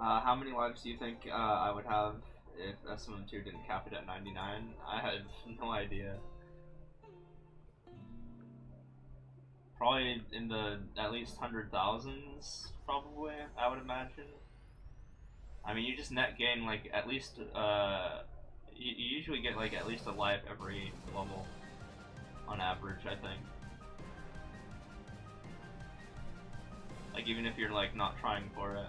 How many lives do you think I would have if SM2 didn't cap it at 99? I have no idea. Probably in the at least hundred thousands, probably, I would imagine. I mean, you just net gain like at least, you usually get like at least a life every level on average, I think. Like, even if you're like not trying for it.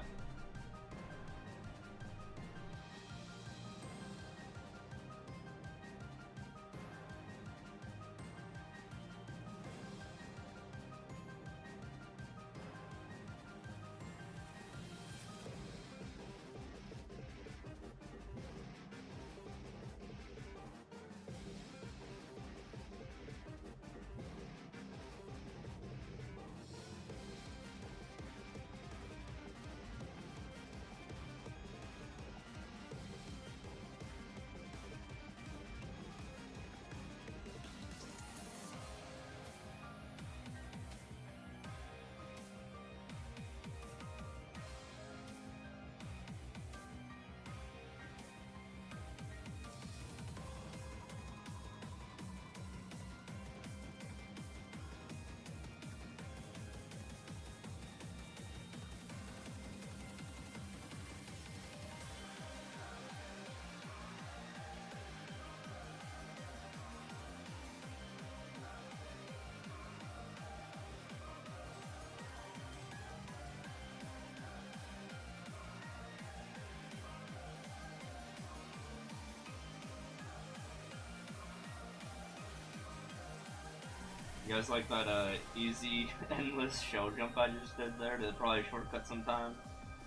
You guys like that easy, endless shell jump I just did there? Did probably shortcut sometime?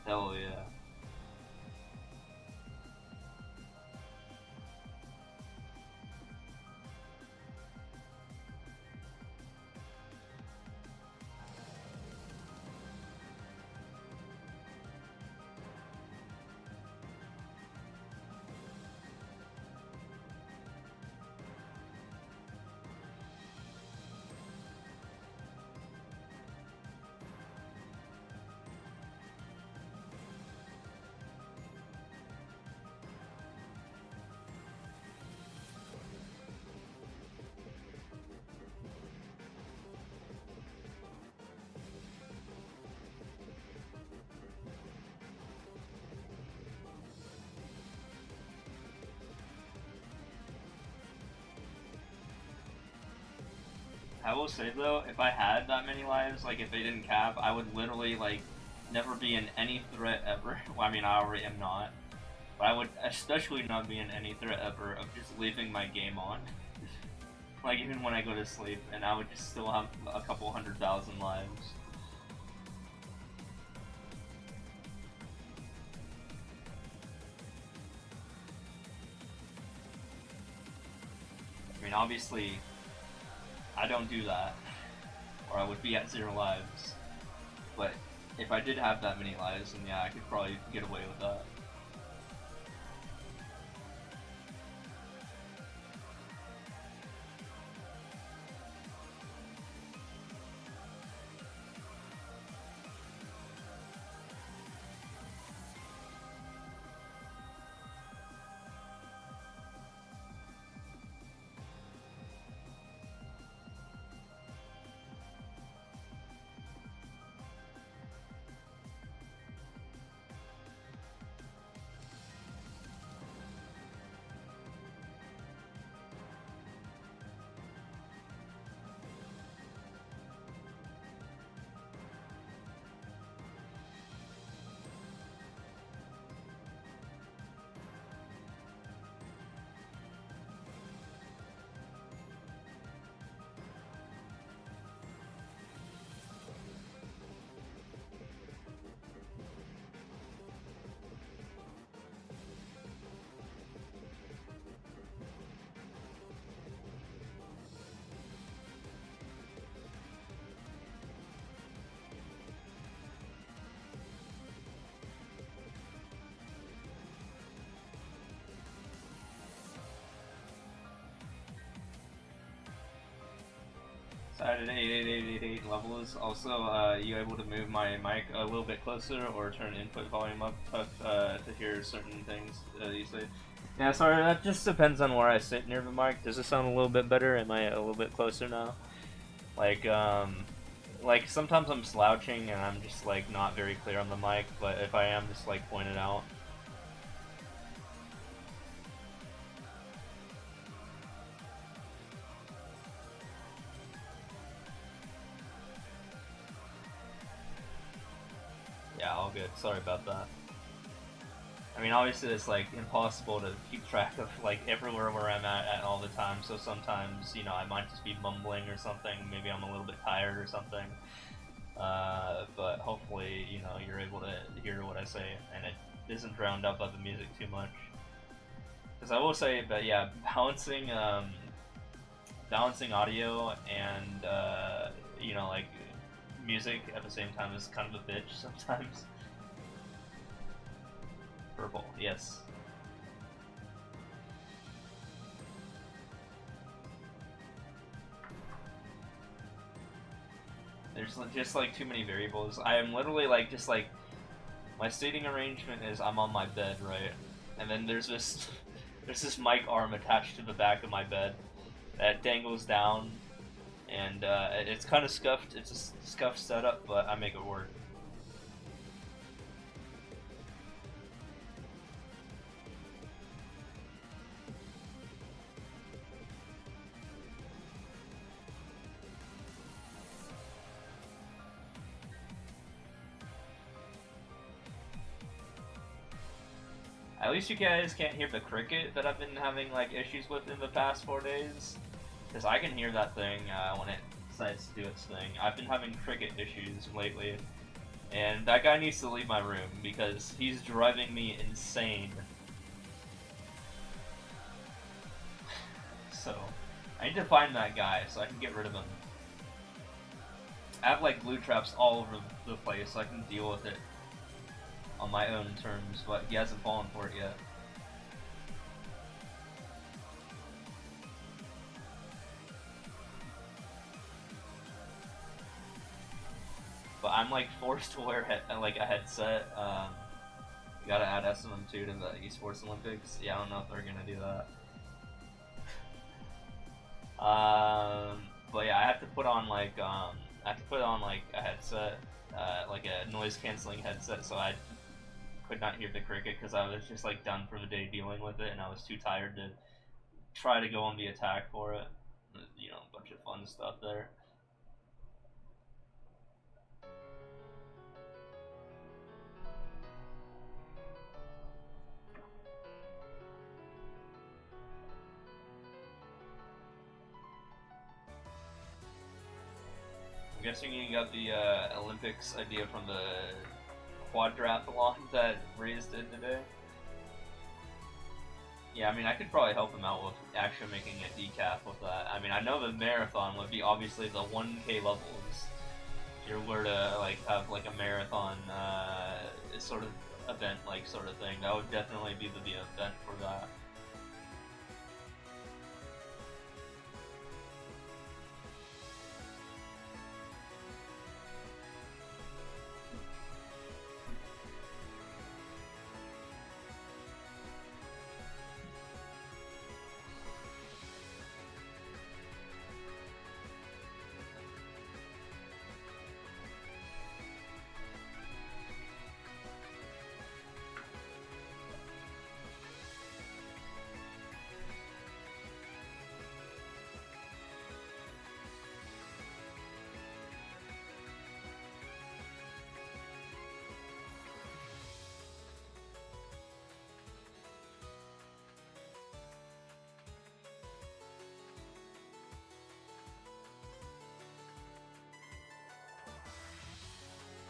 Hell yeah. I will say though, if I had that many lives, like if they didn't cap, I would literally like never be in any threat ever. Well, I mean, I already am not, but I would especially not be in any threat ever of just leaving my game on. Like even when I go to sleep, and I would just still have a couple 100,000 lives. I mean, obviously, I don't do that, or I would be at 0 lives. But if I did have that many lives, then yeah, I could probably get away with that. So I did 88888 levels. Also, you able to move my mic a little bit closer or turn input volume up to hear certain things you say? Yeah, sorry, that just depends on where I sit near the mic. Does it sound a little bit better? Am I a little bit closer now? Like, like sometimes I'm slouching and I'm just like not very clear on the mic, but if I am, just like point it out. Yeah, all good. Sorry about that. I mean, obviously it's like impossible to keep track of like everywhere where I'm at all the time. So sometimes, you know, I might just be mumbling or something. Maybe I'm a little bit tired or something. But hopefully, you know, you're able to hear what I say and it isn't drowned out by the music too much. Because I will say, but yeah, balancing audio and you know, like music at the same time is kind of a bitch sometimes. Purple, yes. There's just like too many variables. I am literally like just like my seating arrangement is I'm on my bed, right? And then there's this there's this mic arm attached to the back of my bed that dangles down, and it's kind of scuffed. It's a scuffed setup, but I make it work. At least you guys can't hear the cricket that I've been having like issues with in the past 4 days, because I can hear that thing when it decides to do its thing. I've been having cricket issues lately, and that guy needs to leave my room because he's driving me insane. So I need to find that guy so I can get rid of him. I have like glue traps all over the place so I can deal with it on my own terms, but he hasn't fallen for it yet. But I'm like forced to wear like a headset. You gotta add SM2 to the Esports Olympics. Yeah, I don't know if they're gonna do that. But yeah, I have to put on like a headset, like a noise canceling headset, so I could not hear the cricket because I was just like done for the day dealing with it, and I was too tired to try to go on the attack for it. You know, a bunch of fun stuff there. I'm guessing you got the Olympics idea from the quadrathlon that Reyes did today. Yeah, I mean, I could probably help him out with actually making a decaf with that. I mean, I know the marathon would be obviously the 1K levels. If you were to like have like a marathon sort of event, like sort of thing, that would definitely be the event for that.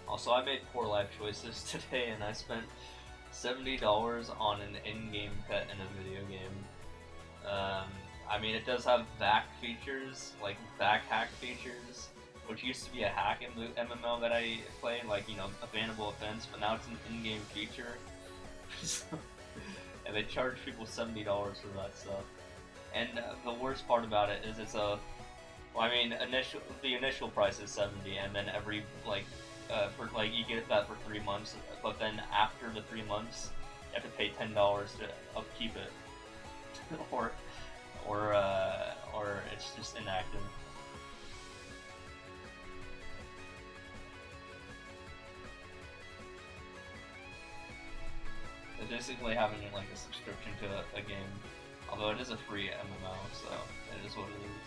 Also, I made poor life choices today, and I spent $70 on an in-game pet in a video game. I mean, it does have back features, like back hack features, which used to be a hack in the MMO that I play, like, you know, a bannable offense, but now it's an in-game feature. And they charge people $70 for that stuff. And the worst part about it is it's a Well, I mean, the initial price is 70, and then every for like you get that for 3 months. But then after the 3 months, you have to pay $10 to upkeep it, or or it's just inactive. It's basically having like a subscription to a game, although it is a free MMO, so it is what it is.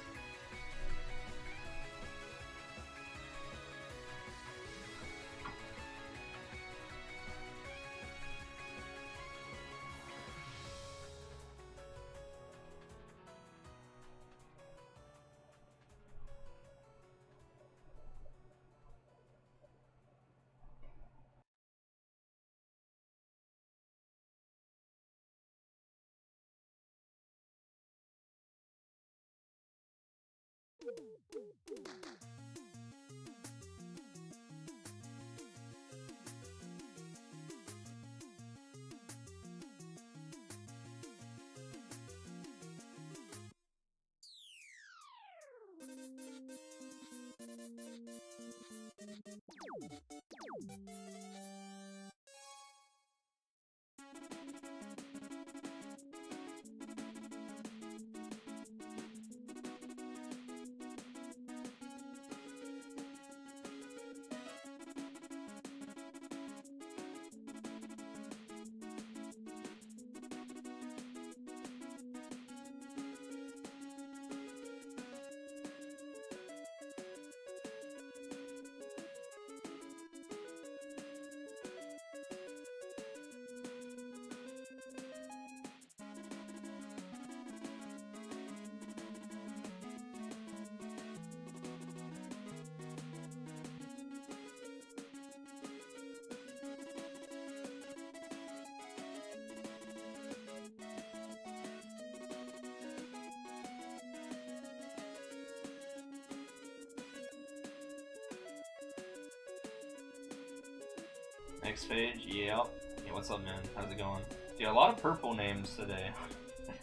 Next page, yeah. Yeah, what's up, man? How's it going? Yeah, a lot of purple names today.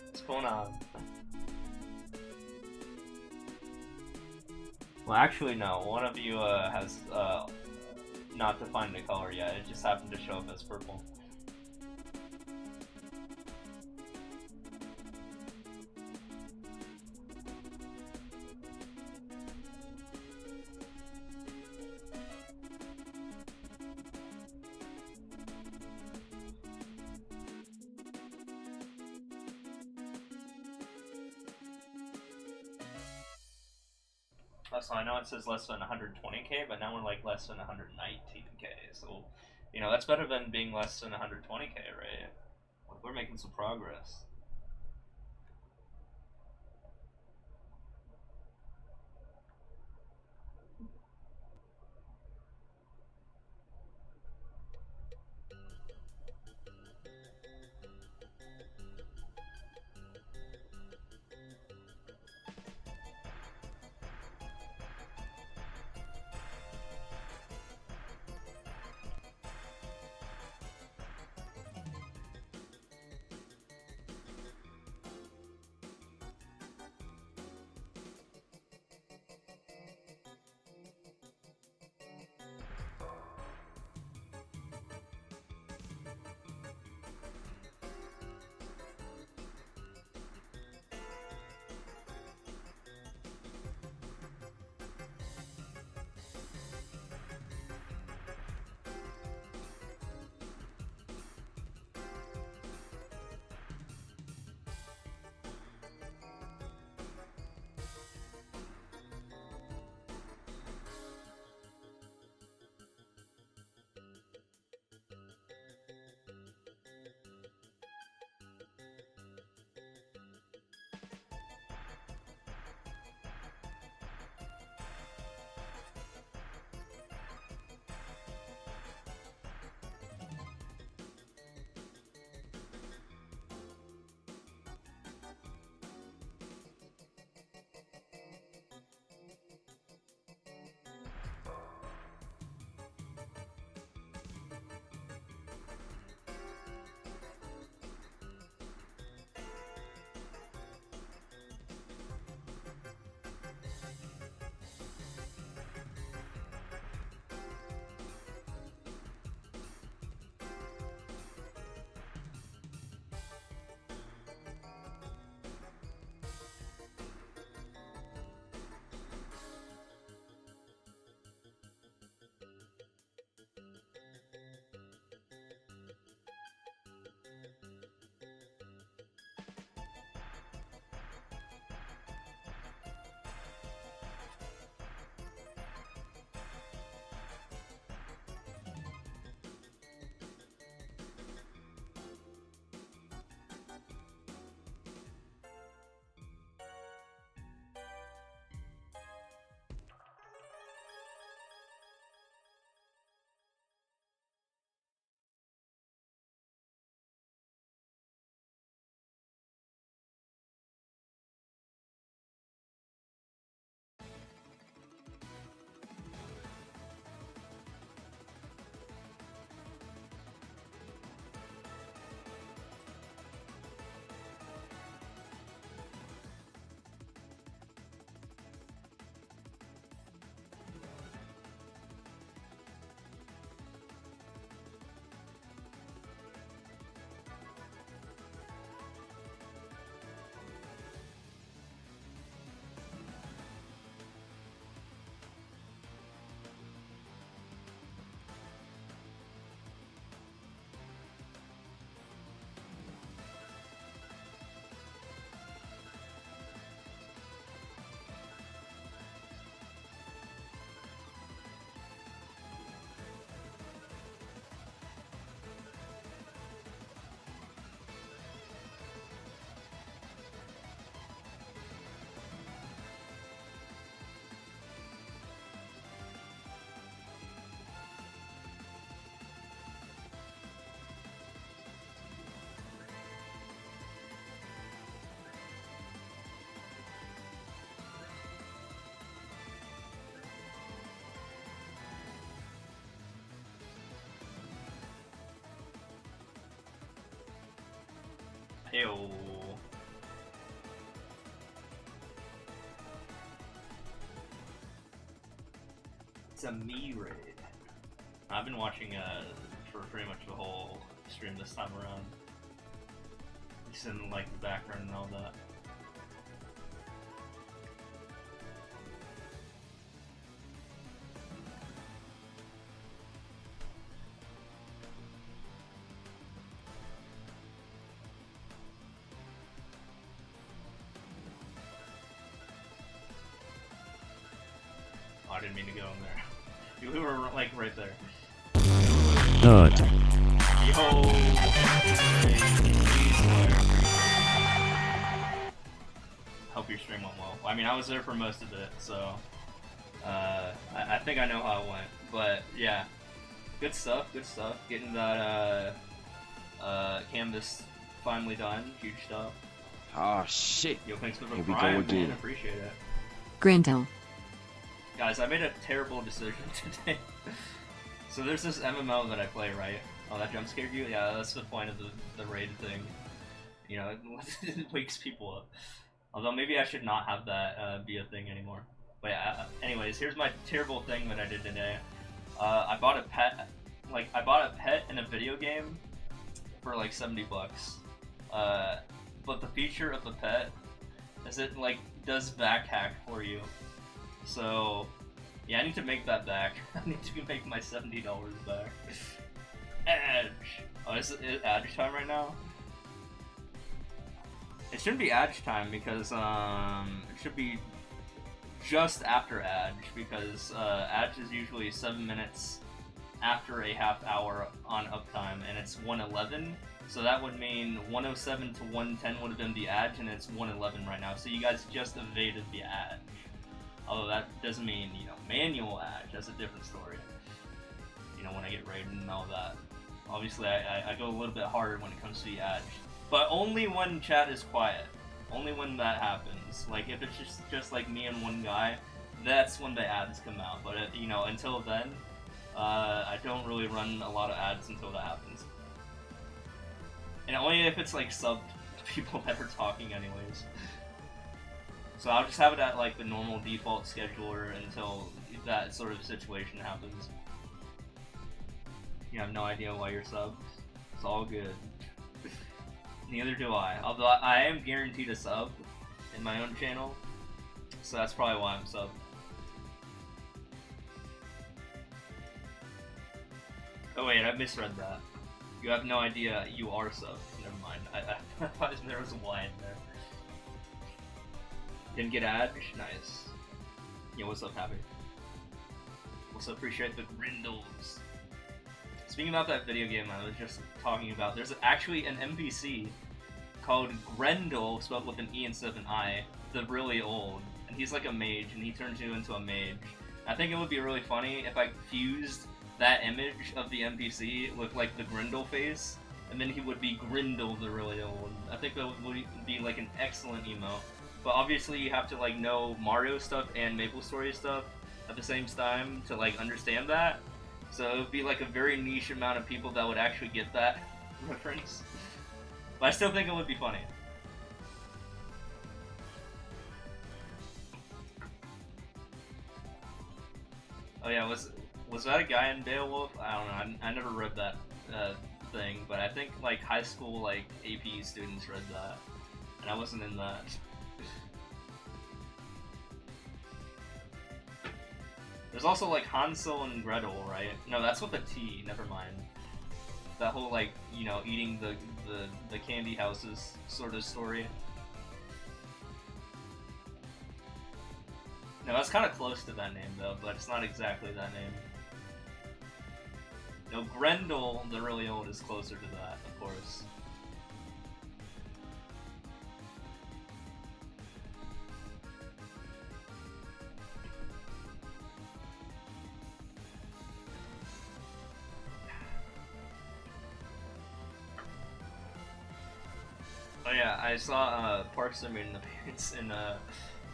What's going on? Well, actually, no. One of you has not defined the color yet. It just happened to show up as purple. So I know it says less than 120k, but now we're like less than 119k. So, you know, that's better than being less than 120k, right? Like, we're making some progress. Ew. It's a me raid. I've been watching for pretty much the whole stream this time around. Just in like the background and all that. Oh, I didn't mean to go in there. You were like right there. Good. Yo! Hope your stream went well. I mean, I was there for most of it, so I think I know how it went. But yeah, good stuff. Good stuff. Getting that canvas finally done. Huge stuff. Oh shit. Yo, thanks for the Here we go prime, again. man. Appreciate it. Grindel. Guys, I made a terrible decision today. So there's this MMO that I play, right? Oh, that jump scared you? Yeah, that's the point of the raid thing. You know, it wakes people up. Although maybe I should not have that be a thing anymore. But yeah, anyways, here's my terrible thing that I did today. I bought a pet. Like, I bought a pet in a video game for like 70 bucks. But the feature of the pet is it like does back hack for you. So, yeah, I need to make that back. I need to make my $70 back. Edge! Oh, is it Edge time right now? It shouldn't be Edge time because, it should be just after Edge because, Edge is usually 7 minutes after a half hour on uptime and it's 111. So that would mean 107 to 110 would have been the Edge and it's 111 right now. So you guys just evaded the Edge. Although that doesn't mean, you know, manual Edge, that's a different story. You know, when I get raided and all that. Obviously, I go a little bit harder when it comes to the Edge. But only when chat is quiet. Only when that happens. Like, if it's just like me and one guy, that's when the ads come out. But, you know, until then, I don't really run a lot of ads until that happens. And only if it's like sub people that are talking anyways. So I'll just have it at like the normal default scheduler until that sort of situation happens. You have no idea why you're subbed. It's all good. Neither do I. Although I am guaranteed a sub in my own channel. So that's probably why I'm subbed. Oh wait, I misread that. You have no idea you are subbed. Never mind. I thought there was a Y in there. Didn't get Edge? Nice. Yo, what's up, Happy? Also appreciate the Grindles. Speaking about that video game I was just talking about, there's actually an NPC called Grendel, spelled with an E instead of an I, the really old. And he's like a mage, and he turns you into a mage. I think it would be really funny if I fused that image of the NPC with like the Grendel face, and then he would be Grindel the really old. I think that would be like an excellent emote. But obviously you have to like know Mario stuff and MapleStory stuff at the same time to like understand that. So it would be like a very niche amount of people that would actually get that reference. But I still think it would be funny. Oh yeah, was that a guy in Beowulf? I don't know. I never read that thing, but I think like high school like AP students read that, and I wasn't in that. There's also like Hansel and Gretel, right? No, that's with a T. Never mind. That whole like, you know, eating the candy houses sort of story. No, that's kind of close to that name though, but it's not exactly that name. No, Grendel, the really old, is closer to that, of course. Oh yeah, I saw Parks made an appearance in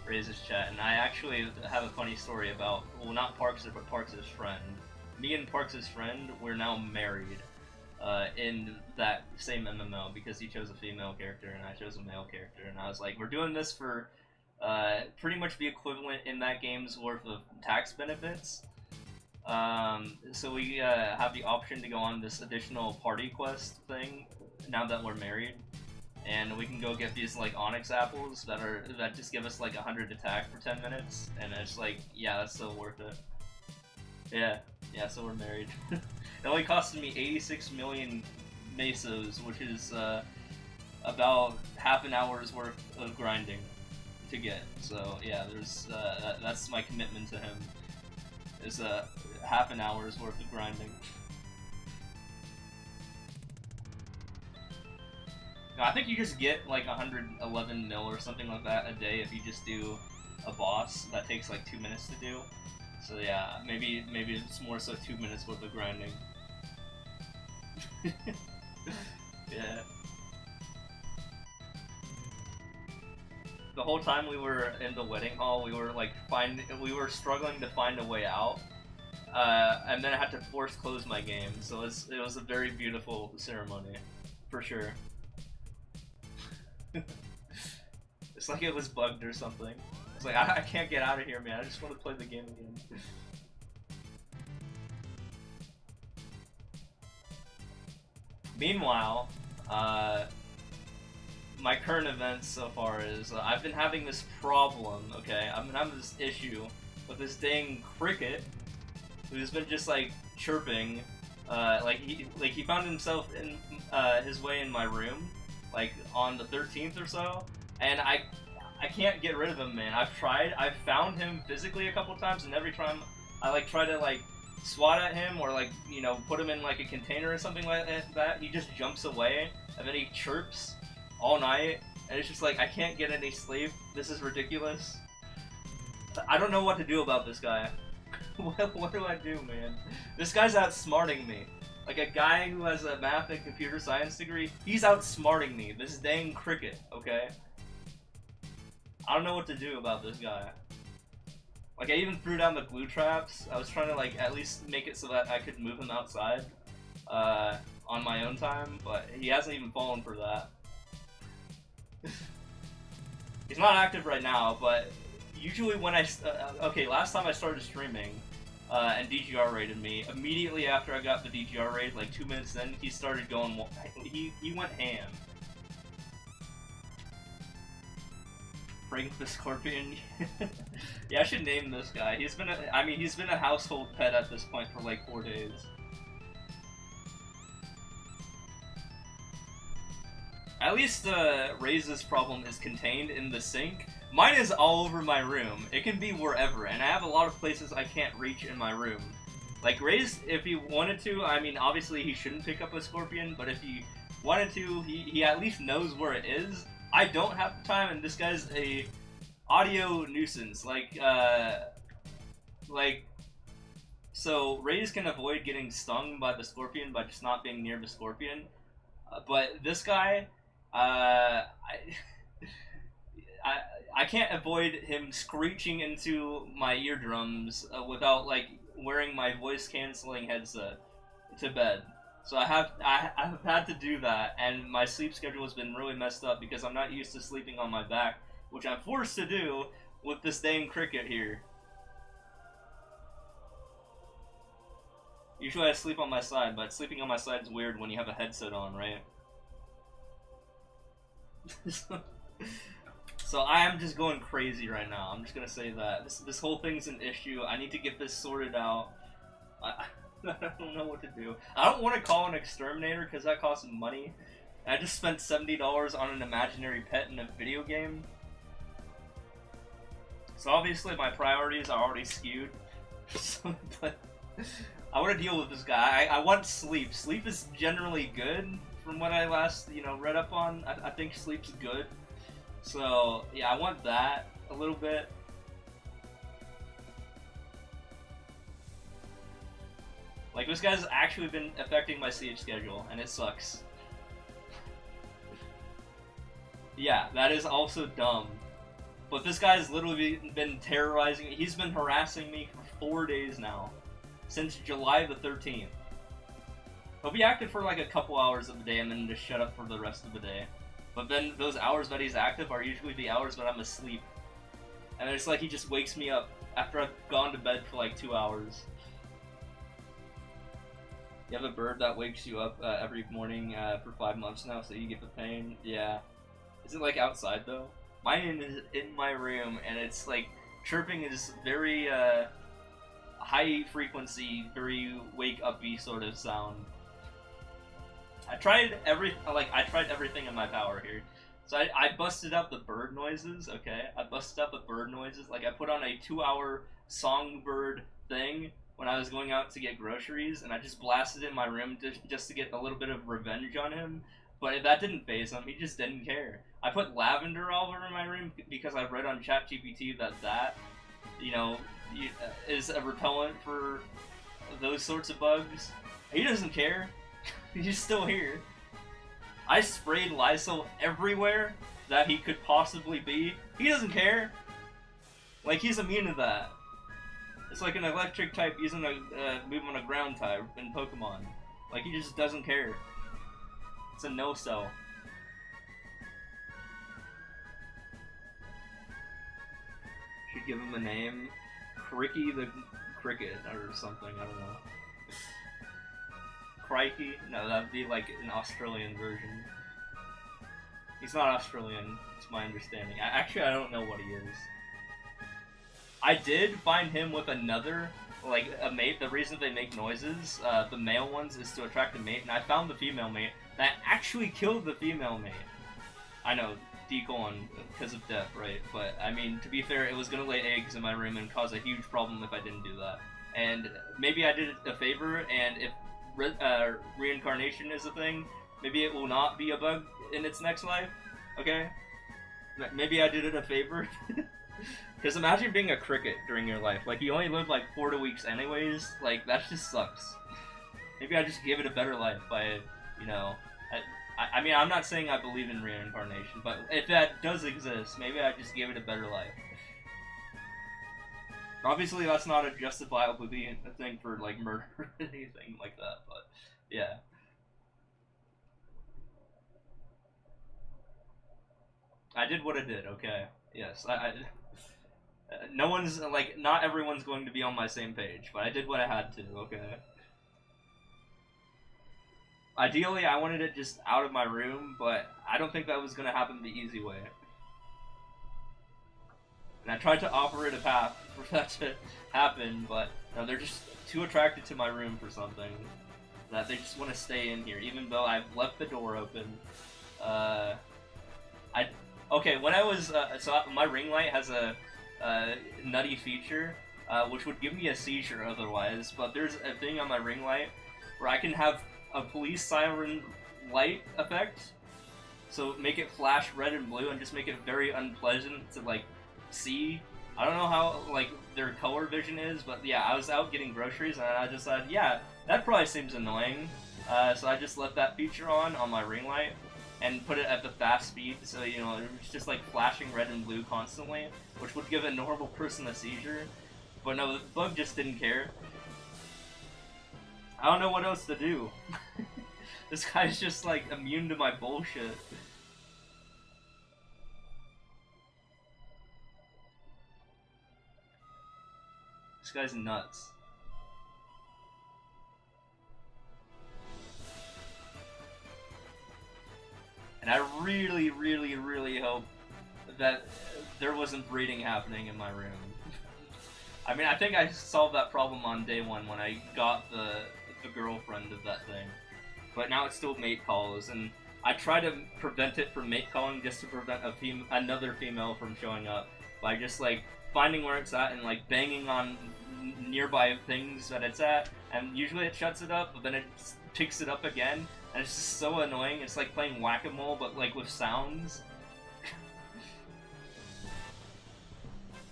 Razor's chat, and I actually have a funny story about, well, not Parks, but Parks' friend. Me and Parks' friend, we're now married. in that same MMO because he chose a female character and I chose a male character, and I was like, we're doing this for pretty much the equivalent in that game's worth of tax benefits. So we have the option to go on this additional party quest thing now that we're married, and we can go get these like onyx apples that just give us like 100 attack for 10 minutes, and it's like, yeah, that's so worth it. Yeah, so we're married. It only costed me 86 million mesos, which is about half an hour's worth of grinding to get. So yeah, there's that's my commitment to him. Is half an hour's worth of grinding. No, I think you just get like 111 mil or something like that a day if you just do a boss that takes like 2 minutes to do. So yeah, maybe it's more so 2 minutes worth of grinding. Yeah. The whole time we were in the wedding hall, we were like struggling to find a way out, and then I had to force close my game. So it was a very beautiful ceremony, for sure. It's like it was bugged or something. It's like I can't get out of here, man. I just want to play the game again. Meanwhile, my current events so far is I've been having this problem, okay? I've been having this issue with this dang cricket who's been just like chirping, like he found himself in his way in my room, like on the 13th or so, and I can't get rid of him, man. I've found him physically a couple times, and every time I like try to like swat at him or like, you know, put him in like a container or something like that, he just jumps away and then he chirps all night, and it's just like I can't get any sleep. This is ridiculous. I don't know what to do about this guy. What do I do, man? This guy's outsmarting me. Like a guy who has a math and computer science degree, he's outsmarting me. This dang cricket, okay? I don't know what to do about this guy. Like, I even threw down the glue traps. I was trying to, like, at least make it so that I could move him outside on my own time, but he hasn't even fallen for that. He's not active right now, but usually when okay, last time I started streaming and DGR raided me, immediately after I got the DGR raid, like 2 minutes in, he started going, he went ham. Frank the Scorpion. Yeah, I should name this guy. He's been a household pet at this point for like 4 days. At least Ray's problem is contained in the sink. Mine is all over my room. It can be wherever, and I have a lot of places I can't reach in my room. Like Ray's, if he wanted to, I mean, obviously he shouldn't pick up a scorpion, but if he wanted to, he at least knows where it is. I don't have the time, and this guy's a audio nuisance. So Rays can avoid getting stung by the scorpion by just not being near the scorpion, but this guy, I can't avoid him screeching into my eardrums without like wearing my voice canceling headset to bed. So I've had to do that, and my sleep schedule has been really messed up because I'm not used to sleeping on my back, which I'm forced to do with this dang cricket here. Usually I sleep on my side, but sleeping on my side is weird when you have a headset on, right? So I am just going crazy right now. I'm just gonna say that. This whole thing's an issue. I need to get this sorted out. I don't know what to do. I don't want to call an exterminator because that costs money. I just spent $70 on an imaginary pet in a video game. So obviously my priorities are already skewed. But I want to deal with this guy. I want sleep. Sleep is generally good from what I last, read up on. I think sleep's good. So yeah, I want that a little bit. Like, this guy's actually been affecting my sleep schedule, and it sucks. Yeah, that is also dumb. But this guy's literally been terrorizing me. He's been harassing me for 4 days now. Since July the 13th. He'll be active for like a couple hours of the day and then just shut up for the rest of the day. But then those hours that he's active are usually the hours that I'm asleep. And it's like he just wakes me up after I've gone to bed for like 2 hours. You have a bird that wakes you up every morning for 5 months now, so you get the pain? Yeah. Is it like outside though? Mine is in my room, and it's like chirping is very high frequency, very wake up-y sort of sound. I tried everything in my power here. So I busted out the bird noises, okay? I busted out the bird noises. Like, I put on a 2-hour songbird thing when I was going out to get groceries, and I just blasted it in my room just to get a little bit of revenge on him. But that didn't faze him. He just didn't care. I put lavender all over my room because I read on ChatGPT that is a repellent for those sorts of bugs. He doesn't care. He's still here. I sprayed Lysol everywhere that he could possibly be. He doesn't care. Like, he's immune to that. It's like an electric type using a move on a ground type in Pokemon. Like, he just doesn't care. It's a no-sell. Should give him a name. Cricky the Cricket or something, I don't know. Crikey? No, that'd be like an Australian version. He's not Australian, it's my understanding. Actually, I don't know what he is. I did find him with another, like, a mate. The reason they make noises, the male ones, is to attract a mate, and I found the female mate that actually killed the female mate. I know, decoon because of death, right? But, I mean, to be fair, it was gonna lay eggs in my room and cause a huge problem if I didn't do that. And maybe I did it a favor, and if reincarnation is a thing, maybe it will not be a bug in its next life, okay? Maybe I did it a favor. Because imagine being a cricket during your life. Like, you only live like 4 weeks anyways. Like, that just sucks. Maybe I just give it a better life by, you know... I mean, I'm not saying I believe in reincarnation, but if that does exist, maybe I just give it a better life. Obviously, that's not a justifiable thing for, like, murder or anything like that, but, yeah. I did what I did, okay. Yes, no one's, like, not everyone's going to be on my same page, but I did what I had to, okay? Ideally, I wanted it just out of my room, but I don't think that was going to happen the easy way. And I tried to offer it a path for that to happen, but no, they're just too attracted to my room for something that they just want to stay in here, even though I've left the door open. Okay, when I was so my ring light has a nutty feature, which would give me a seizure otherwise. But there's a thing on my ring light where I can have a police siren light effect, so make it flash red and blue and just make it very unpleasant to like see. I don't know how like their color vision is, but yeah, I was out getting groceries and I decided, yeah, that probably seems annoying. So I just left that feature on my ring light and put it at the fast speed, so you know it's just like flashing red and blue constantly, which would give a normal person a seizure. But no, the bug just didn't care. I don't know what else to do. This guy's just like immune to my bullshit. This guy's nuts. And I really, really, really hope that there wasn't breeding happening in my room. I mean, I think I solved that problem on day one when I got the girlfriend of that thing. But now it's still mate calls, and I try to prevent it from mate calling just to prevent another female from showing up by just like finding where it's at and like banging on nearby things that it's at, and usually it shuts it up, but then it picks it up again, and it's just so annoying. It's like playing whack-a-mole, but like with sounds.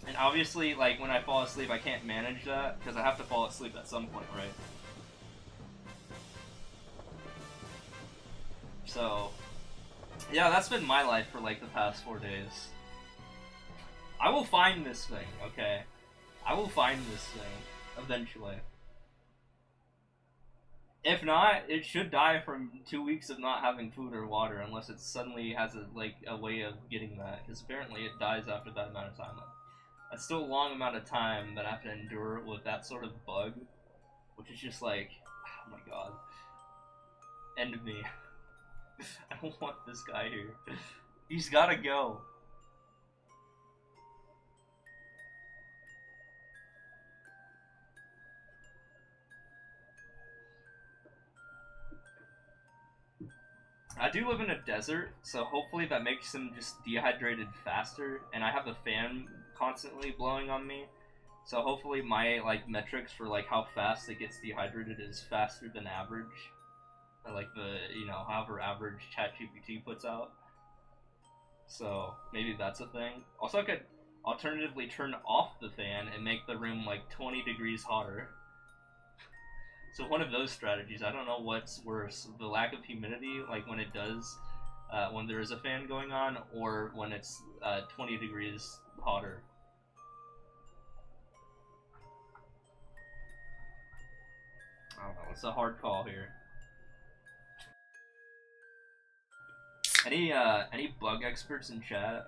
And obviously, like when I fall asleep, I can't manage that because I have to fall asleep at some point, right? So, yeah, that's been my life for like the past 4 days. I will find this thing, okay? I will find this thing eventually. If not, it should die from 2 weeks of not having food or water, unless it suddenly has a way of getting that. Because apparently it dies after that amount of time. That's still a long amount of time that I have to endure with that sort of bug, which is just like, oh my god, end me. I don't want this guy here. He's gotta go. I do live in a desert, so hopefully that makes him just dehydrated faster, and I have the fan constantly blowing on me, so hopefully my like metrics for like how fast it gets dehydrated is faster than average, or, like the however average ChatGPT puts out. So maybe that's a thing. Also, I could alternatively turn off the fan and make the room like 20 degrees hotter. So one of those strategies. I don't know what's worse: the lack of humidity, like when it does, when there is a fan going on, or when it's 20 degrees hotter. I don't know. It's a hard call here. Any bug experts in chat?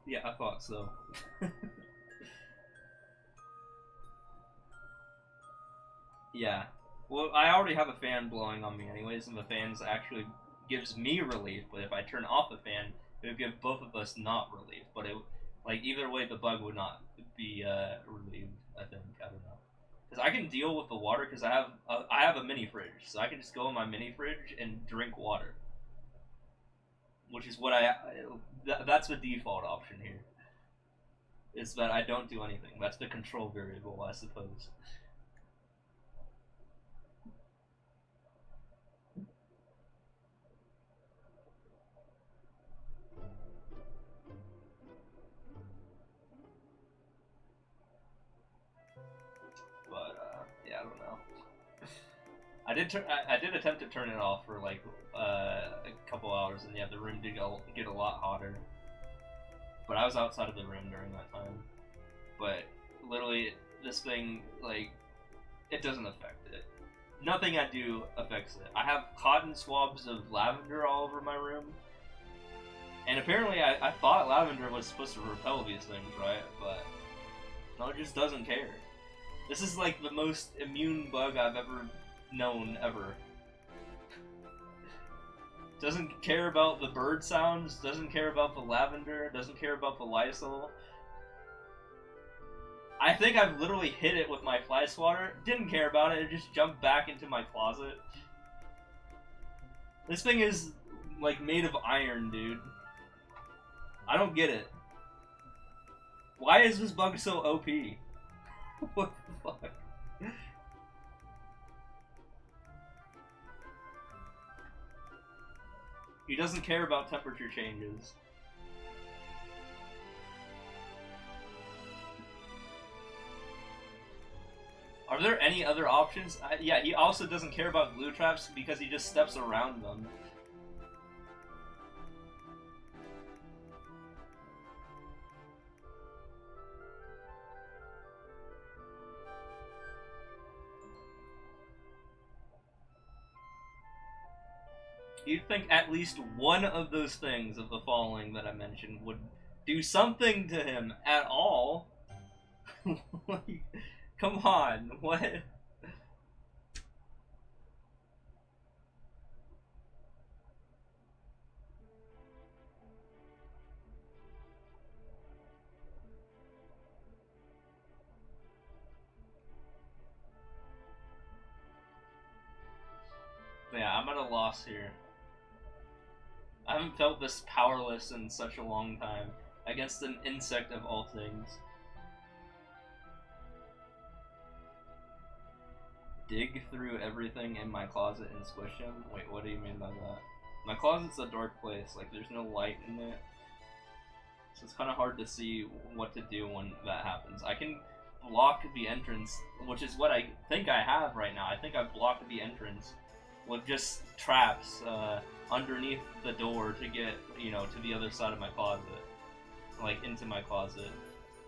Yeah, I thought so. Yeah. Well, I already have a fan blowing on me anyways, and the fan actually gives me relief, but if I turn off the fan, it would give both of us not relief. But it, like, either way, the bug would not be relieved, I think. I don't know. Because I can deal with the water, because I have a mini fridge, so I can just go in my mini fridge and drink water. Which is what that's the default option here. Is that I don't do anything. That's the control variable, I suppose. But yeah, I don't know. I did attempt to turn it off for like a couple hours, and yeah, the room did get a lot hotter. But I was outside of the room during that time. But literally, this thing, like, it doesn't affect it. Nothing I do affects it. I have cotton swabs of lavender all over my room. And apparently I thought lavender was supposed to repel these things, right? But no, it just doesn't care. This is like the most immune bug I've ever known, ever. Doesn't care about the bird sounds, doesn't care about the lavender, doesn't care about the Lysol. I think I've literally hit it with my fly swatter, didn't care about it, it just jumped back into my closet. This thing is, like, made of iron, dude. I don't get it. Why is this bug so OP? What the fuck? He doesn't care about temperature changes. Are there any other options? Yeah, he also doesn't care about glue traps because he just steps around them. You'd think at least one of those things of the following that I mentioned would do something to him at all. Like, come on, what? Yeah, I'm at a loss here. I haven't felt this powerless in such a long time against an insect of all things. Dig through everything in my closet and squish him? Wait, what do you mean by that? My closet's a dark place, like there's no light in it. So it's kind of hard to see what to do when that happens. I can block the entrance, which is what I think I have right now. I think I've blocked the entrance with just traps underneath the door to get, to the other side of my closet. like into my closet,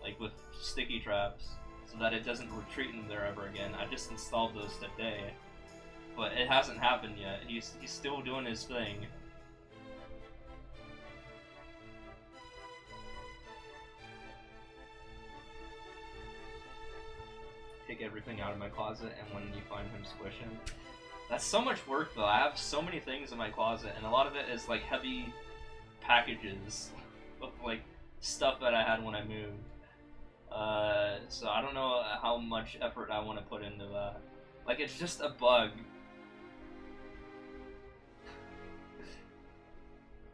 like with sticky traps, so that it doesn't retreat in there ever again. I just installed those today, but it hasn't happened yet. He's still doing his thing. Take everything out of my closet, and when you find him, squish him. That's so much work though. I have so many things in my closet, and a lot of it is like heavy packages of like stuff that I had when I moved. So I don't know how much effort I want to put into that. Like, it's just a bug.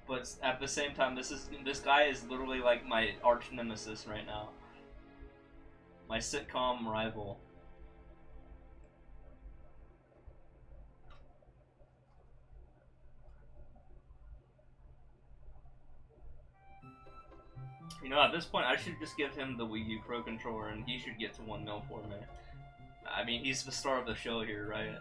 But at the same time, this guy is literally like my arch nemesis right now. My sitcom rival. You know, at this point, I should just give him the Wii U Pro Controller, and he should get to 1 mil for me. I mean, he's the star of the show here, right?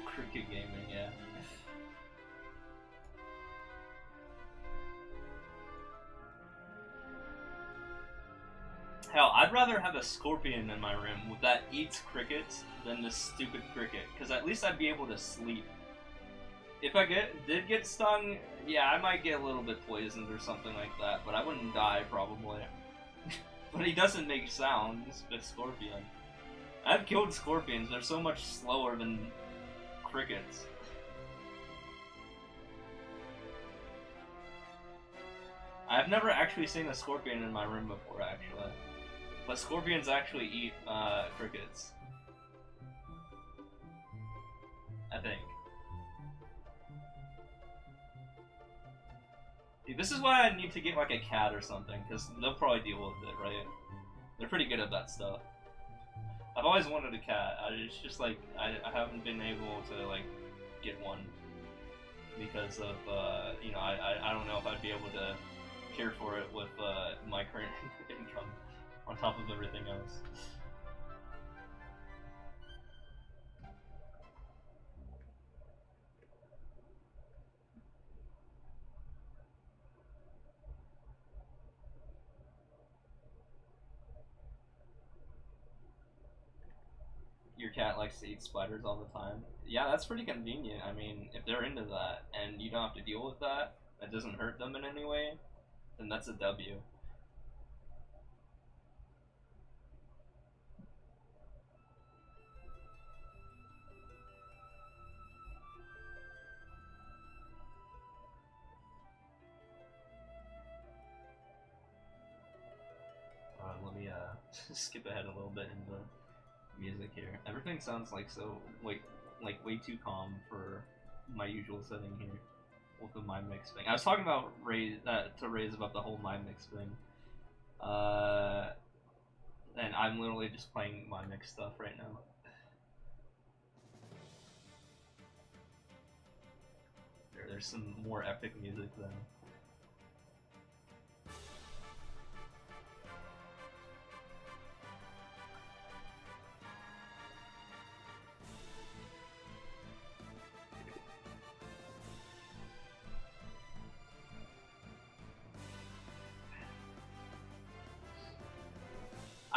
Cricket gaming, yeah. Hell, I'd rather have a scorpion in my room that eats crickets than this stupid cricket, because at least I'd be able to sleep. If I did get stung, yeah, I might get a little bit poisoned or something like that, but I wouldn't die, probably. But he doesn't make sounds, the scorpion. I've killed scorpions, they're so much slower than crickets. I've never actually seen a scorpion in my room before, actually. But scorpions actually eat crickets. I think. Dude, this is why I need to get like a cat or something, because they'll probably deal with it, right? They're pretty good at that stuff. I've always wanted a cat. It's just like I haven't been able to like get one because of you know, I don't know if I'd be able to care for it with my current income on top of everything else. Your cat likes to eat spiders all the time. Yeah, that's pretty convenient. I mean, if they're into that and you don't have to deal with that, that doesn't hurt them in any way, then that's a W. Let me skip ahead a little bit into music here. Everything sounds like so like way too calm for my usual setting here with the my mix thing. I was talking about to Raze about the whole my mix thing, and I'm literally just playing my mix stuff right now. There's some more epic music though.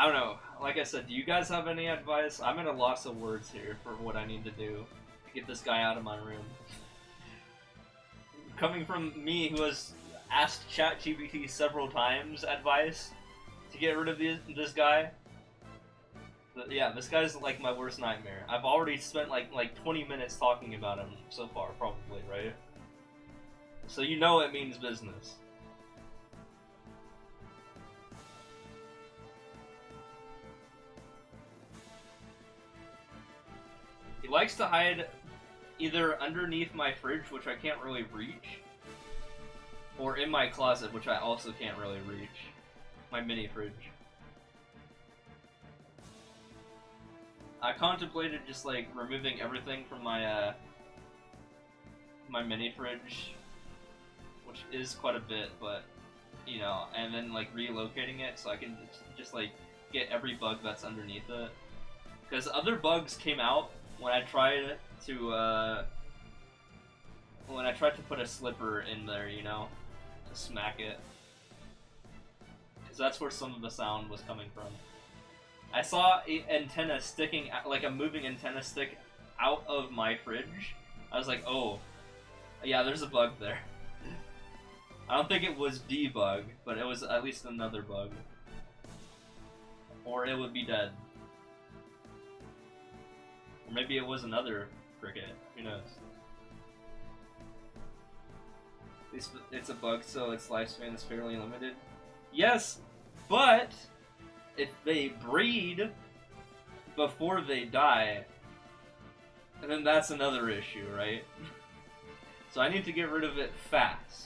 I don't know. Like I said, do you guys have any advice? I'm at a loss of words here for what I need to do to get this guy out of my room. Coming from me, who has asked ChatGPT several times advice to get rid of this guy. But yeah, this guy's like my worst nightmare. I've already spent like 20 minutes talking about him so far, probably, right? So you know it means business. He likes to hide either underneath my fridge, which I can't really reach, or in my closet, which I also can't really reach. My mini fridge. I contemplated just like removing everything from my my mini fridge, which is quite a bit, but you know, and then like relocating it so I can just like get every bug that's underneath it. Because other bugs came out when I tried to put a slipper in there, you know, to smack it. Because that's where some of the sound was coming from. I saw an antenna sticking, like a moving antenna stick out of my fridge. I was like, oh, yeah, there's a bug there. I don't think it was the bug, but it was at least another bug. Or it would be dead. Or maybe it was another cricket. Who knows? At least it's a bug, so its lifespan is fairly limited. Yes, but if they breed before they die, then that's another issue, right? So I need to get rid of it fast.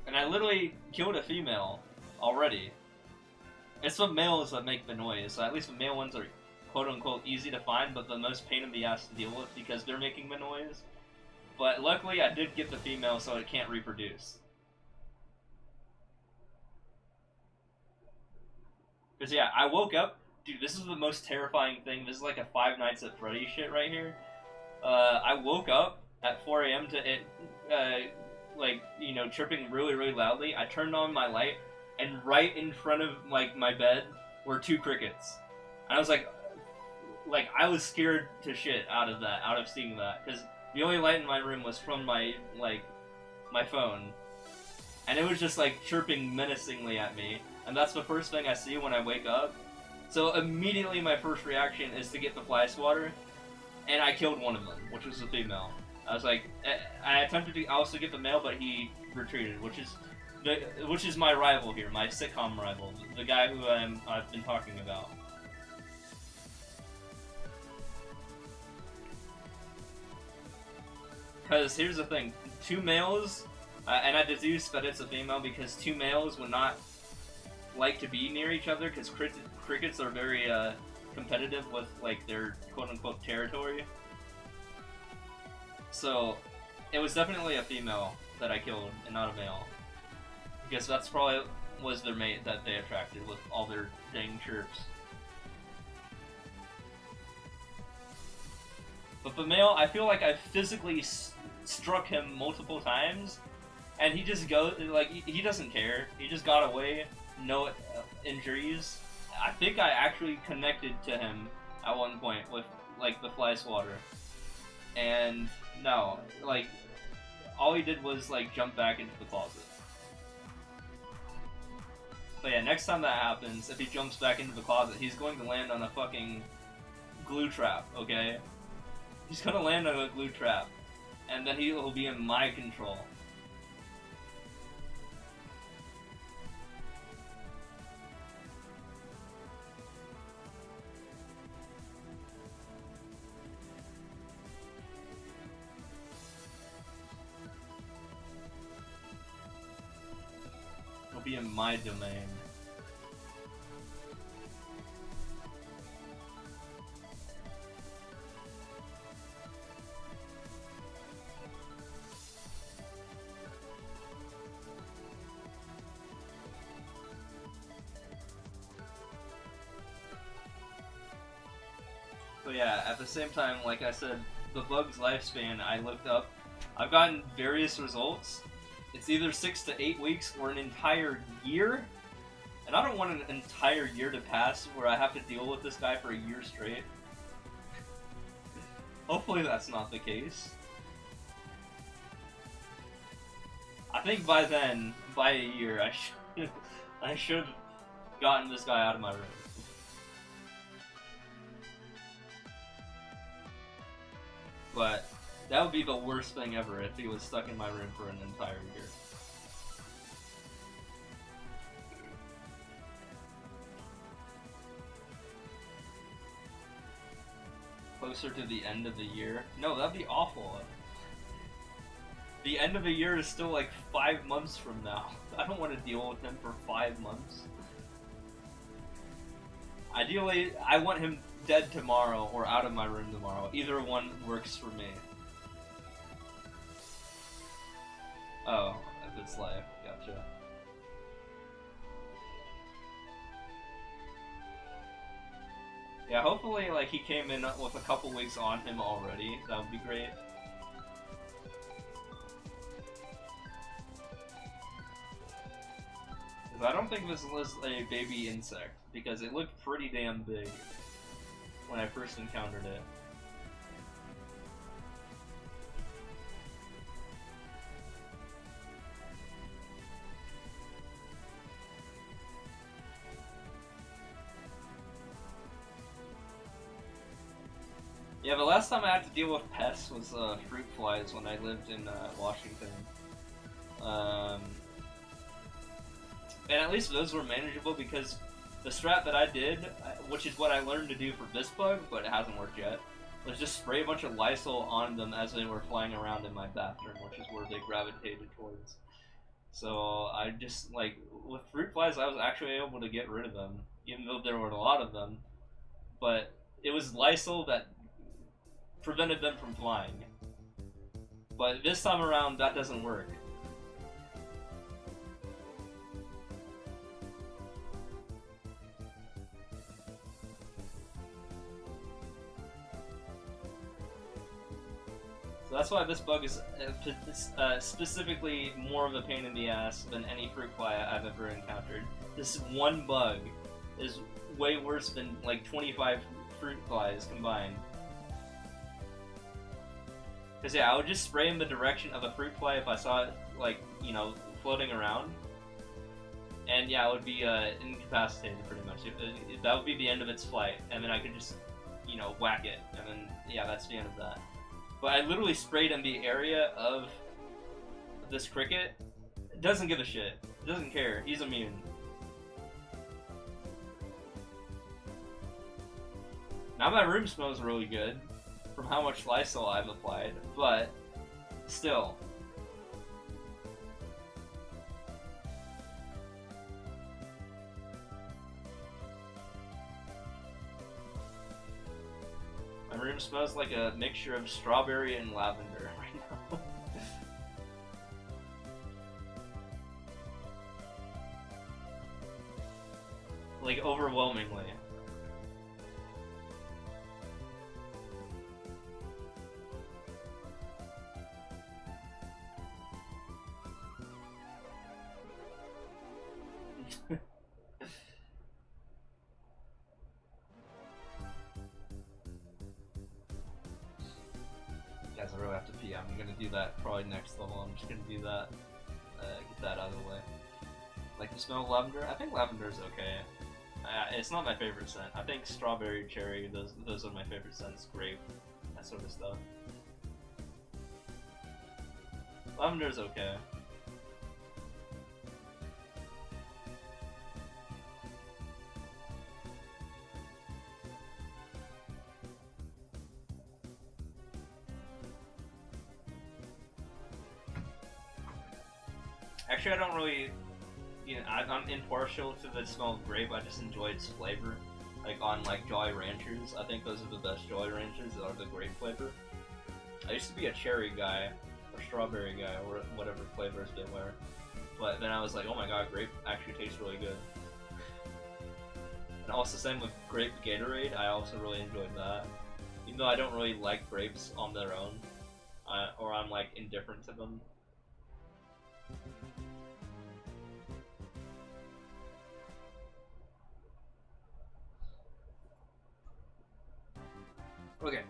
And I literally killed a female already. It's the males that make the noise, so at least the male ones are quote-unquote easy to find, but the most pain in the ass to deal with because they're making the noise. But luckily I did get the female so it can't reproduce. Because yeah, I woke up, dude, this is the most terrifying thing, this is like a Five Nights at Freddy's shit right here. I woke up at 4 AM to it, like, you know, chirping really, really loudly. I turned on my light, and right in front of, like, my bed were two crickets. And I was like, I was scared to shit out of seeing that, because the only light in my room was from my, like, my phone. And it was just, like, chirping menacingly at me, and that's the first thing I see when I wake up. So immediately my first reaction is to get the fly swatter, and I killed one of them, which was the female. I was like, I attempted to also get the male, but he retreated, which is my rival here, my sitcom rival, the guy who I've been talking about. Because here's the thing, two males, and I deduce that it's a female because two males would not like to be near each other because crickets are very competitive with like their quote-unquote territory. So, it was definitely a female that I killed, and not a male. Because that's probably was their mate that they attracted with all their dang chirps. But the male, I feel like I physically struck him multiple times, and he just goes, like, he doesn't care. He just got away, no injuries. I think I actually connected to him at one point with, like, the fly swatter. And no, like, all he did was, like, jump back into the closet. But yeah, next time that happens, if he jumps back into the closet, he's going to land on a fucking glue trap, okay? He's gonna land on a glue trap, and then he will be in my control. Be in my domain. But yeah, at the same time, like I said, the bug's lifespan, I looked up. I've gotten various results. It's either 6 to 8 weeks or an entire year. And I don't want an entire year to pass where I have to deal with this guy for a year straight. Hopefully that's not the case. I think by then, by a year, I should have gotten this guy out of my room. But that would be the worst thing ever if he was stuck in my room for an entire year. Closer to the end of the year? No, that'd be awful. The end of the year is still like 5 months from now. I don't want to deal with him for 5 months. Ideally, I want him dead tomorrow or out of my room tomorrow. Either one works for me. Oh, if it's live, gotcha. Yeah, hopefully, like, he came in with a couple weeks on him already. That would be great. Because I don't think this was a baby insect, because it looked pretty damn big when I first encountered it. Yeah, the last time I had to deal with pests was fruit flies when I lived in Washington. And at least those were manageable because the strat that I did, which is what I learned to do for this bug, but it hasn't worked yet, was just spray a bunch of Lysol on them as they were flying around in my bathroom, which is where they gravitated towards. So I just, like, with fruit flies, I was actually able to get rid of them, even though there were a lot of them. But it was Lysol that prevented them from flying. But this time around, that doesn't work. So that's why this bug is specifically more of a pain in the ass than any fruit fly I've ever encountered. This one bug is way worse than like 25 fruit flies combined. Because yeah, I would just spray in the direction of a fruit fly if I saw it, like, you know, floating around. And yeah, it would be incapacitated pretty much. That would be the end of its flight. And then I could just, you know, whack it. And then, yeah, that's the end of that. But I literally sprayed in the area of this cricket. It doesn't give a shit. It doesn't care. He's immune. Now my room smells really good from how much Lysol I've applied, but still. My room smells like a mixture of strawberry and lavender right now. Like, overwhelmingly. Guys, I really have to pee. I'm gonna do that probably next level. I'm just gonna do that. Get that out of the way. Like the smell of lavender? I think lavender is okay. It's not my favorite scent. I think strawberry, cherry, those are my favorite scents. Grape, that sort of stuff. Lavender's okay. Actually, I don't really, you know, I'm impartial to the smell of grape. I just enjoy its flavor. Like on like Jolly Ranchers, I think those are the best Jolly Ranchers are the grape flavor. I used to be a cherry guy or strawberry guy or whatever flavors they were, but then I was like, oh my god, grape actually tastes really good. And also same with grape Gatorade. I also really enjoyed that, even though I don't really like grapes on their own, or I'm like indifferent to them. Okay,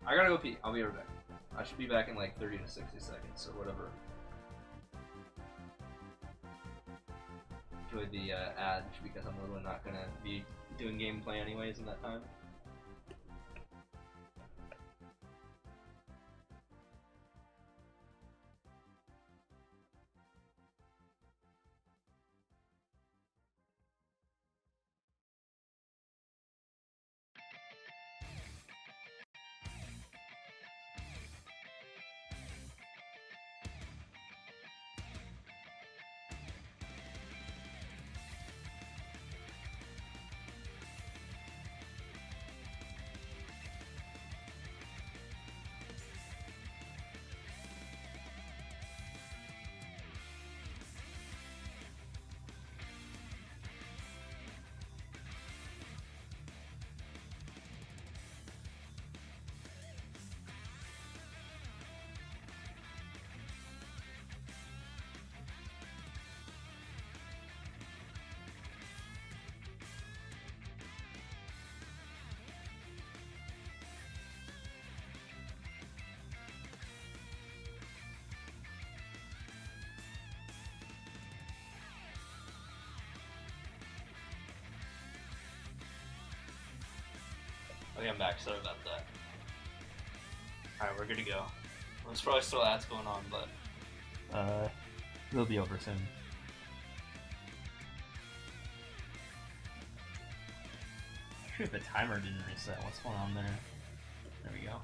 I gotta go pee. I'll be right back. I should be back in like 30 to 60 seconds or whatever. Enjoy the ad because I'm literally not gonna be doing gameplay anyways in that time. think I'm back. Sorry about that. Alright, we're good to go. There's probably still ads going on, but it'll be over soon. Actually, the timer didn't reset. What's going on there? There we go.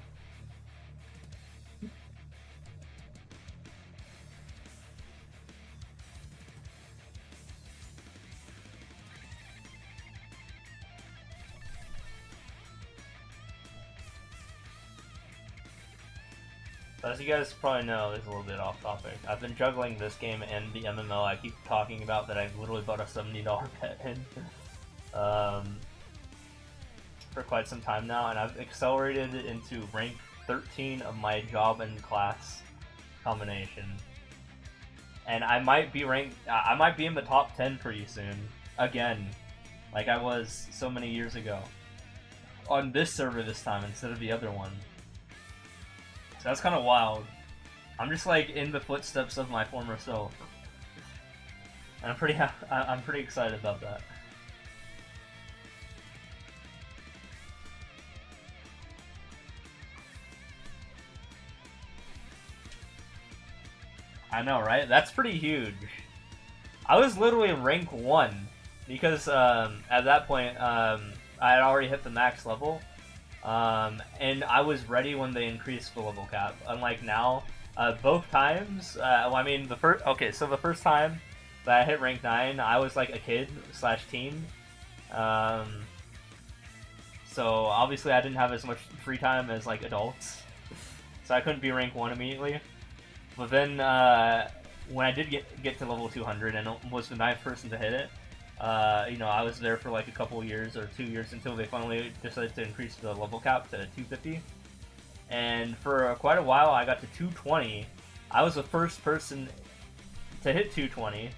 As you guys probably know, this is a little bit off topic. I've been juggling this game and the MMO I keep talking about that I literally bought a $70 pet in for quite some time now, and I've accelerated into rank 13 of my job and class combination. And I might be I might be in the top 10 pretty soon, again, like I was so many years ago. On this server this time instead of the other one. So that's kind of wild. I'm just like in the footsteps of my former self, and I'm pretty excited about that. I know, right? That's pretty huge. I was literally rank 1 because at that point I had already hit the max level. And I was ready when they increased the level cap. Unlike now, both times, well, I mean, the first time that I hit rank 9, I was like a kid / teen. So obviously I didn't have as much free time as like adults. So I couldn't be rank 1 immediately. But then, when I did get to level 200 and was the 9th person to hit it, you know, I was there for like a couple years or 2 years until they finally decided to increase the level cap to 250. And for quite a while, I got to 220. I was the first person to hit 220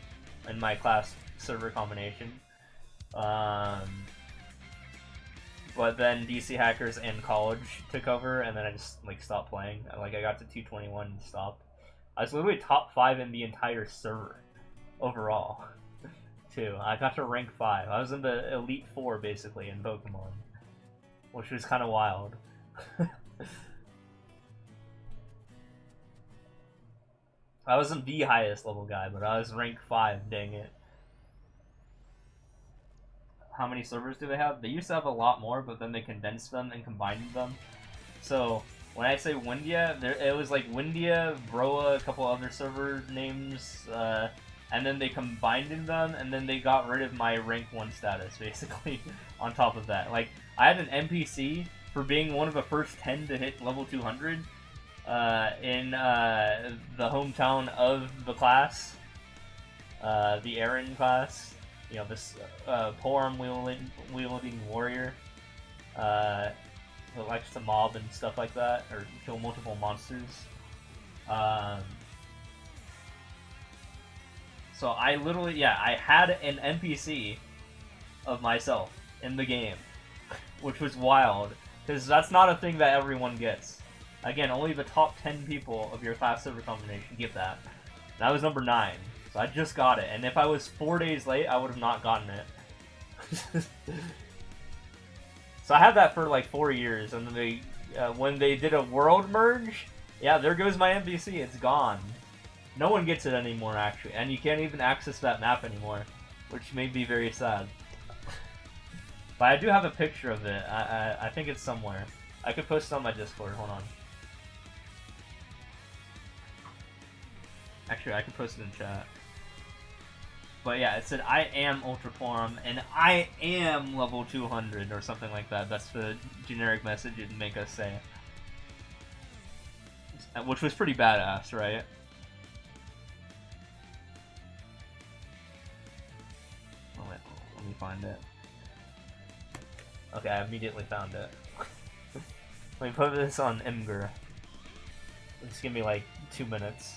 in my class server combination. But then DC Hackers and college took over, and then I just like stopped playing. Like I got to 221 and stopped. I was literally top 5 in the entire server overall. Too. I got to rank 5. I was in the Elite 4 basically in Pokemon, which was kind of wild. I wasn't the highest level guy, but I was rank 5, dang it. How many servers do they have? They used to have a lot more, but then they condensed them and combined them. So when I say Windia, it was like Windia, Broa, a couple other server names, and then they combined them, and then they got rid of my rank 1 status, basically, on top of that. Like, I had an NPC for being one of the first 10 to hit level 200 in the hometown of the class, the Aaron class. You know, this polearm-wielding warrior who likes to mob and stuff like that, or kill multiple monsters. So I literally, I had an NPC of myself in the game, which was wild, because that's not a thing that everyone gets. Again, only the top 10 people of your class server combination get that. That was number 9, so I just got it, and if I was 4 days late, I would have not gotten it. So I had that for like 4 years, and then they, when they did a world merge, yeah, there goes my NPC, it's gone. No one gets it anymore, actually, and you can't even access that map anymore, which made me very sad. But I do have a picture of it. I think it's somewhere. I could post it on my Discord. Hold on. Actually, I could post it in chat. But yeah, it said, I am Ultra Forum, and I am level 200, or something like that. That's the generic message it'd make us say. Which was pretty badass, right? Let me find it. Okay, I immediately found it. Let me put this on Imgur. Just give me like 2 minutes.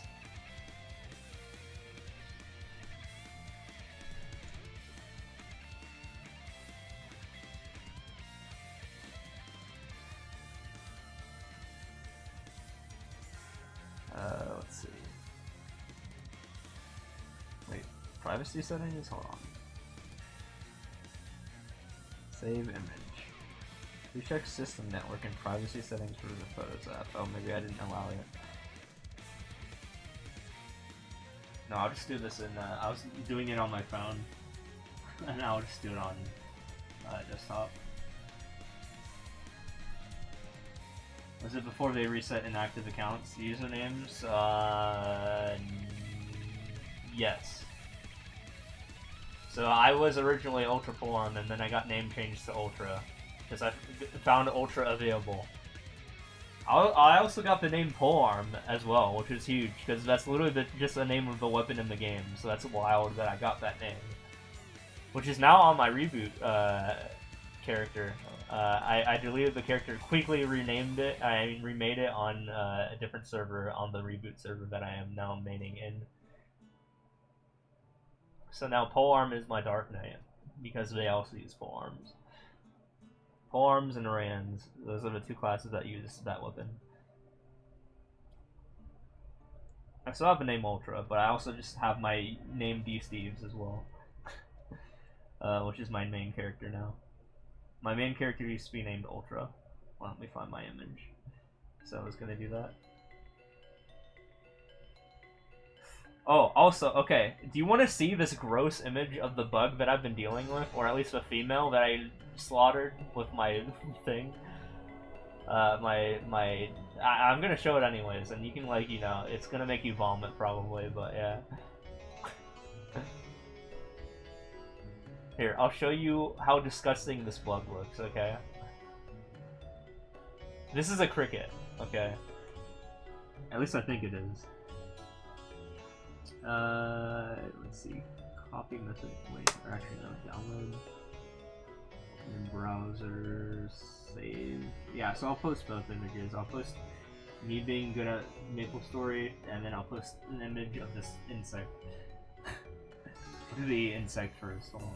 Let's see. Wait, privacy settings? Hold on. Save image. Please check system network and privacy settings for the Photos app. Oh, maybe I didn't allow it. No, I'll just do this in, I was doing it on my phone. And I'll just do it on desktop. Was it before they reset inactive accounts? Usernames? Yes. So I was originally Ultra Polearm, and then I got name changed to Ultra. Because I found Ultra available. I also got the name Polearm as well, which is huge, because that's literally just the name of the weapon in the game, so that's wild that I got that name. Which is now on my reboot character. I deleted the character, quickly renamed it, I remade it on a different server, on the reboot server that I am now maining in. So now Polearm is my Dark Knight, because they also use Polearms. Polearms and Rans, those are the two classes that use that weapon. I still have the name Ultra, but I also just have my name D-Steves as well. Which is my main character now. My main character used to be named Ultra. Well, let me find my image. So I was gonna do that. Oh, also, okay, do you want to see this gross image of the bug that I've been dealing with? Or at least a female that I slaughtered with my thing? I'm gonna show it anyways, and you can, like, you know, it's gonna make you vomit probably, but yeah. Here, I'll show you how disgusting this bug looks, okay? This is a cricket, okay? At least I think it is. Let's see. Copy message. Wait, or actually no. Download. And browser. Save. Yeah, so I'll post both images. I'll post me being good at MapleStory, and then I'll post an image of this insect. I'll do the insect first. Hold on.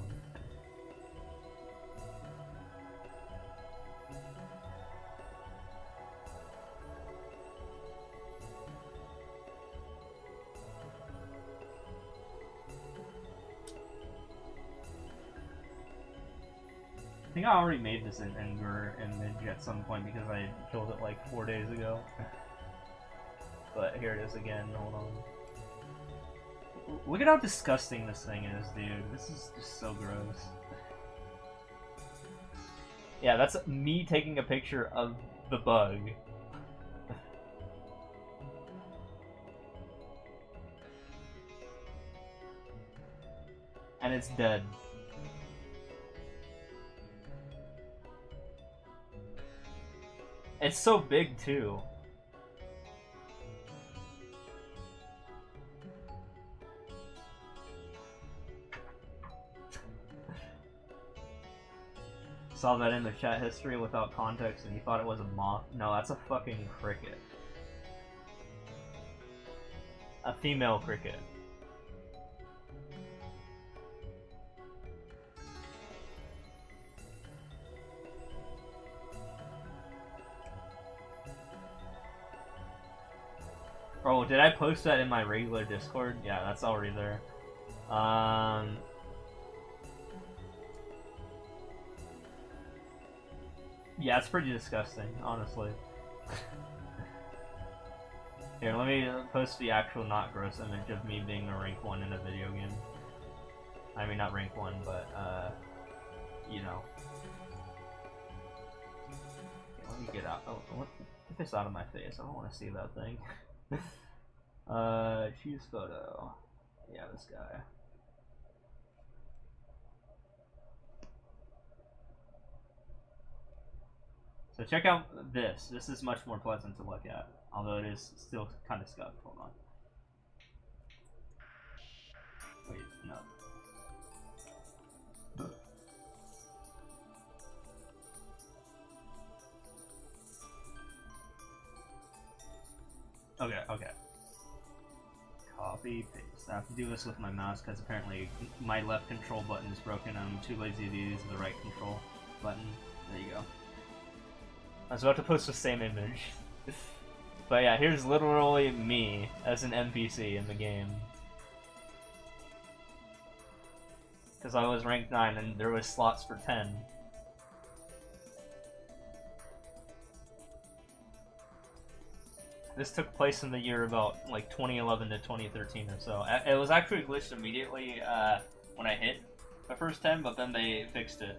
I think I already made this in Anger image at some point because I killed it like 4 days ago. But here it is again, hold on. Look at how disgusting this thing is, dude. This is just so gross. Yeah, that's me taking a picture of the bug. And it's dead. It's so big, too. Saw that in the chat history without context and you thought it was a moth. No, that's a fucking cricket. A female cricket. Oh, did I post that in my regular Discord? Yeah, that's already there. Yeah, it's pretty disgusting, honestly. Here, let me post the actual not gross image of me being a rank 1 in a video game. I mean, not rank 1, but, you know. Okay, let me get out. Oh, get this out of my face. I don't want to see that thing. Choose photo. Yeah, this guy. So check out this. This is much more pleasant to look at, although it is still kind of scuffed. Hold on. Wait, no. Okay. Copy, paste. I have to do this with my mouse because apparently my left control button is broken and I'm too lazy to use the right control button. There you go. I was about to post the same image. But yeah, here's literally me as an NPC in the game. Because I was ranked 9 and there was slots for 10. This took place in the year about like 2011 to 2013 or so. It was actually glitched immediately when I hit the first 10, but then they fixed it.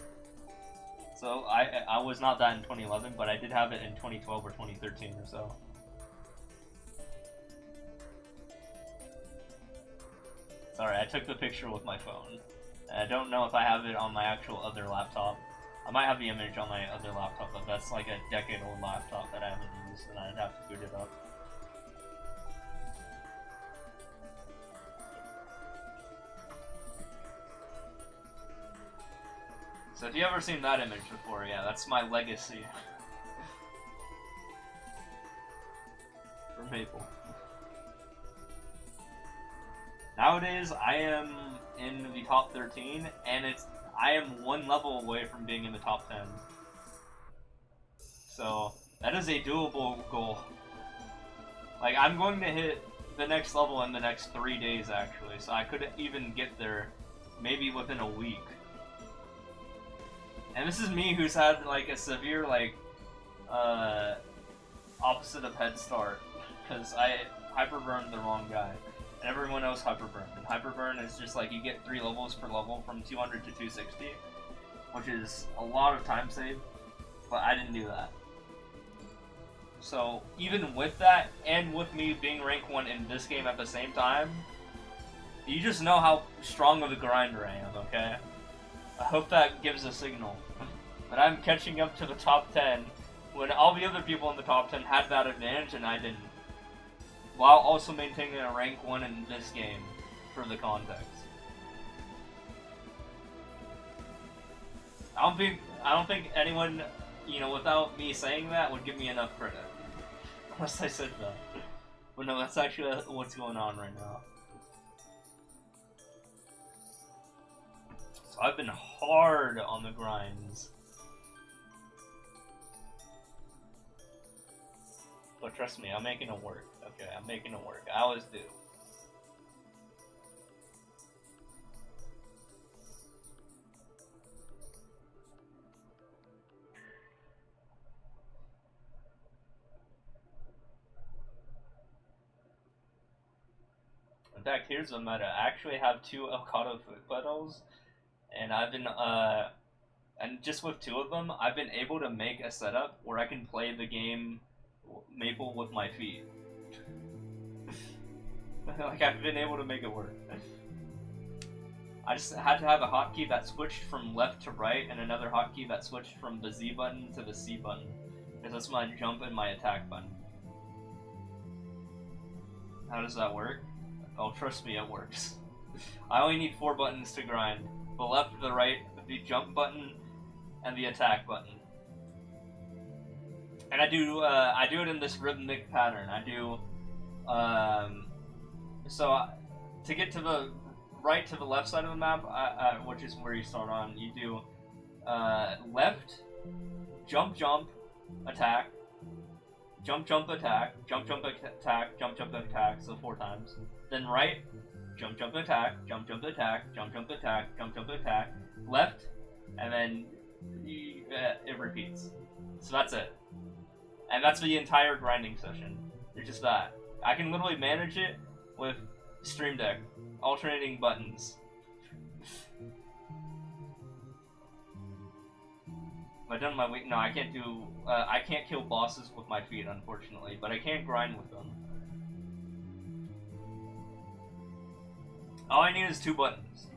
So I was not that in 2011, but I did have it in 2012 or 2013 or so. Sorry, I took the picture with my phone. I don't know if I have it on my actual other laptop. I might have the image on my other laptop, but that's like a decade-old laptop that I haven't used, and I'd have to boot it up. So if you ever seen that image before, yeah, that's my legacy. For Maple. Nowadays, I am in the top 13, and I am one level away from being in the top 10. So, that is a doable goal. Like, I'm going to hit the next level in the next 3 days, actually, so I could even get there maybe within a week. And this is me who's had, like, a severe, like, opposite of head start, because I hyperburned the wrong guy. And everyone knows hyperburn. And hyperburn is just like you get 3 levels per level from 200 to 260, which is a lot of time saved, but I didn't do that. So even with that, and with me being rank 1 in this game at the same time, you just know how strong of a grinder I am, okay? I hope that gives a signal. But I'm catching up to the top 10 when all the other people in the top 10 had that advantage and I didn't. While also maintaining a rank 1 in this game, for the context. I don't think anyone, you know, without me saying that, would give me enough credit. Unless I said that. But no, that's actually what's going on right now. So I've been hard on the grinds. But trust me, I'm making it work. Okay, I'm making it work. I always do. In fact, here's the meta. I actually have 2 Elgato foot pedals, and I've been, and just with 2 of them, I've been able to make a setup where I can play the game Maple with my feet. Like, I've been able to make it work. I just had to have a hotkey that switched from left to right, and another hotkey that switched from the Z button to the C button. Because that's my jump and my attack button. How does that work? Oh, trust me, it works. I only need 4 buttons to grind. The left, the right, the jump button, and the attack button. And I do it in this rhythmic pattern. I do, to get to the right to the left side of the map, which is where you start on, you do, left, jump, jump, attack, jump, jump, attack, jump, jump, attack, jump, jump, attack, so 4 times. Then right, jump, jump, attack, jump, jump, attack, jump, jump, attack, jump, jump, attack, left, and then it repeats. So that's it. And that's the entire grinding session. It's just that. I can literally manage it with Stream Deck, alternating buttons. Have I done my week? No, I can't do. I can't kill bosses with my feet, unfortunately, but I can grind with them. All I need is 2 buttons.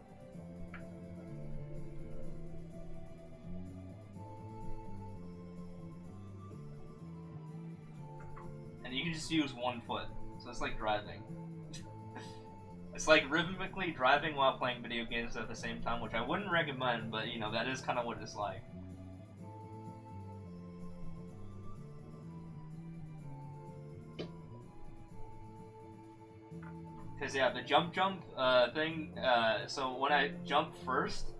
And you can just use 1 foot, so it's like driving. It's like rhythmically driving while playing video games at the same time, which I wouldn't recommend, but you know, that is kind of what it's like. Because yeah, the jump thing, so when I jump first,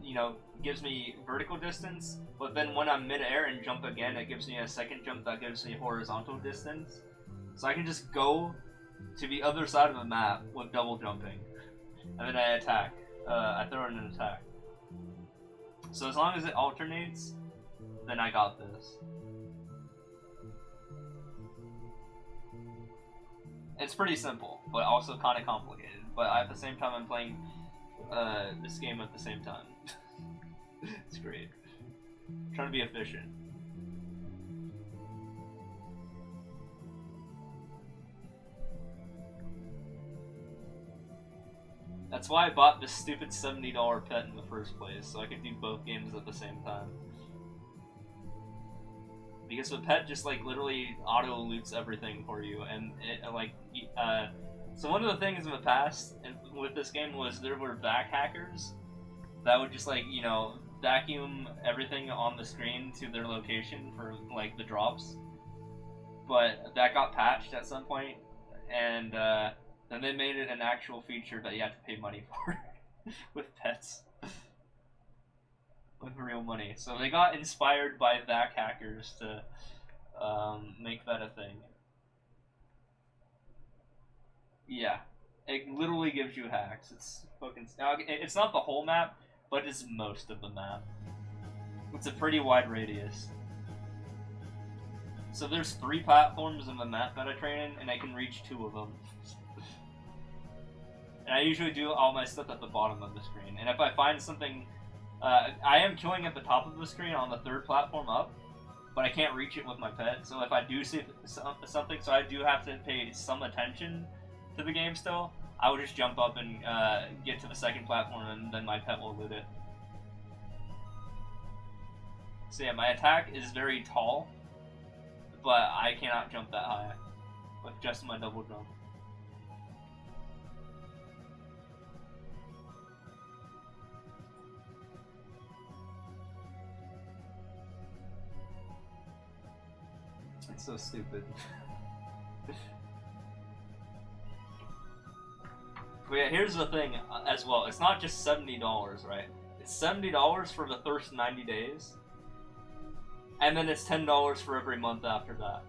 you know, gives me vertical distance, but then when I'm mid-air and jump again, it gives me a second jump that gives me horizontal distance. So I can just go to the other side of the map with double jumping, and then I attack. I throw in an attack. So as long as it alternates, then I got this. It's pretty simple, but also kind of complicated. But at the same time, I'm playing this game at the same time. It's great. I'm trying to be efficient. That's why I bought this stupid $70 pet in the first place, so I could do both games at the same time. Because the pet just like literally auto loots everything for you, and it so one of the things in the past with this game was there were back hackers that would just like, you know, vacuum everything on the screen to their location for like the drops. But that got patched at some point, and then they made it an actual feature that you had to pay money for with pets. With real money. So they got inspired by back hackers to make that a thing. Yeah. It literally gives you hacks. It's fucking... It's not the whole map, but it's most of the map. It's a pretty wide radius. So there's 3 platforms in the map that I train in, and I can reach 2 of them. And I usually do all my stuff at the bottom of the screen. And if I find something... I am killing at the top of the screen on the 3rd platform up, but I can't reach it with my pet. So if I do see something, so I do have to pay some attention to the game still, I will just jump up and get to the 2nd platform, and then my pet will loot it. So yeah, my attack is very tall, but I cannot jump that high with just my double jump. It's so stupid. But yeah, here's the thing as well. It's not just $70, right? It's $70 for the first 90 days. And then it's $10 for every month after that.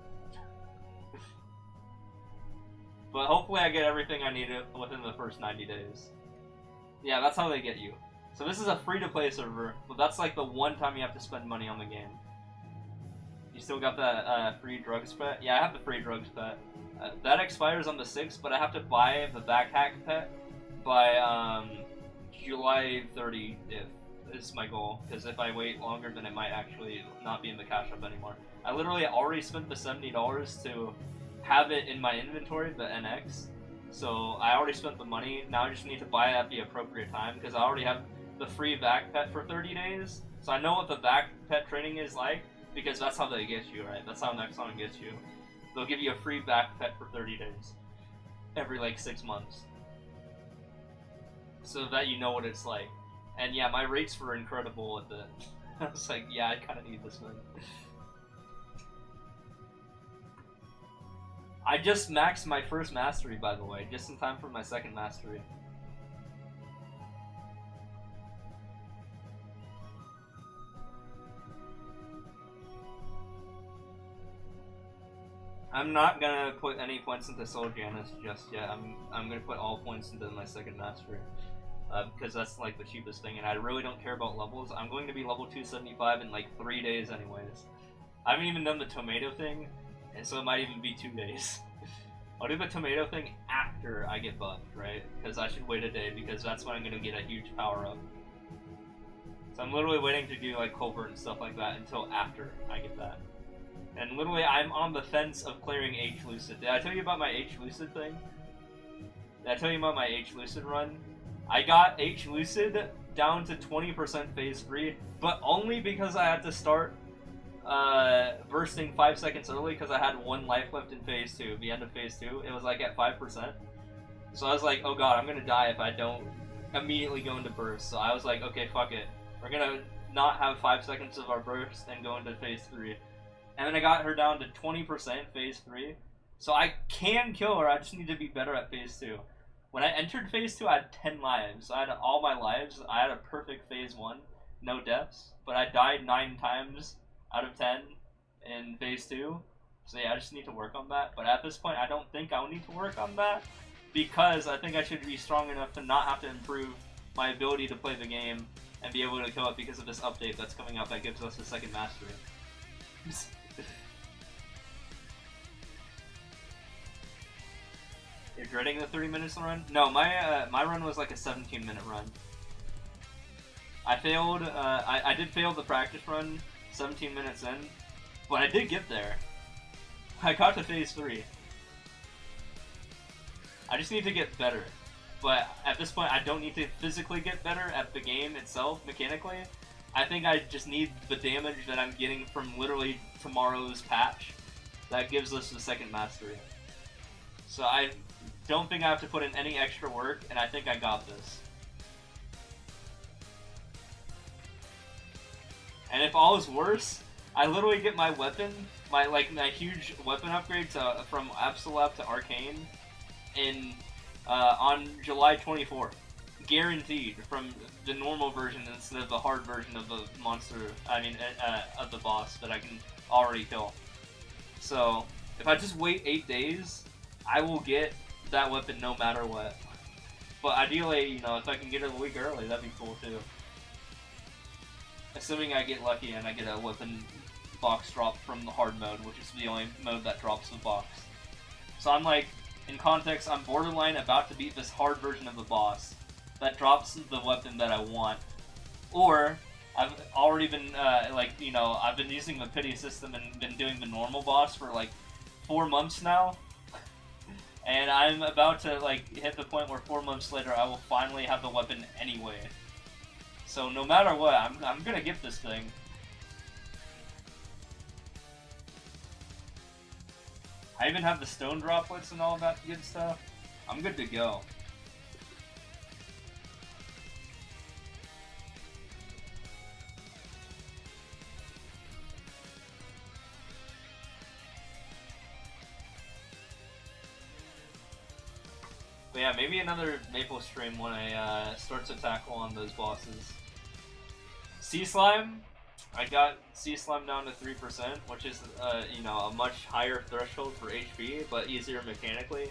But hopefully I get everything I need within the first 90 days. Yeah, that's how they get you. So this is a free-to-play server, but that's like the one time you have to spend money on the game. You still got the free drugs pet? Yeah, I have the free drugs pet. That expires on the 6th, but I have to buy the backpack pet by July 30th is my goal. Because if I wait longer, then it might actually not be in the cash up anymore. I literally already spent the $70 to have it in my inventory, the NX. So I already spent the money. Now I just need to buy it at the appropriate time because I already have the free back pet for 30 days. So I know what the back pet training is like. Because that's how they get you, right? That's how Nexon gets you. They'll give you a free back pet for 30 days. Every, like, 6 months. So that you know what it's like. And yeah, my rates were incredible with it. I was like, yeah, I kinda need this one. I just maxed my first mastery, by the way. Just in time for my 2nd mastery. I'm not gonna put any points into Soul Janus just yet. I'm gonna put all points into my 2nd mastery. Because that's like the cheapest thing, and I really don't care about levels. I'm going to be level 275 in like 3 days anyways. I haven't even done the tomato thing, and so it might even be 2 days. I'll do the tomato thing after I get buffed, right? Because I should wait a day, because that's when I'm gonna get a huge power up. So I'm literally waiting to do like Colbert and stuff like that until after I get that. And literally, I'm on the fence of clearing H Lucid. Did I tell you about my H Lucid thing? Did I tell you about my H Lucid run? I got H Lucid down to 20% phase 3, but only because I had to start bursting 5 seconds early because I had 1 life left in phase 2, the end of phase 2. It was like at 5%. So I was like, oh god, I'm gonna die if I don't immediately go into burst. So I was like, okay, fuck it. We're gonna not have 5 seconds of our burst and go into phase 3. And then I got her down to 20% phase 3. So I can kill her, I just need to be better at phase 2. When I entered phase 2, I had 10 lives. So I had all my lives. I had a perfect phase 1, no deaths. But I died 9 times out of 10 in phase 2. So yeah, I just need to work on that. But at this point, I don't think I'll need to work on that. Because I think I should be strong enough to not have to improve my ability to play the game and be able to kill it because of this update that's coming out that gives us the 2nd mastery. You're dreading the 30 minutes run? No, my run was like a 17-minute run. I failed. I did fail the practice run 17 minutes in, but I did get there. I got to phase 3. I just need to get better. But at this point, I don't need to physically get better at the game itself, mechanically. I think I just need the damage that I'm getting from literally tomorrow's patch. That gives us the second mastery. So I don't think I have to put in any extra work, and I think I got this. And if all is worse, I literally get my weapon, my huge weapon upgrade from Absolab to Arcane on July 24th. Guaranteed, from the normal version instead of the hard version of the monster, of the boss that I can already kill. So, if I just wait 8 days, I will get that weapon no matter what. But ideally, if I can get it a week early, that'd be cool too. Assuming I get lucky and I get a weapon box drop from the hard mode, which is the only mode that drops the box. So I'm like, in context, I'm borderline about to beat this hard version of the boss that drops the weapon that I want. Or, I've already been, I've been using the pity system and been doing the normal boss for like 4 months now. And I'm about to hit the point where 4 months later I will finally have the weapon anyway. So no matter what, I'm gonna get this thing. I even have the stone droplets and all that good stuff. I'm good to go. But yeah, maybe another Maple stream when I start to tackle on those bosses. Sea Slime, I got Sea Slime down to 3%, which is a much higher threshold for HP, but easier mechanically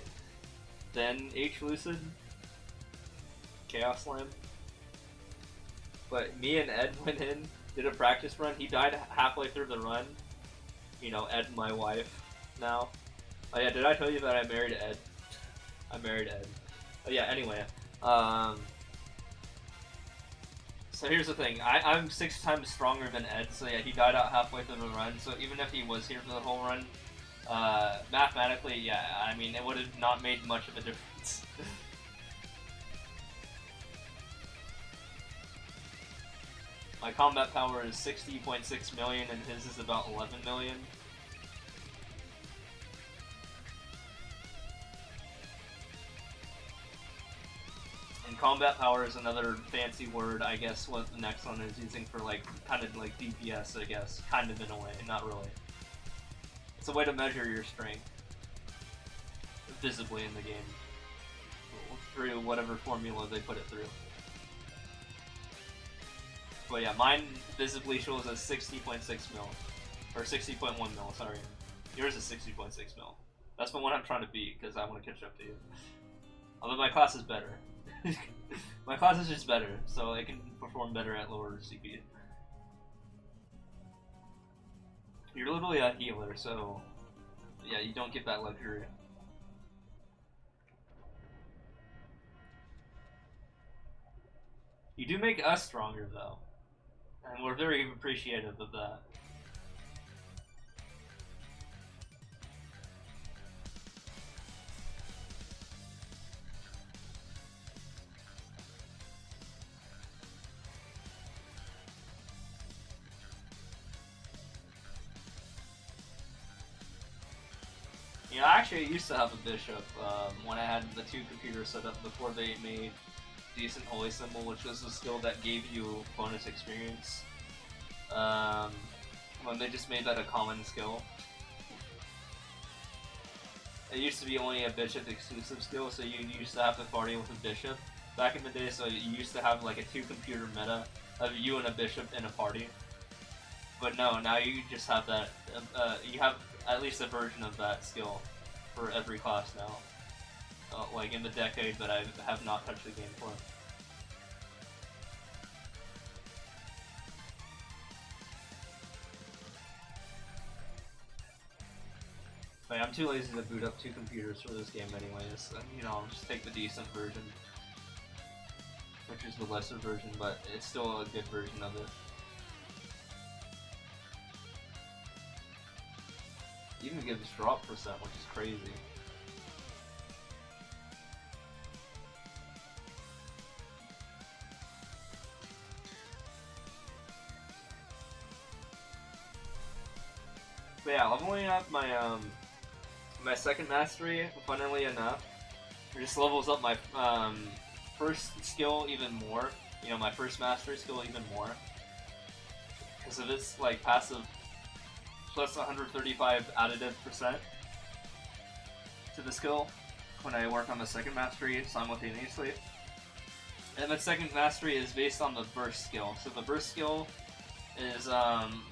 than H-Lucid, Chaos Slime. But me and Ed went in, did a practice run. He died halfway through the run. Ed, my wife now. Oh yeah, did I tell you that I married Ed? I married Ed. Oh yeah, anyway. So here's the thing. I'm 6 times stronger than Ed, so yeah, he died out halfway through the run, so even if he was here for the whole run, mathematically, yeah, I mean, it would have not made much of a difference. My combat power is 60.6 million, and his is about 11 million. And combat power is another fancy word, I guess, what the next one is using for, kind of DPS, I guess. Kind of in a way, not really. It's a way to measure your strength. Visibly in the game. Through whatever formula they put it through. But yeah, mine visibly shows as 60.6 mil. Or 60.1 mil, sorry. Yours is 60.6 mil. That's the one I'm trying to beat, because I want to catch up to you. Although my class is better. My class is just better, so I can perform better at lower CP. You're literally a healer, so yeah, you don't get that luxury. You do make us stronger, though, and we're very appreciative of that. I actually used to have a bishop when I had the 2 computers set up before they made Decent Holy Symbol, which was a skill that gave you bonus experience. When they just made that a common skill. It used to be only a bishop exclusive skill, so you used to have to party with a bishop back in the day, so you used to have like a 2-computer meta of you and a bishop in a party. But no, now you just have that, you have at least a version of that skill for every class now. Like in the decade that I have not touched the game for. But I'm too lazy to boot up 2 computers for this game anyways. And, you know, I'll just take the decent version, which is the lesser version, but it's still a good version of it. It even gives drop percent, which is crazy. But yeah, leveling up my my second mastery, funnily enough, it just levels up my first skill even more. You know, my first mastery skill even more, because of its like passive plus 135 additive percent to the skill when I work on the second mastery simultaneously. And the second mastery is based on the burst skill. So the burst skill is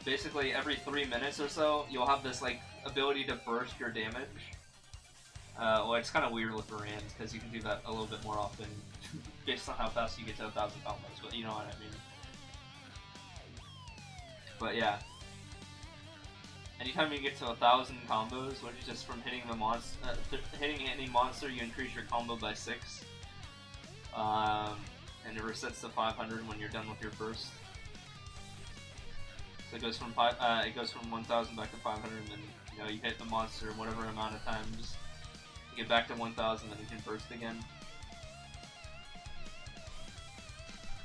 basically every 3 minutes or so you'll have this like ability to burst your damage. Well, it's kind of weird with Varans because you can do that a little bit more often based on how fast you get to 1,000 combos, but you know what I mean. But yeah, anytime you get to 1,000 combos, which is just from hitting the hitting any monster, you increase your combo by 6, and it resets to 500 when you're done with your burst. So it goes from 1,000 back to 500, and then you know you hit the monster whatever amount of times, you get back to 1,000, then you can burst again.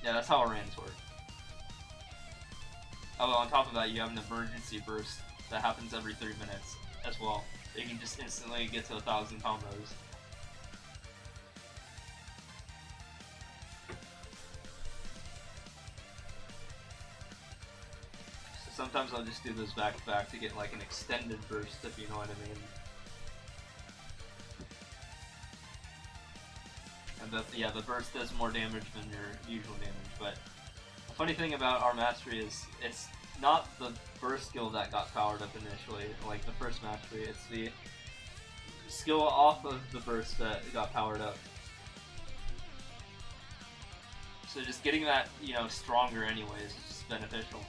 Yeah, that's how Varans work. Oh, well, on top of that, you have an emergency burst that happens every 3 minutes as well. So you can just instantly get to 1,000 combos. So sometimes I'll just do those back to back to get like an extended burst, if you know what I mean. And yeah, the burst does more damage than your usual damage, but the funny thing about our mastery is it's not the burst skill that got powered up initially, like the first mastery, it's the skill off of the burst that got powered up. So just getting that, you know, stronger anyways is just beneficial.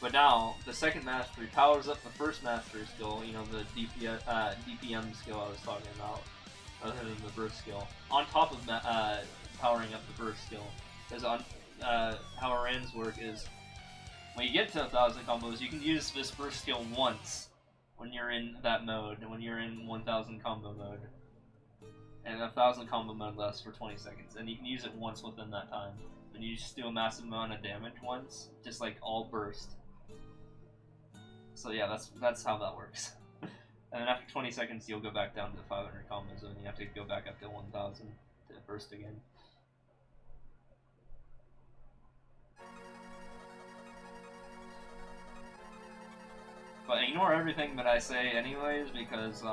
But now, the second mastery powers up the first mastery skill, you know, the DPM skill I was talking about, other than the burst skill, on top of powering up the burst skill. Because on how our ends work is, when you get to 1,000 combos, you can use this burst skill once when you're in that mode, when you're in 1,000 combo mode. And 1,000 combo mode lasts for 20 seconds, and you can use it once within that time. And you just do a massive amount of damage once, just like all burst. So yeah, that's how that works. And then after 20 seconds, you'll go back down to 500 combos, and you have to go back up to 1,000 to burst again. But ignore everything that I say anyways, because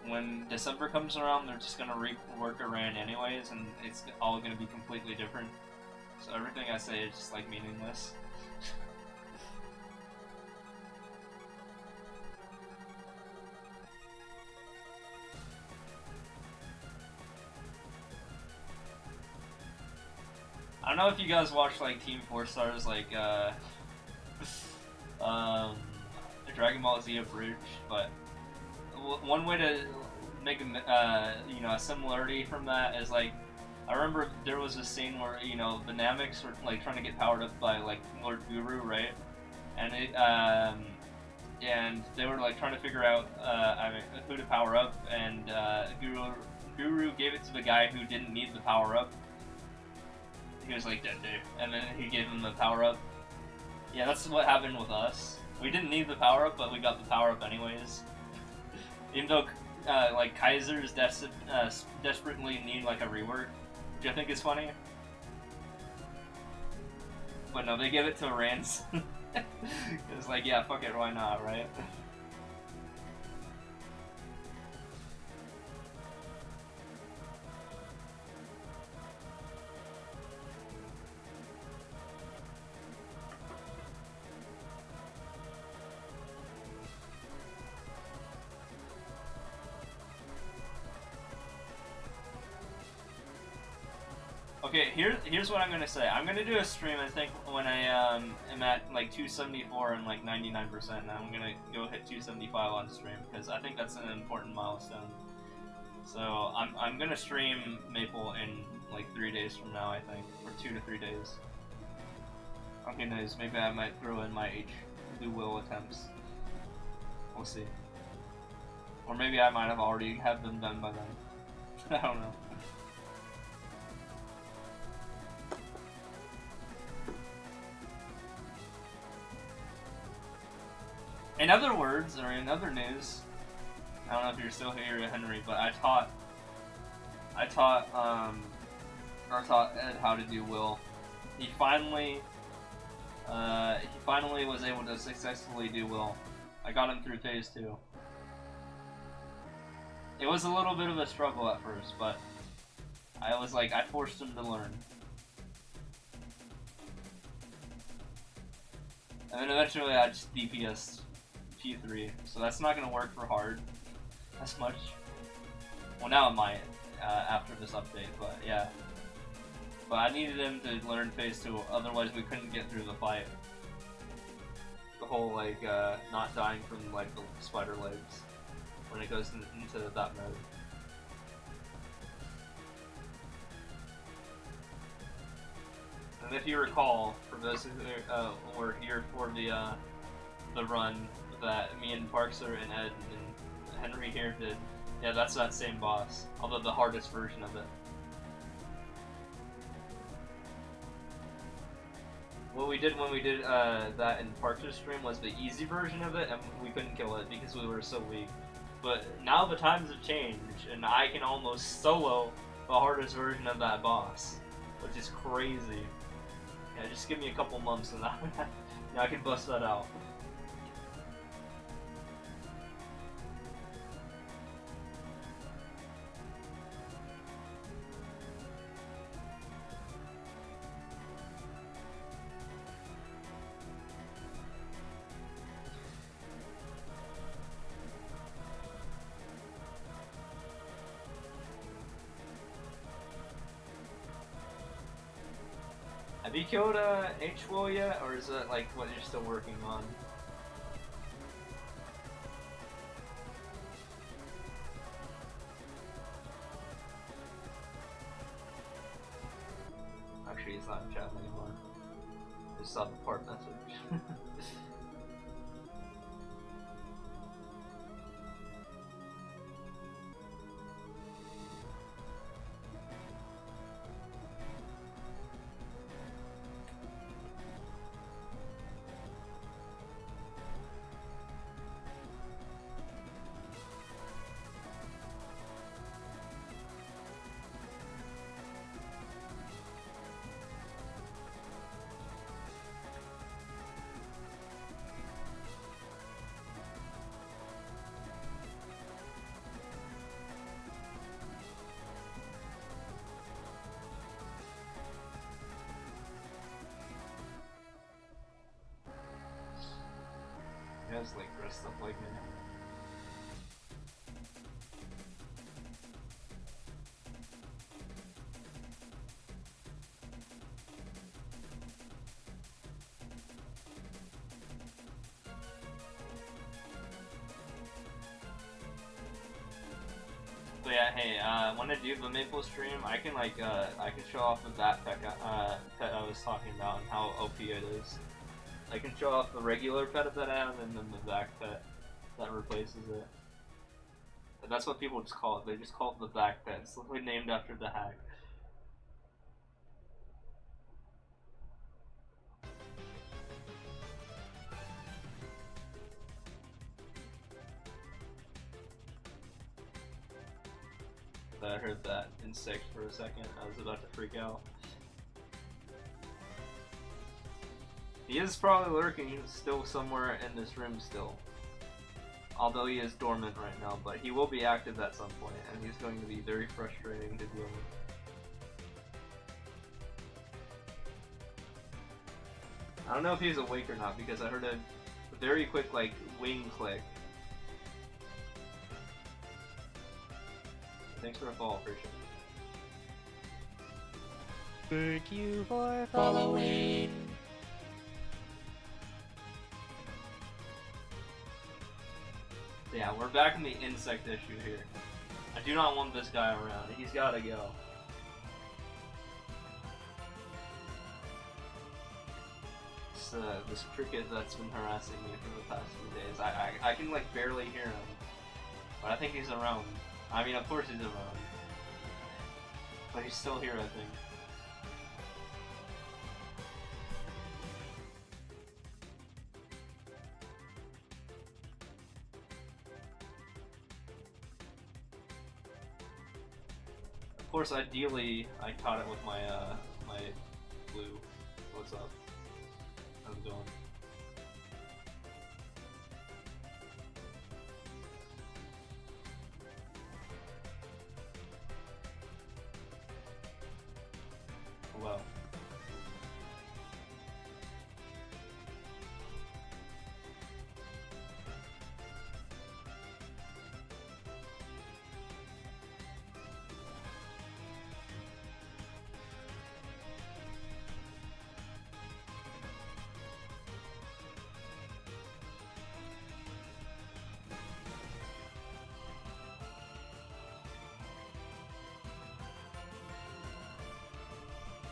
when December comes around, they're just gonna rework Iran anyways, and it's all gonna be completely different. So everything I say is just like meaningless. I don't know if you guys watch like Team 4 Stars, like Dragon Ball Z Abridged, but one way to make a you know, a similarity from that is like, I remember there was a scene where, you know, the Namex were like trying to get powered up by like Lord Guru, right? And and they were like trying to figure out who to power up, and Guru gave it to the guy who didn't need the power up. He was like, dead dude, and then he gave him the power up. Yeah, that's what happened with us. We didn't need the power up, but we got the power up anyways. Even though like Kaisers desperately need like a rework, which I think is funny. But no, they give it to Rans. It's like, yeah, fuck it, why not, right? Okay, here's what I'm gonna say. I'm gonna do a stream, I think, when I am at like 274 and like 99%, and I'm gonna go hit 275 on stream because I think that's an important milestone. So I'm gonna stream Maple in like 3 days from now, I think, or 2 to 3 days. Okay, nice. Maybe I might throw in my do will attempts. We'll see. Or maybe I might have already have them done by then. I don't know. In other words, or in other news, I don't know if you're still here, Henry, but I taught Ed how to do will. He finally was able to successfully do will. I got him through phase 2. It was a little bit of a struggle at first, but I forced him to learn. And then eventually I just DPS'd P3, so that's not gonna work for hard as much. Well, now it might after this update, but yeah. But I needed him to learn phase 2, otherwise we couldn't get through the fight. The whole like not dying from like the spider legs when it goes into that mode. And if you recall, for those who were here for the run that me and Parkser and Ed and Henry here did, yeah, that's that same boss, although the hardest version of it. What we did when we did that in Parkser's stream was the easy version of it, and we couldn't kill it because we were so weak. But now the times have changed, and I can almost solo the hardest version of that boss, which is crazy. Yeah, just give me a couple months and I can bust that out. Have you killed H-Will yet, or is that like what you're still working on? Actually, he's not in chat anymore. I just saw the part message. You guys like dressed up like me. So yeah, hey, when I do the Maple stream, I can like I can show off the backpack pet I was talking about and how OP it is. I can show off the regular pet that I have and then the back pet that replaces it. And that's what people just call it. They just call it the back pet. It's literally named after the hack. I heard that insect for a second. I was about to freak out. He is probably lurking still somewhere in this room still. Although he is dormant right now, but he will be active at some point, and he's going to be very frustrating to deal with. I don't know if he's awake or not, because I heard a very quick, like, wing click. Thanks for a follow, appreciate Thank you for following. Yeah, we're back in the insect issue here. I do not want this guy around. He's gotta go. This cricket that's been harassing me for the past few days. I can like barely hear him. But I think he's around. I mean, of course he's around. But he's still here, I think. Of course, ideally, I caught it with my my blue. What's up? How's it going? Hello.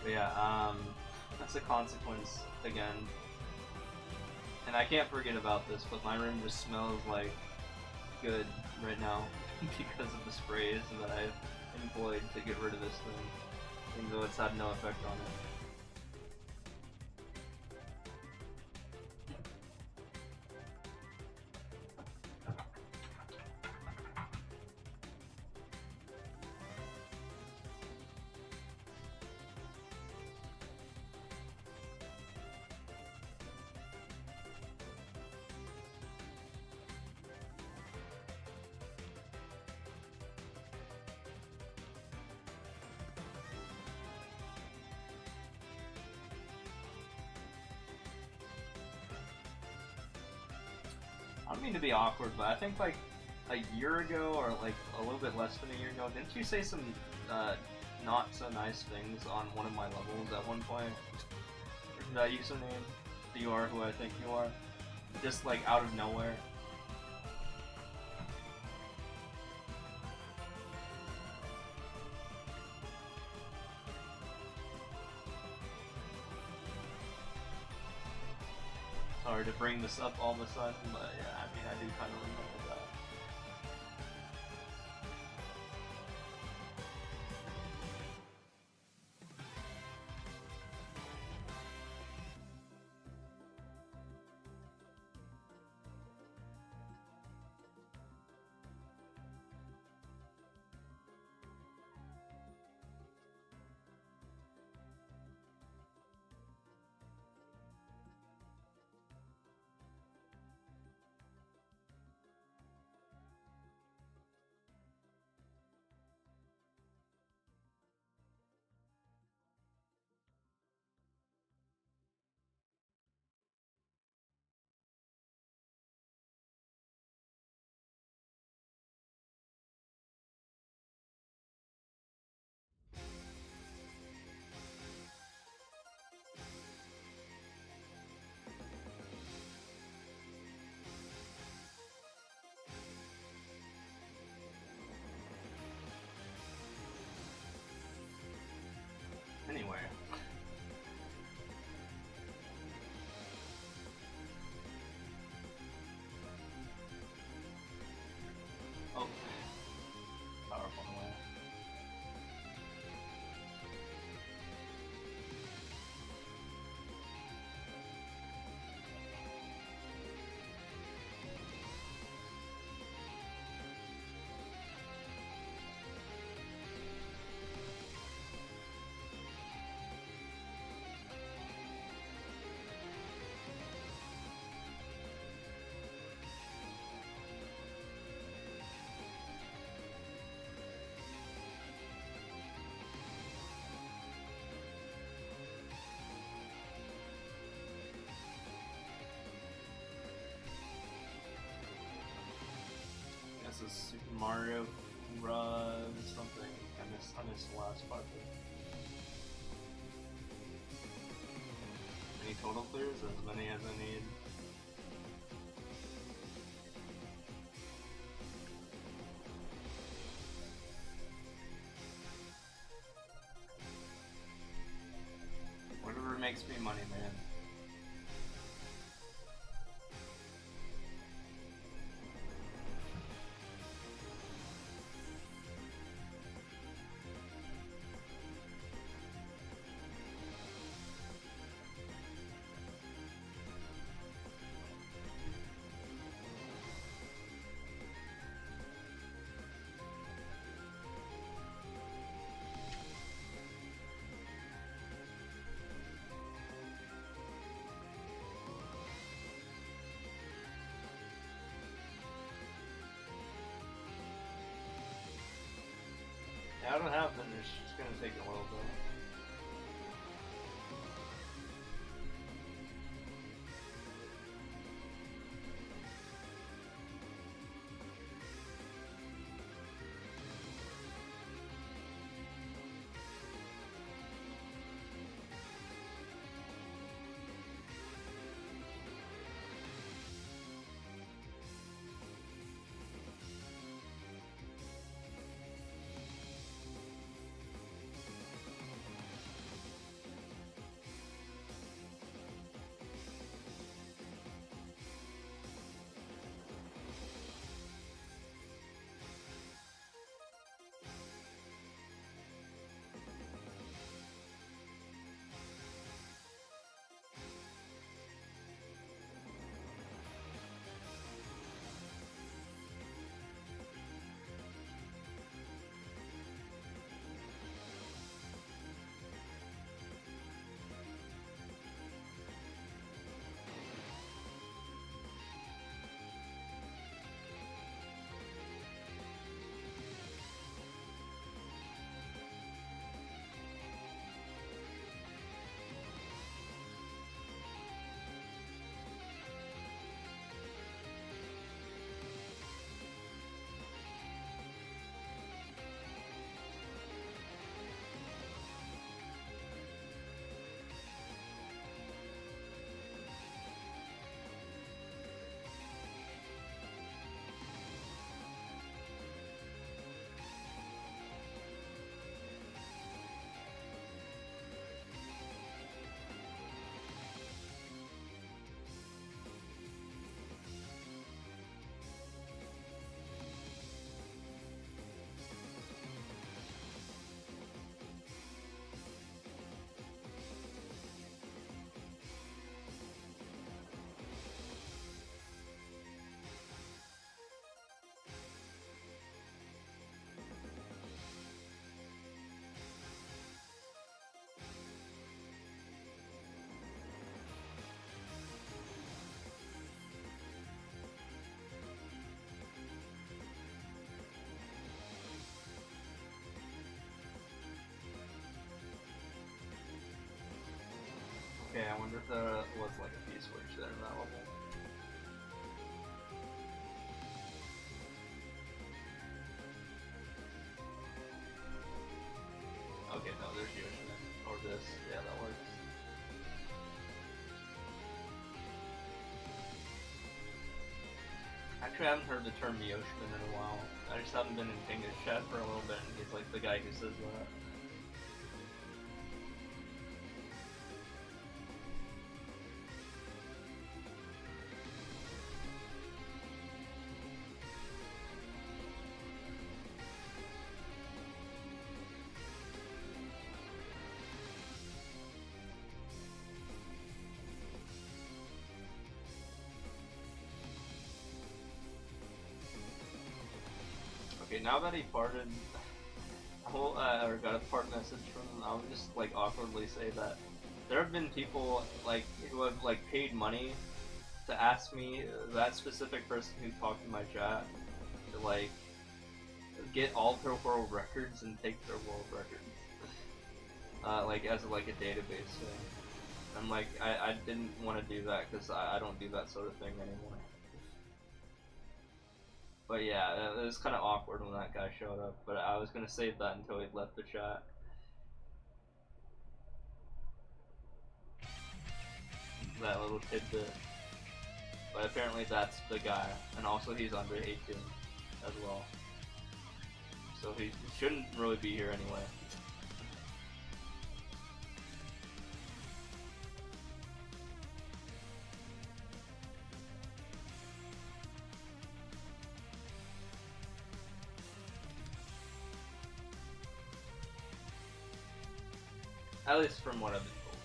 But yeah, that's a consequence again. And I can't forget about this, but my room just smells like good right now because of the sprays that I've employed to get rid of this thing, even though it's had no effect on it. I don't mean to be awkward, but I think like a year ago, or like a little bit less than a year ago, didn't you say some not so nice things on one of my levels at one point? Or that username? You are who I think you are? Just like out of nowhere. Sorry to bring this up all of a sudden, but yeah, I mean, I do kind of remember that. Anyway. Oh. Powerful in a way. This is Super Mario Run something. I missed the last part of it. total clears, as many as I need. Whatever makes me money, man. Yeah, I don't have finish. It's gonna take a little bit. Okay, I wonder if there was like a fee switch there in that level. Okay, no, there's Yoshina. Or this. Yeah, that works. Actually, I haven't heard the term Yoshina in a while. I just haven't been in Kinga's chat for a little bit, and he's like the guy who says that. Okay, now that he farted, or got a part message from him, I'll just like awkwardly say that there have been people like who have like paid money to ask me, that specific person who talked in my chat, to like get all their world records and take their world records, like as like a database thing. I'm like, I didn't want to do that because I don't do that sort of thing anymore. But yeah, it was kind of awkward when that guy showed up, but I was gonna save that until he left the chat. that little tidbit. But apparently that's the guy, and also he's under 18 as well. So he shouldn't really be here anyway. At least from what I've been told.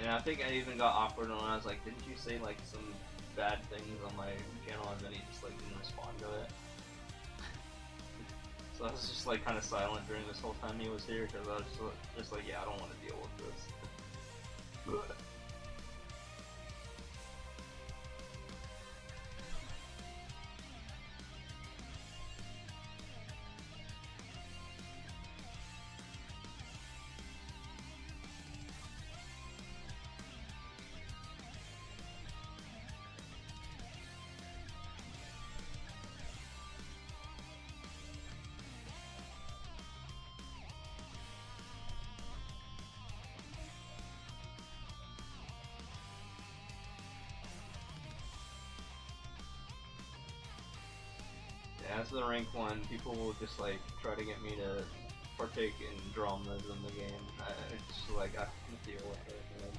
And I think I even got awkward when I was like, didn't you say like some bad things on my channel? And then he just like didn't respond to it. So I was just like kind of silent during this whole time he was here because I was just like, yeah, I don't want to deal with this. Yeah, as the rank 1, people will just like try to get me to partake in dramas in the game. It's just like I can deal with it, man.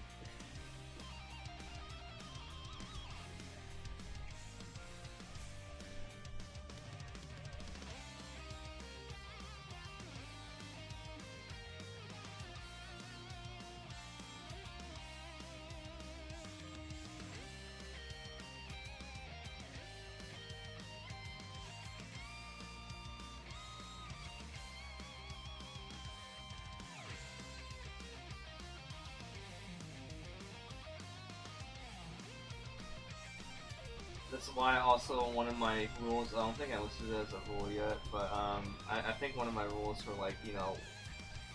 That's why also one of my rules, I don't think I listed it as a rule yet, but I think one of my rules for like, you know,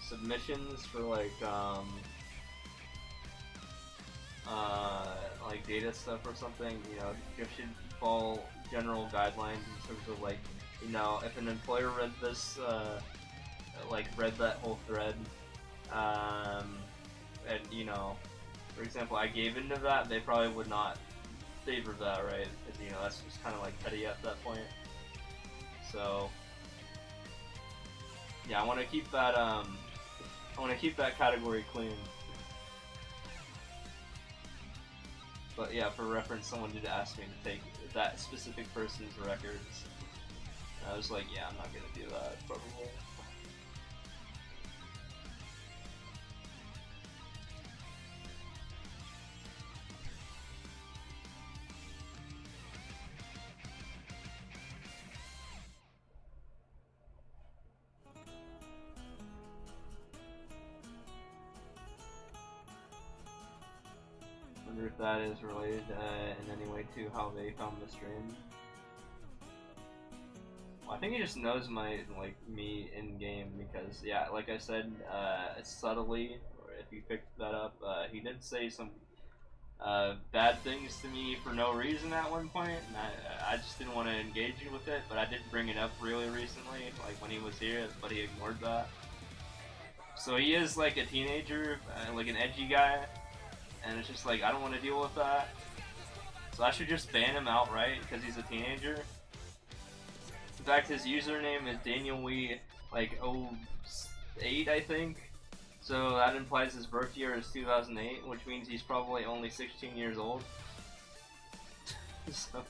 submissions for like data stuff or something, you know, you should follow general guidelines in terms of like, you know, if an employer read this, read that whole thread, and you know, for example, I gave into that, they probably would not favor that, right? Because, you know, that's just kind of like petty at that point. So, yeah, I want to keep that, category clean. But yeah, for reference, someone did ask me to take that specific person's records. And I was like, yeah, I'm not gonna do that, probably. Wonder if that is related in any way to how they found the stream. Well, I think he just knows me in game because, yeah, like I said, subtly, or if you picked that up, he did say some bad things to me for no reason at one point, and I just didn't want to engage with it, but I did bring it up really recently, like when he was here, but he ignored that. So he is like a teenager, like an edgy guy, and it's just like, I don't want to deal with that. So I should just ban him outright because he's a teenager. In fact, his username is DanielWee, like 08, I think. So that implies his birth year is 2008, which means he's probably only 16 years old. So.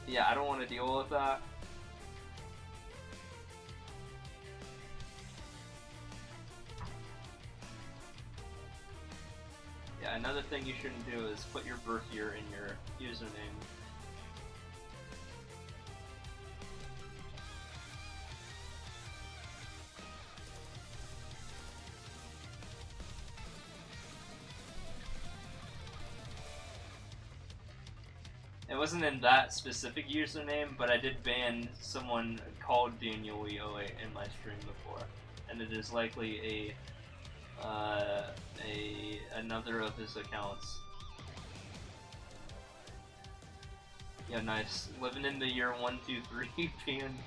Yeah, I don't want to deal with that. Yeah, another thing you shouldn't do is put your birth year in your username. It wasn't in that specific username, but I did ban someone called DanielWee08 in my stream before, and it is likely a another of his accounts. Yeah, nice. Living in the year 123, being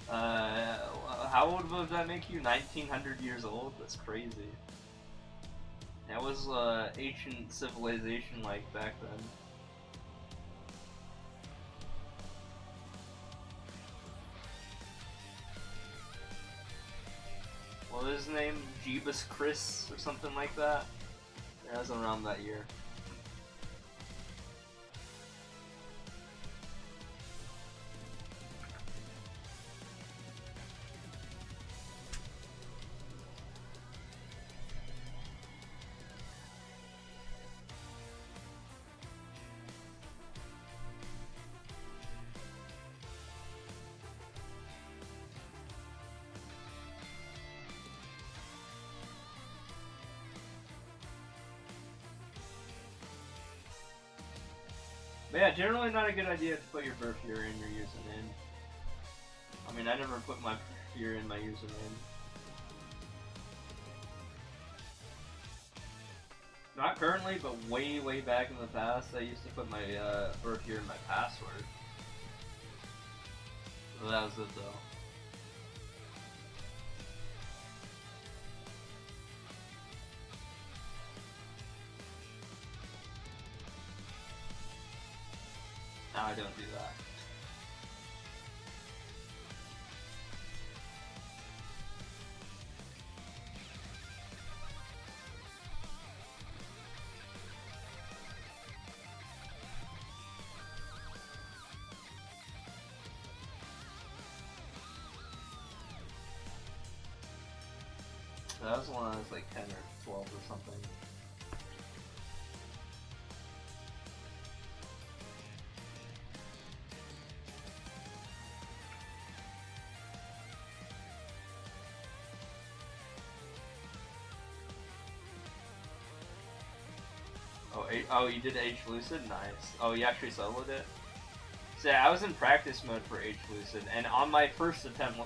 how old would that make you? 1900 years old? That's crazy. That was ancient civilization like back then. What was his name? Jeebus Chris or something like that? Yeah, that was around that year. But yeah, generally not a good idea to put your birth year in your username. I mean, I never put my birth year in my username. Not currently, but way, way back in the past, I used to put my birth year in my password. So that was it though. Now I don't do that. That was when I was like 10 or 12 or something. Oh, you did H Lucid? Nice. Oh, you actually soloed it? So yeah, I was in practice mode for H Lucid, and on my first attempt,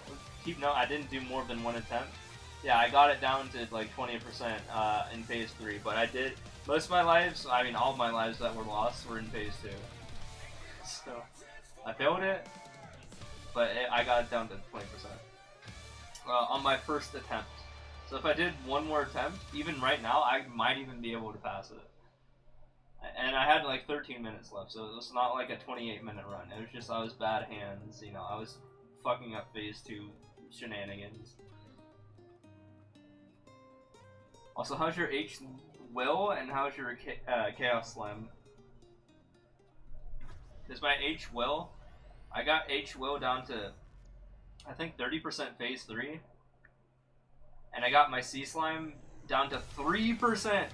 keep note, I didn't do more than one attempt. Yeah, I got it down to like 20% in phase 3, but I did, most of my lives, I mean all of my lives that were lost were in phase 2. So, I failed it, but I got it down to 20% on my first attempt. So if I did one more attempt, even right now, I might even be able to pass it. And I had like 13 minutes left, so it was not like a 28-minute run. It was just I was bad hands, you know, I was fucking up phase 2 shenanigans. Also, how's your H Will and how's your Chaos Slim? Because my H Will, I got H Will down to, I think 30% phase 3. And I got my C Slime down to 3%.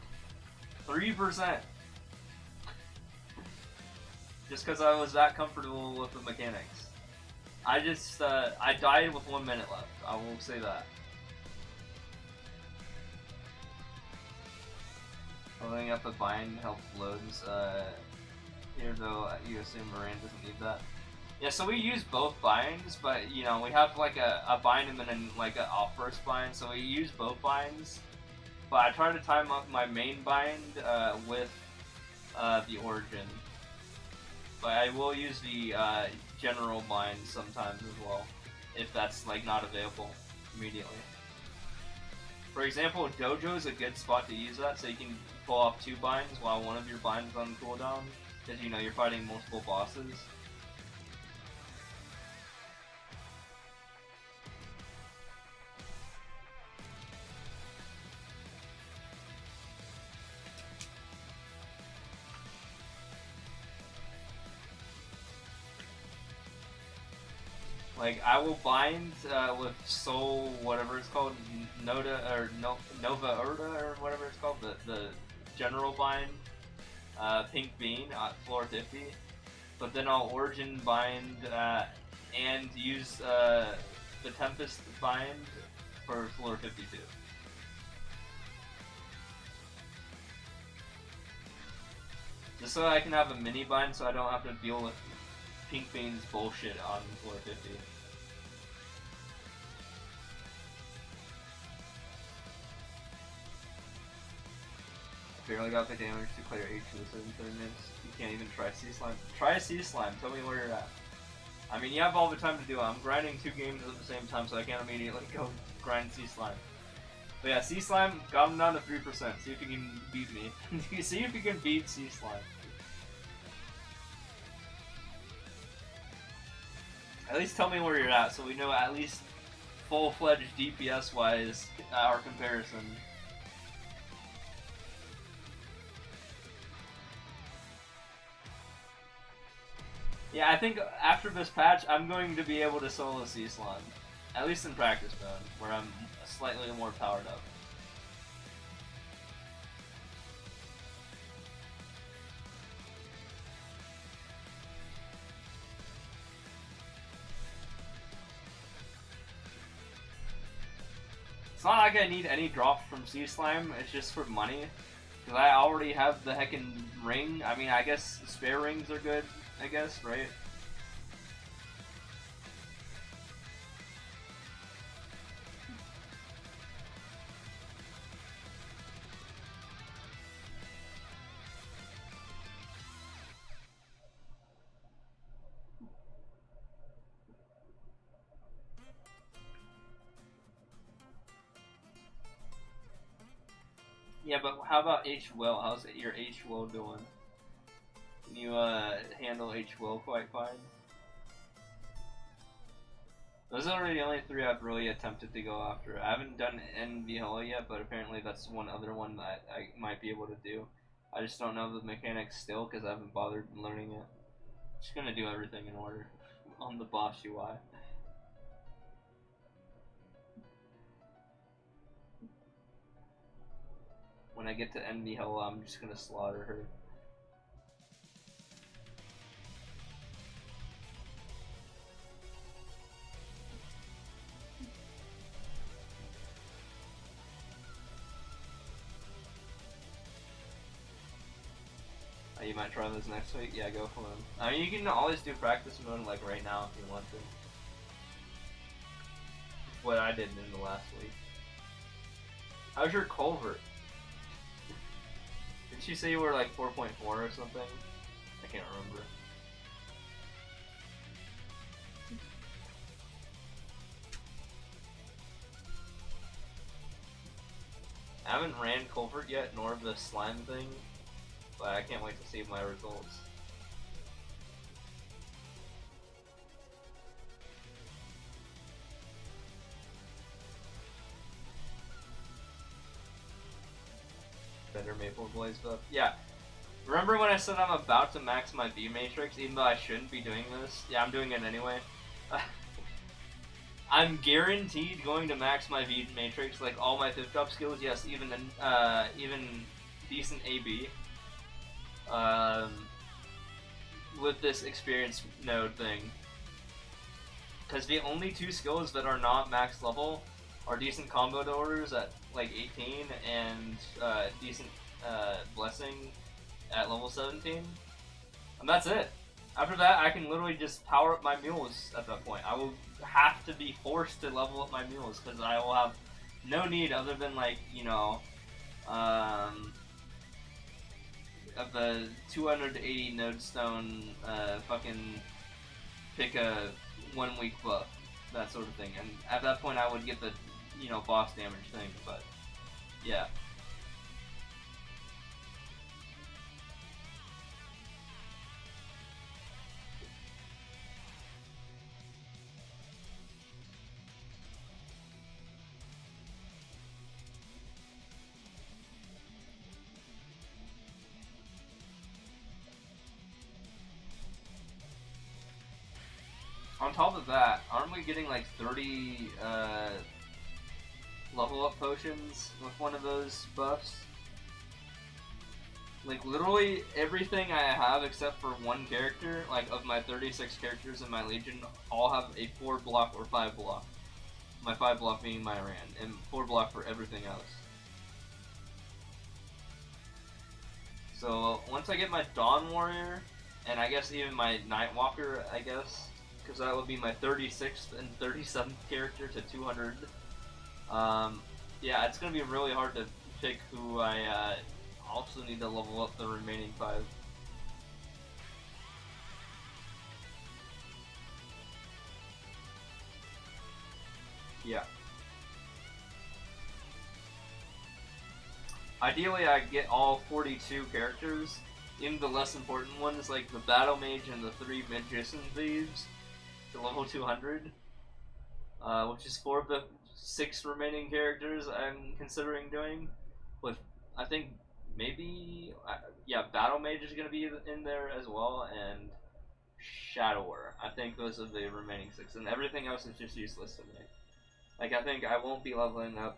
3%. Just because I was that comfortable with the mechanics. I just, I died with 1 minute left. I will say that. Loading up a bind helps loads. Here though, you assume Moran doesn't need that. Yeah, so we use both binds, but you know, we have like a bind and then like an off-burst bind, so we use both binds. But I try to time up my main bind with the origin. But I will use the general bind sometimes as well, if that's like not available immediately. For example, Dojo is a good spot to use that, so you can pull off 2 binds while one of your binds is on cooldown, because you know you're fighting multiple bosses. Like, I will bind with Soul, whatever it's called, Nova Urda, or whatever it's called, the general bind, Pink Bean at floor 50. But then I'll Origin bind and use the Tempest bind for floor 52. Just so I can have a mini bind so I don't have to deal with Pink Bean's bullshit on floor 50. barely got the damage to clear H within 30 minutes. You can't even try Sea Slime. Try a Sea Slime. Tell me where you're at. I mean, you have all the time to do it. I'm grinding 2 games at the same time, so I can't immediately go grind Sea Slime. But yeah, Sea Slime got him down to 3%. See if you can beat me. See if you can beat Sea Slime. At least tell me where you're at, so we know at least full-fledged DPS-wise our comparison. Yeah, I think after this patch, I'm going to be able to solo Sea Slime. At least in practice mode, where I'm slightly more powered up. It's not like I need any drops from Sea Slime, it's just for money. Because I already have the heckin' ring. I mean, I guess spare rings are good, I guess, right? Yeah, but how about H-Will? How's your H-Will doing? Can you handle H-Will quite fine? Those are the only 3 I've really attempted to go after. I haven't done NVHL yet, but apparently that's one other one that I might be able to do. I just don't know the mechanics still because I haven't bothered learning it. Just gonna do everything in order on the boss UI. When I get to NVHL, I'm just gonna slaughter her. You might try those next week? Yeah, go for them. I mean, you can always do practice mode like right now if you want to. What I did in the last week. How's your culvert? Didn't you say you were like 4.4 or something? I can't remember. I haven't ran culvert yet, nor the slime thing. But I can't wait to see my results. Better Maple Blaze buff. Yeah. Remember when I said I'm about to max my V Matrix, even though I shouldn't be doing this? Yeah, I'm doing it anyway. I'm guaranteed going to max my V Matrix, like all my 5th drop skills, yes, even decent AB. With this experience node thing. Because the only 2 skills that are not max level are decent combo doors at like 18 and decent blessing at level 17. And that's it. After that, I can literally just power up my mules at that point. I will have to be forced to level up my mules because I will have no need other than like, you know, of the 280 node stone fucking pick a 1 week buff, that sort of thing. And at that point I would get the, you know, boss damage thing, but yeah. On top of that, aren't we getting like 30 level up potions with one of those buffs? Like literally everything I have except for 1 character, like of my 36 characters in my legion, all have a 4 block or 5 block. My 5 block being my Ran, and 4 block for everything else. So once I get my Dawn Warrior, and I guess even my Nightwalker, I guess, because that would be my 36th and 37th character to 200. Yeah, it's going to be really hard to pick who I also need to level up the remaining 5. Yeah. Ideally, I get all 42 characters, even the less important ones like the Battle Mage and the 3 Magician Thieves, to level 200, which is 4 of the 6 remaining characters I'm considering doing. With, I think, maybe, yeah, Battle Mage is going to be in there as well, and Shadower. I think those are the remaining 6, and everything else is just useless to me. Like, I think I won't be leveling up,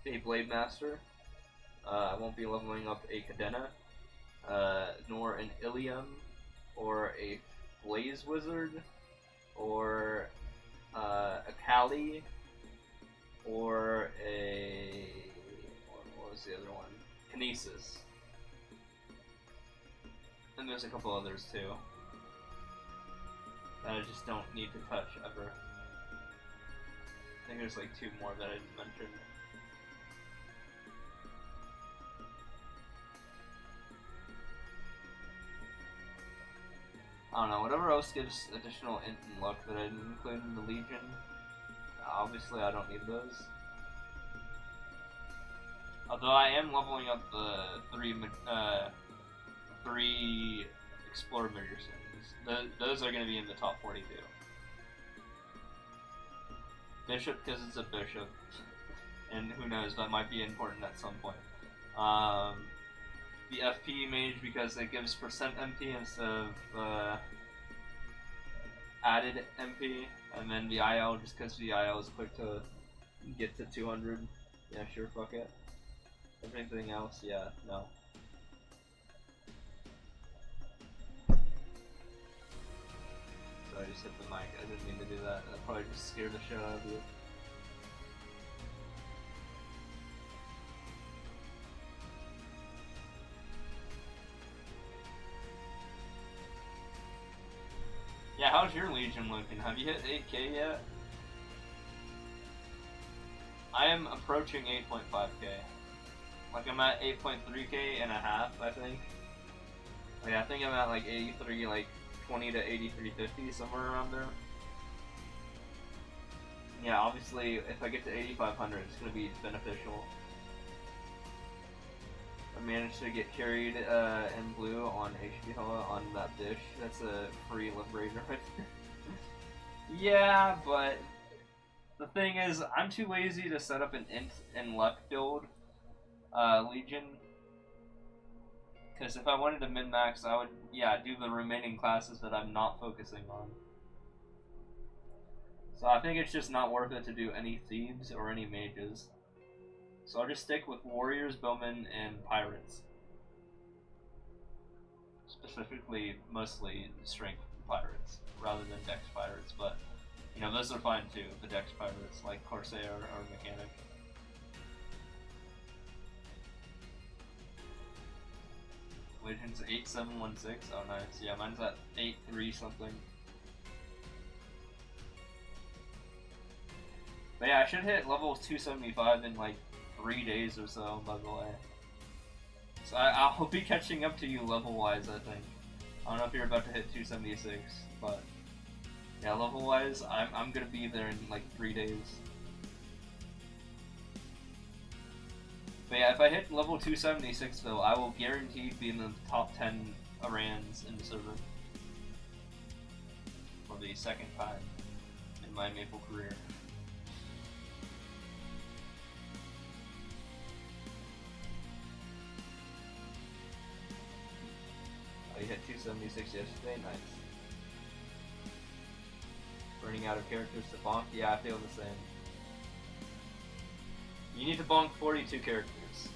a Blade Master. I won't be leveling up a Cadena, nor an Ilium, or a Blaze Wizard, or a Kali, or a... what was the other one? Kinesis. And there's a couple others too that I just don't need to touch ever. I think there's like 2 more that I didn't mention. I don't know, whatever else gives additional int and luck that I didn't include in the Legion, obviously I don't need those. Although I am leveling up the 3 Explorer Magicians. Those are going to be in the top 42. Bishop, because it's a bishop. And who knows, that might be important at some point. The FP mage, because it gives percent MP instead of added MP. And then the IL, just because the IL is quick to get to 200. Yeah, sure, fuck it. Everything else, yeah, no. So I just hit the mic. I didn't mean to do that. That probably just scared the shit out of you. Yeah, how's your Legion looking? Have you hit 8k yet? I am approaching 8.5k. Like, I'm at 8.3k and a half, I think. Like, I think I'm at like 83, like 20 to 8350, somewhere around there. Yeah, obviously, if I get to 8500, it's gonna be beneficial. I managed to get carried in blue on HP Hella on that dish. That's a free liberator right there. Yeah, but the thing is, I'm too lazy to set up an int and luck build Legion. Because if I wanted to min-max, I would, yeah, do the remaining classes that I'm not focusing on. So I think it's just not worth it to do any thieves or any mages. So I'll just stick with warriors, bowmen, and pirates. Specifically, mostly strength pirates, rather than dex pirates, but, you know, those are fine too, the dex pirates, like Corsair or Mechanic. Legion's 8716, oh nice, yeah, mine's at 83 something. But yeah, I should hit level 275 in like 3 days or so, by the way. So I'll be catching up to you level-wise, I think. I don't know if you're about to hit 276, but yeah, level-wise, I'm gonna be there in like 3 days. But yeah, if I hit level 276 though, I will guaranteed be in the top 10 Arans in the server. For the second time in my Maple career. Oh, you hit 276 yesterday? Nice. Running out of characters to bonk? Yeah, I feel the same. You need to bonk 42 characters.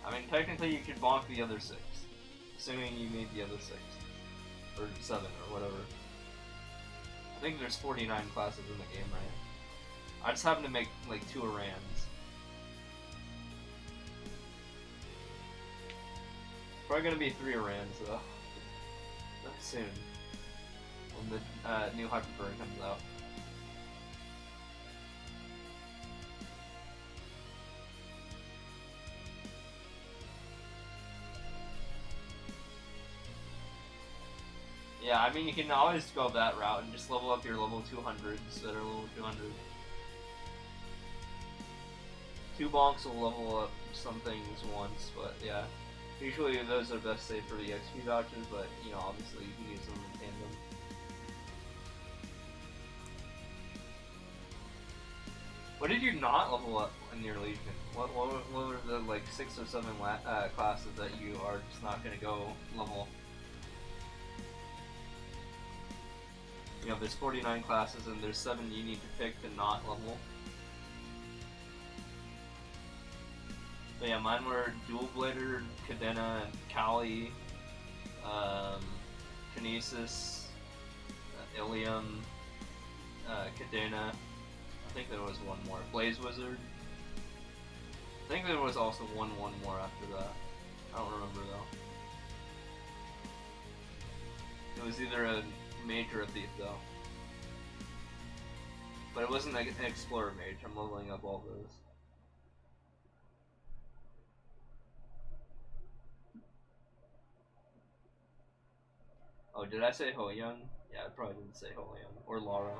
I mean, technically you could bonk the other 6. Assuming you made the other 6. Or 7, or whatever. I think there's 49 classes in the game, right? I just happen to make like 2 Arans. Probably gonna be 3 Arans though. Soon. when the new Hyperburn comes out. Yeah, I mean, you can always go that route and just level up your level 200s that are level 200. 2 bonks will level up some things once, but yeah. Usually those are best saved for the XP vouchers, but you know, obviously you can use them in tandem. What did you not level up in your Legion? What were the like 6 or 7 classes that you are just not gonna go level? You know, there's 49 classes and there's 7 you need to pick to not level. But yeah, mine were Dual Blader, Cadena, Kali, Kinesis, Ilium, Cadena. I think there was one more. Blaze Wizard. I think there was also one more after that. I don't remember though. It was either a mage or a thief though. But it wasn't like an explorer mage. I'm leveling up all those. Oh, did I say Ho Young? Yeah, I probably didn't say Ho Young. Or Lara.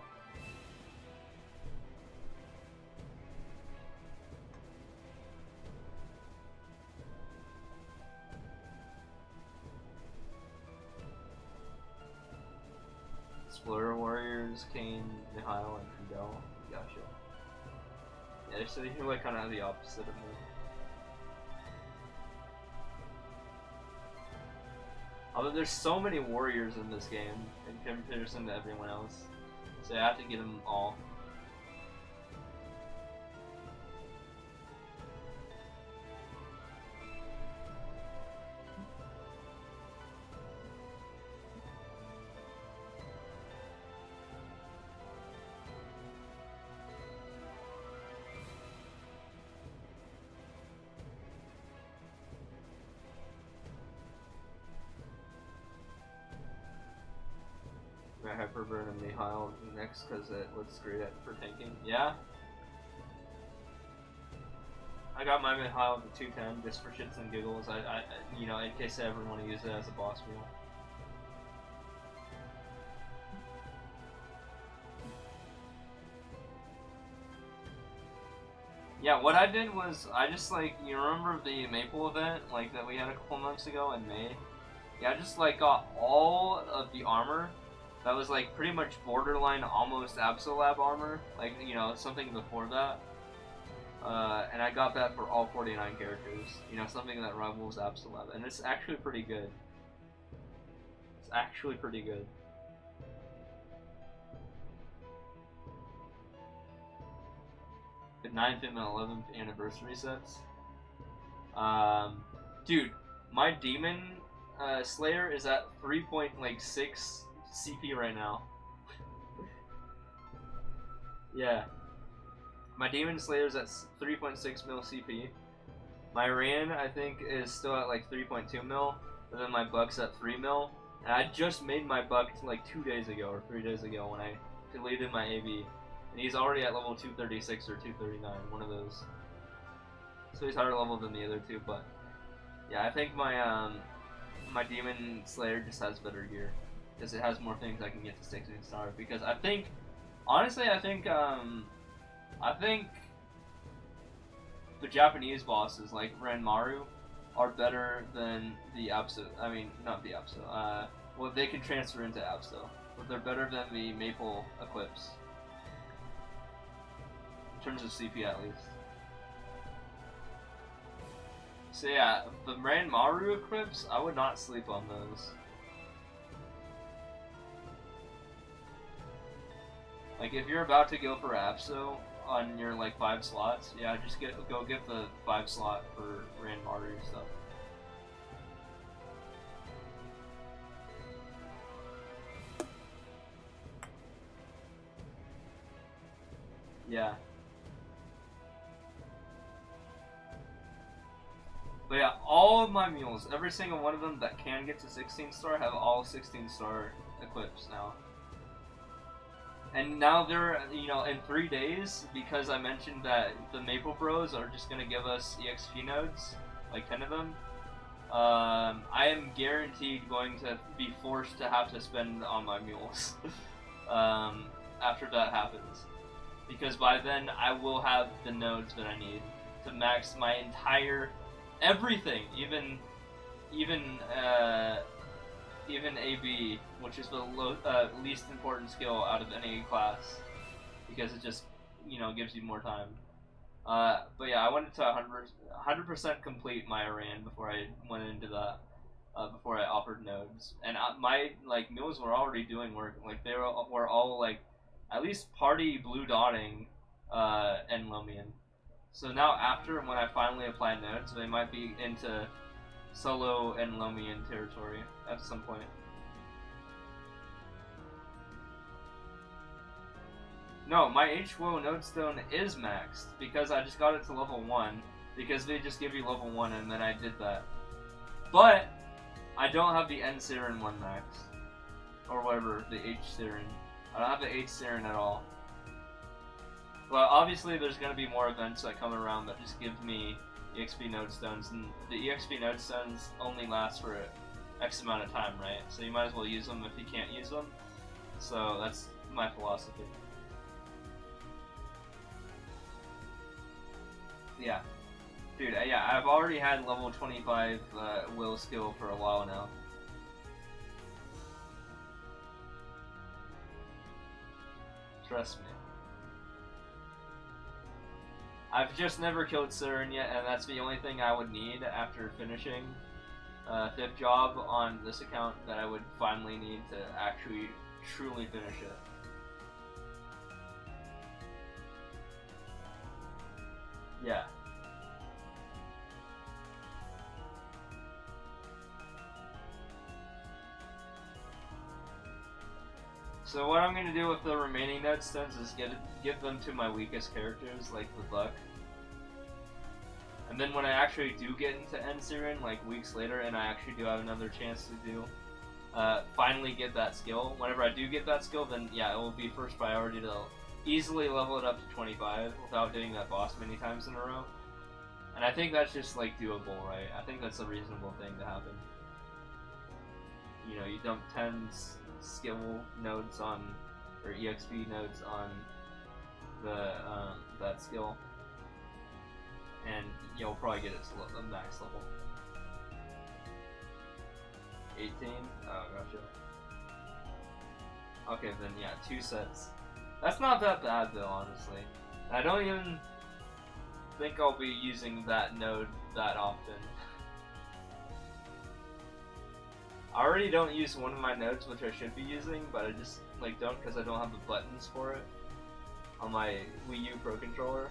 Explorer Warriors, Kane, Nihil, and Fidel. Gotcha. Yeah, so you're like kind of the opposite of me. Although there's so many warriors in this game in comparison to everyone else, so I have to get them all. Hyperburn and Nihil next because it looks great for tanking. Yeah. I got my Nihil to 210 just for shits and giggles. I you know, in case I ever want to use it as a boss wheel. Yeah, what I did was I just like, you remember the Maple event like that we had a couple months ago in May? Yeah, I just like got all of the armor. That was like pretty much borderline almost Absolab armor, like, you know, something before that. And I got that for all 49 characters, you know, something that rivals Absolab, and it's actually pretty good. It's actually pretty good. The 9th and 11th anniversary sets. Dude, my Demon Slayer is at 3.6 CP right now. Yeah. My Demon Slayer's at 3.6 mil CP. My Ran, I think, is still at like 3.2 mil. And then my Buck's at 3 mil. And I just made my Buck like 2 days ago or 3 days ago when I deleted my AB. And he's already at level 236 or 239, one of those. So he's higher level than the other two, but yeah, I think my my Demon Slayer just has better gear. Because it has more things I can get to 16 star. Because I think, honestly, I think the Japanese bosses like Ranmaru are better than the Abso. I mean, not the Abso. Well, they can transfer into Abso, but they're better than the Maple Eclipse in terms of CP at least. So yeah, the Ranmaru Eclipse, I would not sleep on those. Like, if you're about to go for Abso on your, like, 5 slots, yeah, just go get the 5 slot for Ranmaru stuff. Yeah. But yeah, all of my mules, every single one of them that can get to 16 star, have all 16 star equips now. And now they're, in 3 days, because I mentioned that the Maple Bros are just gonna give us EXP nodes, like 10 of them. I am guaranteed going to be forced to have to spend on my mules after that happens, because by then I will have the nodes that I need to max my entire everything, even AB, which is the least important skill out of any class, because it just gives you more time. But yeah, I wanted to 100% complete my Iran before I went into that. Before I offered nodes, and my mules were already doing work. Like they were all like at least party blue dotting and Lomian. So now after when I finally apply nodes, they might be into solo and Lomian territory at some point. No, my HWO nodestone is maxed because I just got it to level 1 because they just give you level 1 and then I did that. But I don't have the N Siren one maxed. Or whatever, the H Siren. I don't have the H Siren at all. But obviously there's going to be more events that come around that just give me EXP nodestones, and the EXP nodestones only last for X amount of time, right? So you might as well use them if you can't use them. So that's my philosophy. Yeah. Dude, yeah, I've already had level 25 will skill for a while now. Trust me. I've just never killed Siren yet, and that's the only thing I would need after finishing 5th job on this account that I would finally need to actually truly finish it. Yeah. So what I'm going to do with the remaining nodestones is give them to my weakest characters, like the Buck. And then when I actually do get into N Siren, like weeks later, and I actually do have another chance to do, finally get that skill. Whenever I do get that skill, then yeah, it will be first priority to easily level it up to 25 without doing that boss many times in a row. And I think that's just like doable, right? I think that's a reasonable thing to happen. You dump 10 skill nodes on, or EXP nodes on the that skill, and you'll probably get it to the max level. 18? Oh, gotcha. Okay, then yeah, 2 sets. That's not that bad though, honestly. I don't even think I'll be using that node that often. I already don't use one of my nodes, which I should be using, but I just don't because I don't have the buttons for it on my Wii U Pro Controller.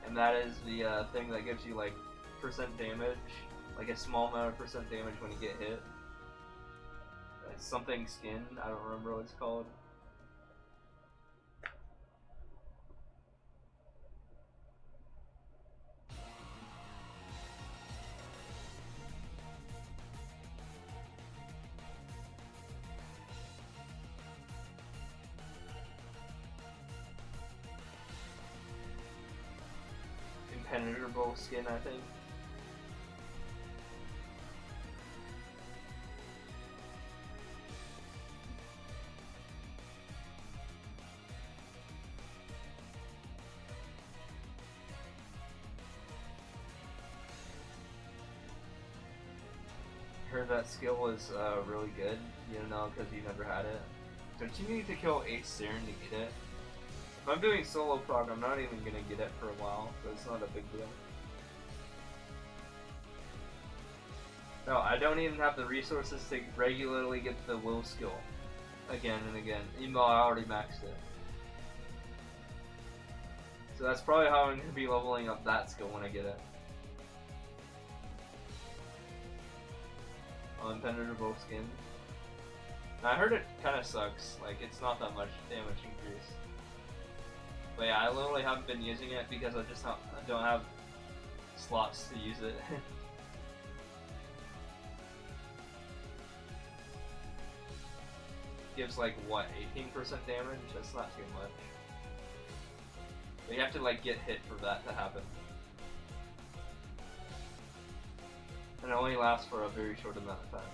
And that is the thing that gives you percent damage, like a small amount of percent damage when you get hit. It's something skin, I don't remember what it's called. Impenetrable skin, I think. Heard that skill was really good. You don't know because you never had it. Don't you need to kill 8 Siren to get it? If I'm doing solo prog, I'm not even gonna get it for a while, so it's not a big deal. No, I don't even have the resources to regularly get the will skill again and again, even though I already maxed it. So that's probably how I'm gonna be leveling up that skill when I get it. Impenetrable skin. Now, I heard it kind of sucks. It's not that much damage increase. But yeah, I literally haven't been using it because I don't have slots to use it. gives like what, 18% damage? That's not too much. But you have to like get hit for that to happen. And it only lasts for a very short amount of time.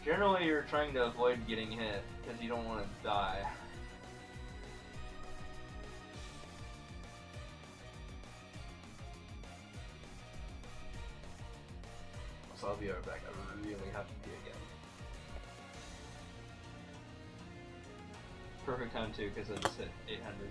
Generally, you're trying to avoid getting hit because you don't want to die. So I'll be right back. I really have to pee again. Perfect time too, because I just hit 800.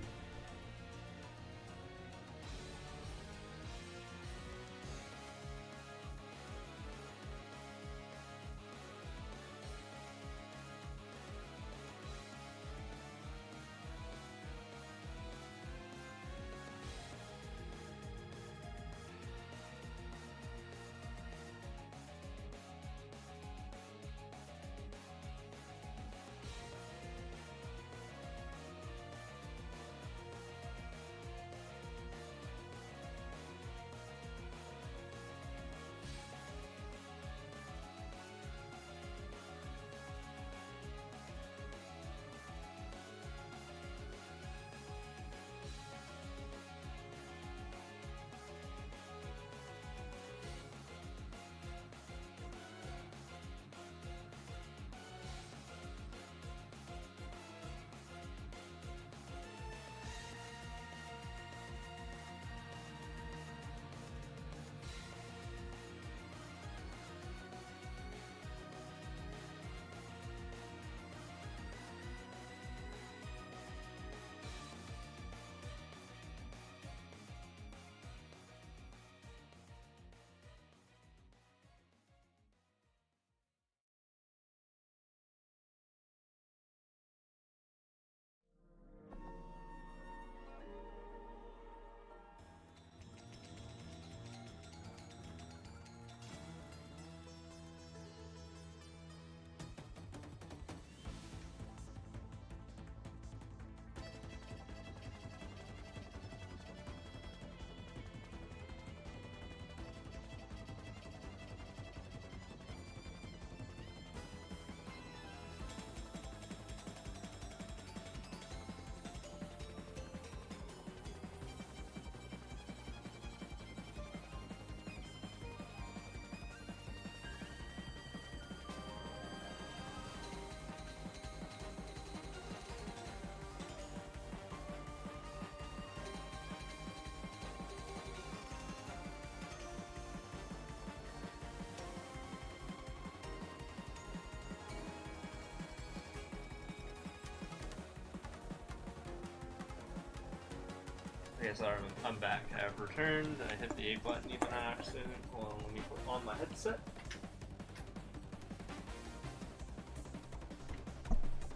Okay, sorry, I'm back. I have returned. I hit the A button even on accident. Hold on, let me put on my headset.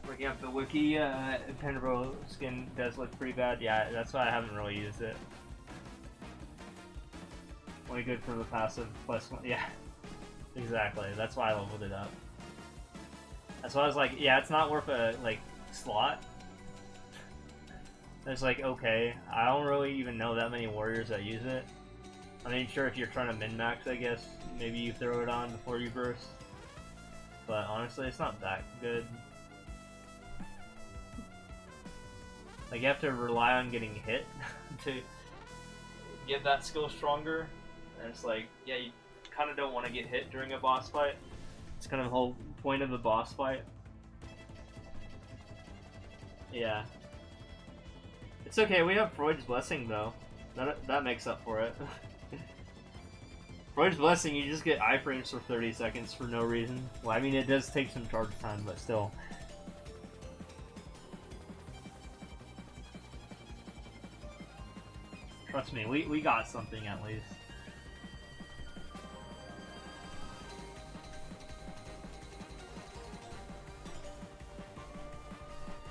Looking up the wiki, Penderbo skin does look pretty bad. Yeah, that's why I haven't really used it. Only good for the passive +1. Yeah, exactly. That's why I leveled it up. That's why I was like, yeah, it's not worth a slot. It's like, okay, I don't really even know that many warriors that use it. I mean, sure, if you're trying to min-max, I guess, maybe you throw it on before you burst. But honestly, it's not that good. Like, you have to rely on getting hit to get that skill stronger. And it's like, yeah, you kind of don't want to get hit during a boss fight. It's kind of the whole point of the boss fight. Yeah. It's okay, we have Freud's Blessing, though. That makes up for it. Freud's Blessing, you just get iframes for 30 seconds for no reason. Well, I mean, it does take some charge time, but still. Trust me, we got something at least.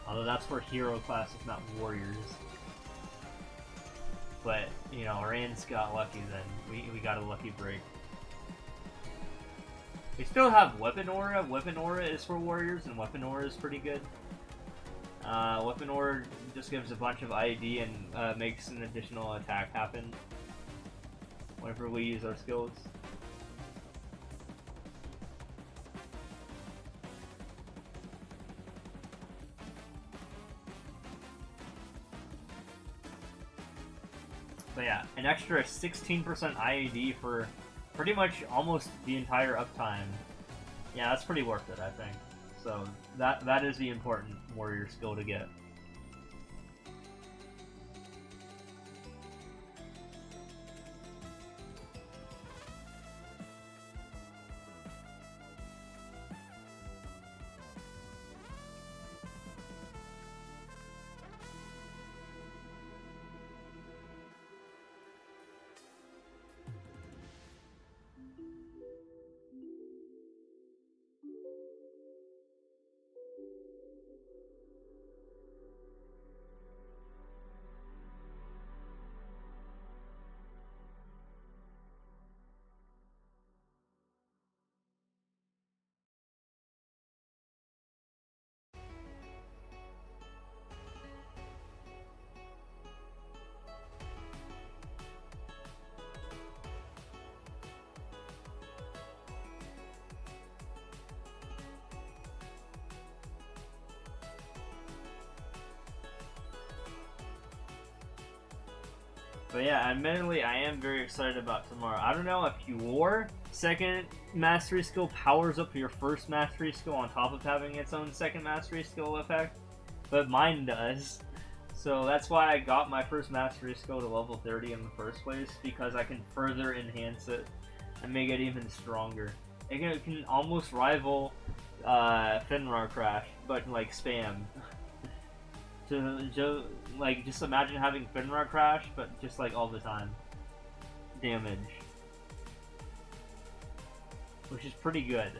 Although that's for hero classes, not warriors. But, you know, Rand's got lucky then. We got a lucky break. We still have Weapon Aura. Weapon Aura is for warriors, and Weapon Aura is pretty good. Weapon Orb just gives a bunch of IED and makes an additional attack happen whenever we use our skills. But yeah, an extra 16% IED for pretty much almost the entire uptime. Yeah, that's pretty worth it, I think. So that is the important warrior skill to get. But yeah, admittedly, I am very excited about tomorrow. I don't know if your second mastery skill powers up your first mastery skill on top of having its own second mastery skill effect, but mine does. So that's why I got my first mastery skill to level 30 in the first place, because I can further enhance it and make it even stronger. It can almost rival Finrar Crash, but like spam. Like, just imagine having Finrar Crash, but just like all the time. Damage. Which is pretty good.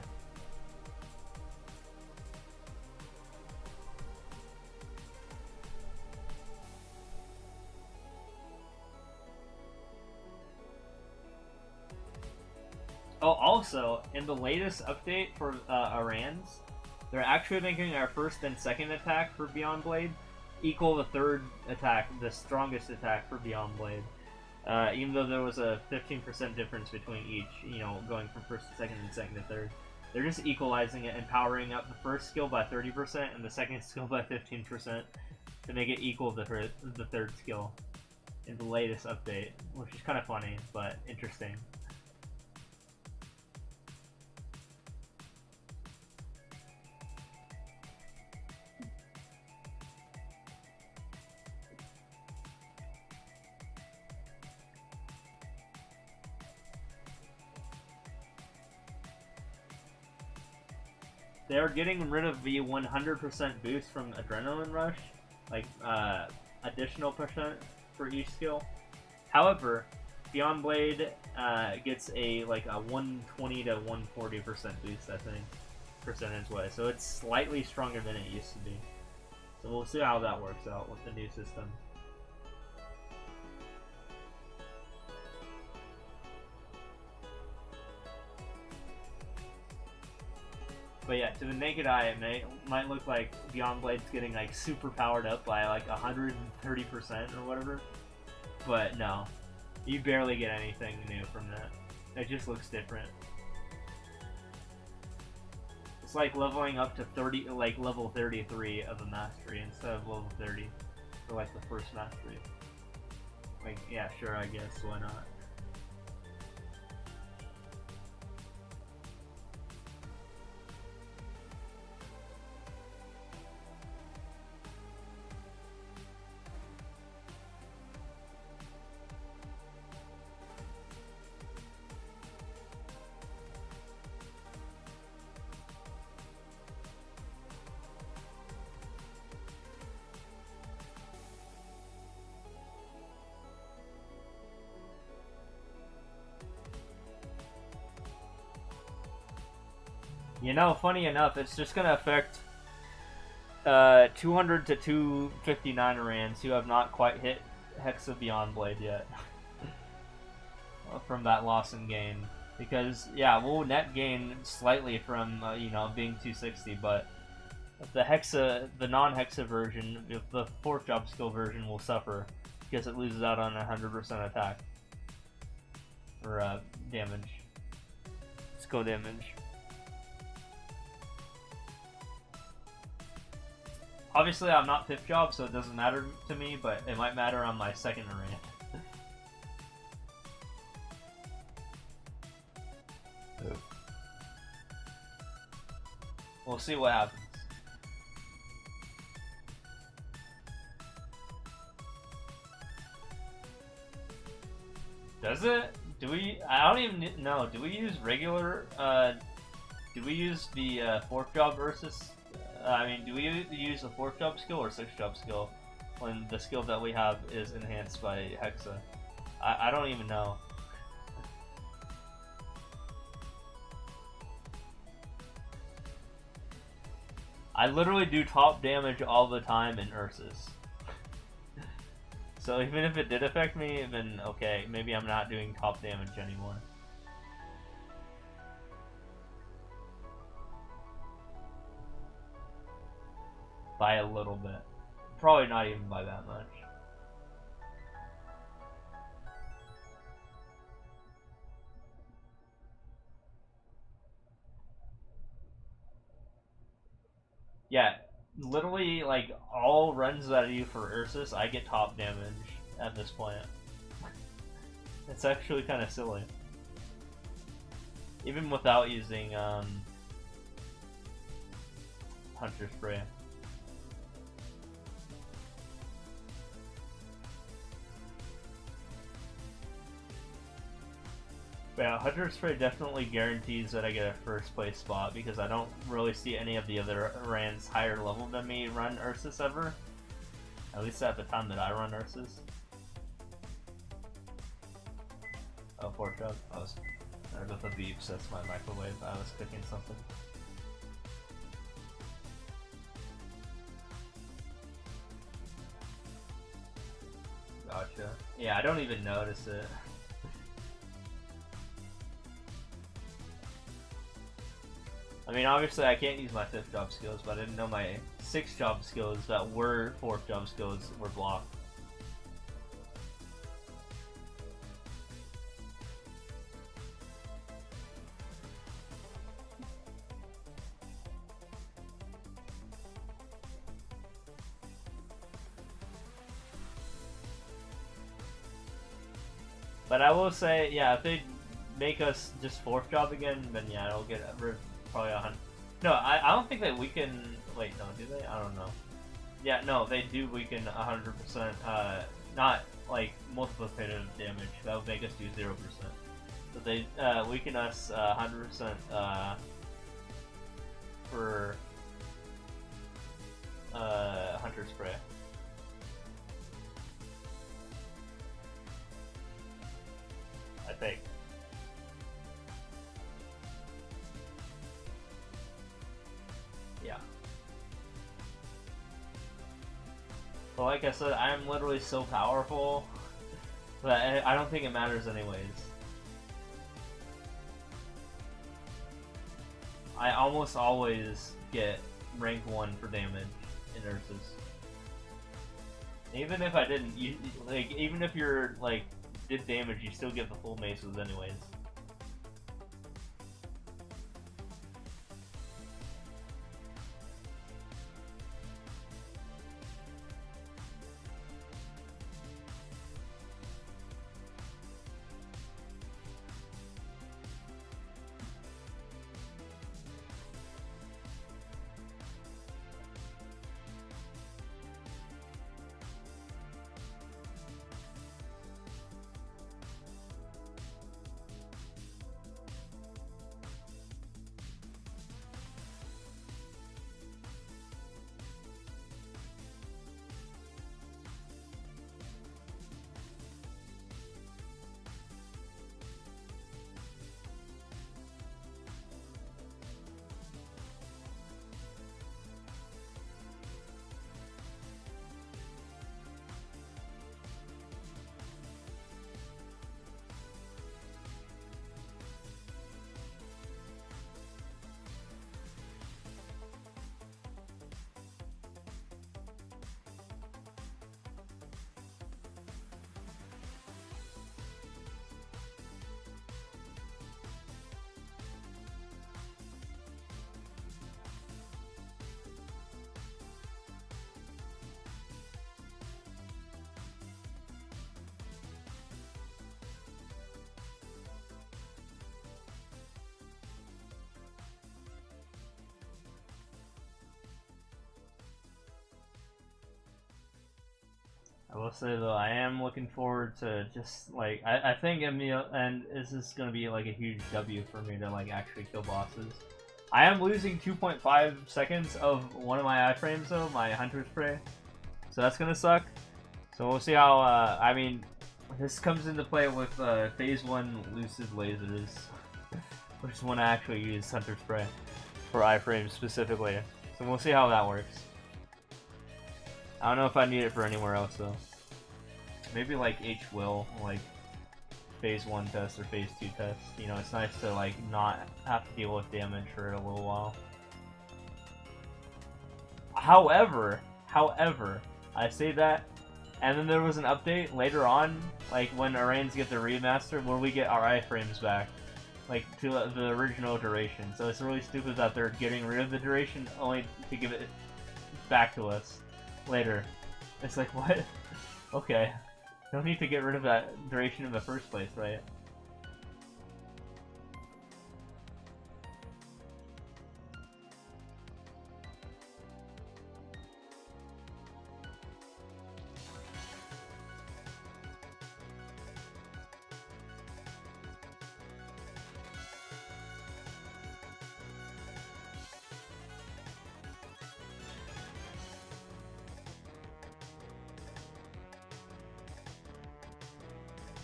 Oh, also, in the latest update for Arans, they're actually making our first and second attack for Beyond Blade equal the third attack, the strongest attack for Beyond Blade. Even though there was a 15% difference between each, you know, going from first to second and second to third. They're just equalizing it and powering up the first skill by 30% and the second skill by 15% to make it equal the third skill in the latest update, which is kind of funny, but interesting. They are getting rid of the 100% boost from Adrenaline Rush, like additional percent for each skill. However, Beyond Blade gets a 120 to 140% boost, I think, percentage wise. So it's slightly stronger than it used to be. So we'll see how that works out with the new system. But yeah, to the naked eye, it might look like Beyond Blade's getting like super powered up by like 130% or whatever. But no, you barely get anything new from that. It just looks different. It's like leveling up to level 33 of a mastery instead of level 30 for like the first mastery. Like, yeah, sure, I guess, why not? You know, funny enough, it's just gonna affect 200 to 259 Rans who have not quite hit Hexa Beyond Blade yet from that loss in gain. Because, yeah, we'll net gain slightly from, you know, being 260, but the non-hexa version, if the fourth job skill version will suffer because it loses out on 100% attack or damage, skill damage. Obviously, I'm not fifth job, so it doesn't matter to me, but it might matter on my second array. We'll see what happens. Does it? Do we? I don't even know. Do we use regular? Do we use the fourth job versus? I mean, do we use the fourth job skill or sixth job skill when the skill that we have is enhanced by Hexa? I don't even know. I literally do top damage all the time in Ursus. So even if it did affect me, then okay, maybe I'm not doing top damage anymore. By a little bit. Probably not even by that much. Yeah, literally, like, all runs that I do for Ursus, I get top damage at this point. It's actually kind of silly. Even without using, Hunter Spray. Yeah, Hunter Spray definitely guarantees that I get a first place spot because I don't really see any of the other Rans higher level than me run Ursus ever. At least at the time that I run Ursus. Oh, pork chop. There's the beeps, that's my microwave. I was cooking something. Gotcha. Yeah, I don't even notice it. I mean, obviously I can't use my fifth job skills, but I didn't know my sixth job skills that were fourth job skills were blocked. But I will say, yeah, if they make us just fourth job again, then yeah, it'll get probably 100. No, I don't think they weaken. Wait, no, do they? I don't know. Yeah, no, they do weaken 100%. Not like multiplicative damage. That would make us do 0%. But they weaken us 100% for Hunter Spray. I think. Yeah. But like I said, I'm literally so powerful that I don't think it matters anyways. I almost always get rank 1 for damage in Ursus. Even if I didn't, like, even if you're like did damage, you still get the full maces anyways. will say though, I am looking forward to just like I think Emil, and this is gonna be like a huge W for me to like actually kill bosses. I am losing 2.5 seconds of one of my iframes though, my hunter spray, so that's gonna suck. So we'll see how. I mean, this comes into play with phase 1 lucid lasers, which is when I actually use hunter spray for iframes specifically. So we'll see how that works. I don't know if I need it for anywhere else though. Maybe like H will, like phase 1 test or phase 2 test. You know, it's nice to like not have to deal with damage for a little while. However, I say that, and then there was an update later on, like when Aranes get the remaster, where we get our iframes back, like to the original duration. So it's really stupid that they're getting rid of the duration only to give it back to us later. It's like, what? Okay. Don't need to get rid of that duration in the first place, right?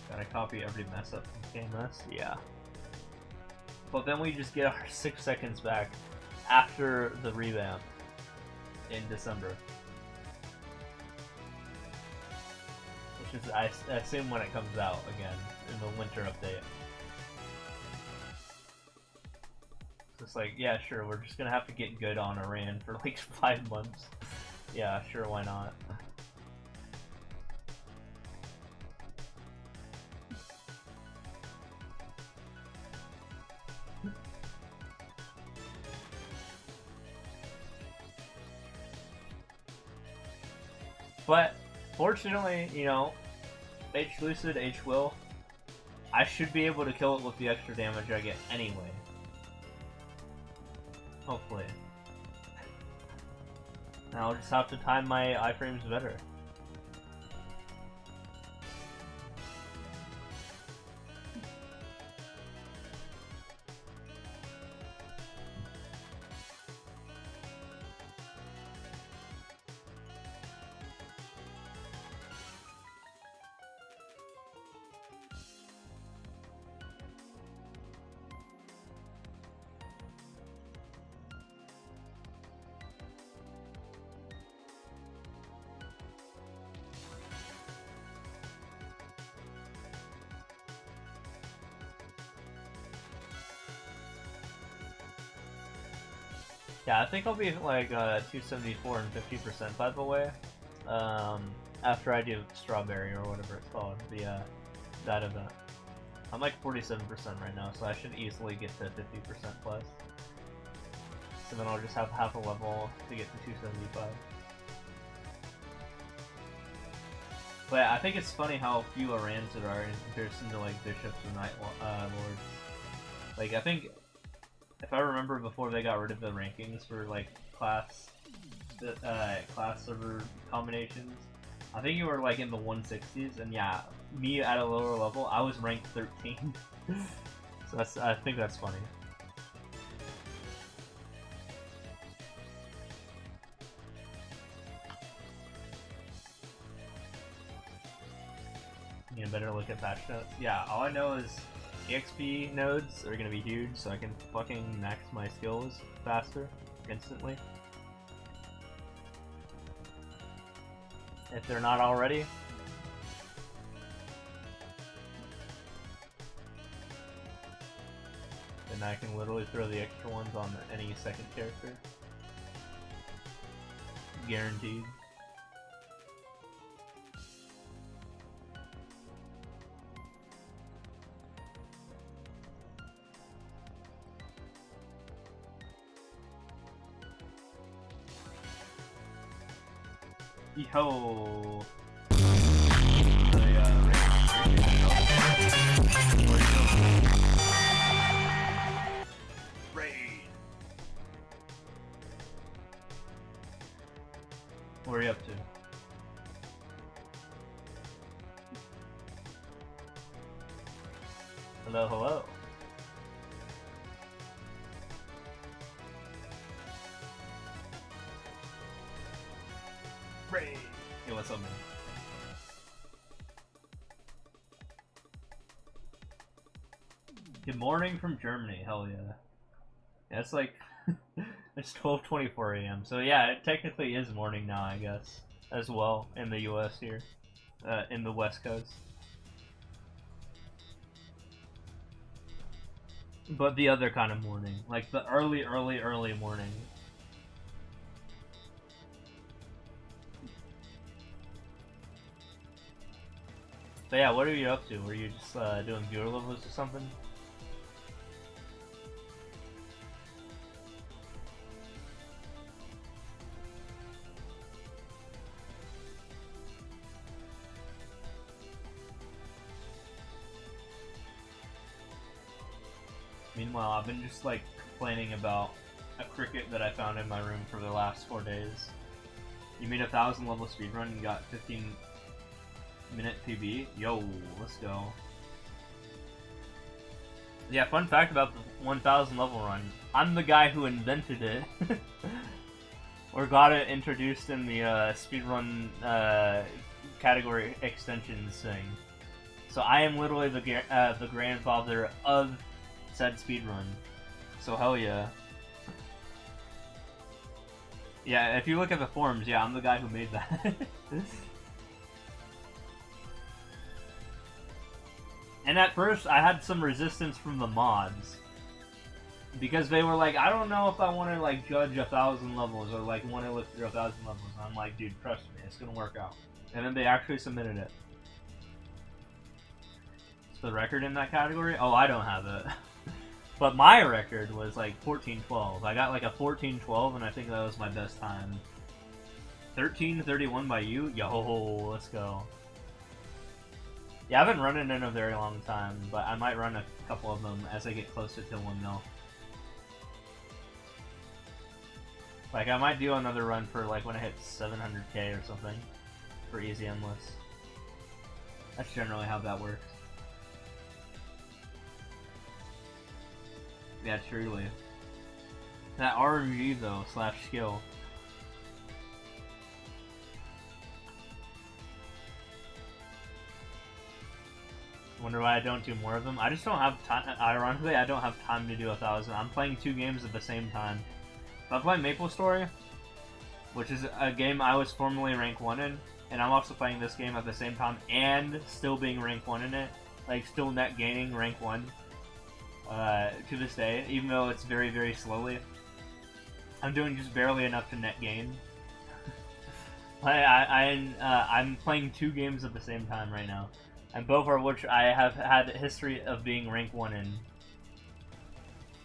Gotta copy every mess up from KMS? Yeah. But then we just get our 6 seconds back after the revamp in December. Which is, I assume, when it comes out again in the winter update. So it's like, yeah, sure, we're just gonna have to get good on Iran for like 5 months. Yeah, sure, why not? But fortunately, you know, H Lucid, H Will, I should be able to kill it with the extra damage I get anyway. Hopefully. And I'll just have to time my iframes better. Yeah, I think I'll be like 274 and 50% by the way. After I do Strawberry or whatever it's called, the that event. I'm like 47% right now, so I should easily get to 50% plus. So then I'll just have half a level to get to 275. But I think it's funny how few Arans there are in comparison to like Bishops and Night Lords. Like, I think, if I remember before they got rid of the rankings for like class server combinations, I think you were like in the 160s, and yeah, me at a lower level, I was ranked 13. So I think that's funny. You know, better look at patch notes. Yeah, all I know is EXP nodes are gonna be huge, so I can fucking max my skills faster, instantly. If they're not already. Then I can literally throw the extra ones on any second character. Guaranteed. Yo. Raid. What are you up to? Hello, hello. Ray. Hey, what's up, man? Good morning from Germany. Hell yeah. Yeah, it's like it's 12:24 a.m. So yeah, it technically is morning now, I guess, as well in the U.S. here, in the West Coast. But the other kind of morning, like the early morning. But yeah, what are you up to? Were you just doing viewer levels or something? Meanwhile, I've been just like complaining about a cricket that I found in my room for the last 4 days. You made a 1,000 level speedrun and got 15-minute PB? Yo, let's go. Yeah, fun fact about the 1,000 level run. I'm the guy who invented it. Or got it introduced in the speedrun category extensions thing. So I am literally the grandfather of said speedrun. So hell yeah. Yeah, if you look at the forums, yeah, I'm the guy who made that. And at first, I had some resistance from the mods. Because they were like, I don't know if I want to like judge 1,000 levels or like want to look through 1,000 levels. And I'm like, dude, trust me, it's gonna work out. And then they actually submitted it. It's the record in that category? Oh, I don't have it. But my record was like 14:12. I got like a 14:12, and I think that was my best time. 13:31 by you? Yo, let's go. Yeah, I haven't run it in a very long time, but I might run a couple of them as I get closer to 1 mil. Like, I might do another run for like when I hit 700k or something for easy endless. That's generally how that works. Yeah, truly. That RNG though, / skill. Wonder why I don't do more of them. I just don't have time. Ironically, I don't have time to do 1,000. I'm playing 2 games at the same time. I'm playing MapleStory, which is a game I was formerly rank 1 in, and I'm also playing this game at the same time and still being rank 1 in it. Like, still net gaining rank 1 to this day, even though it's very, very slowly. I'm doing just barely enough to net gain. I'm playing 2 games at the same time right now, and both are which I have had a history of being rank 1 in.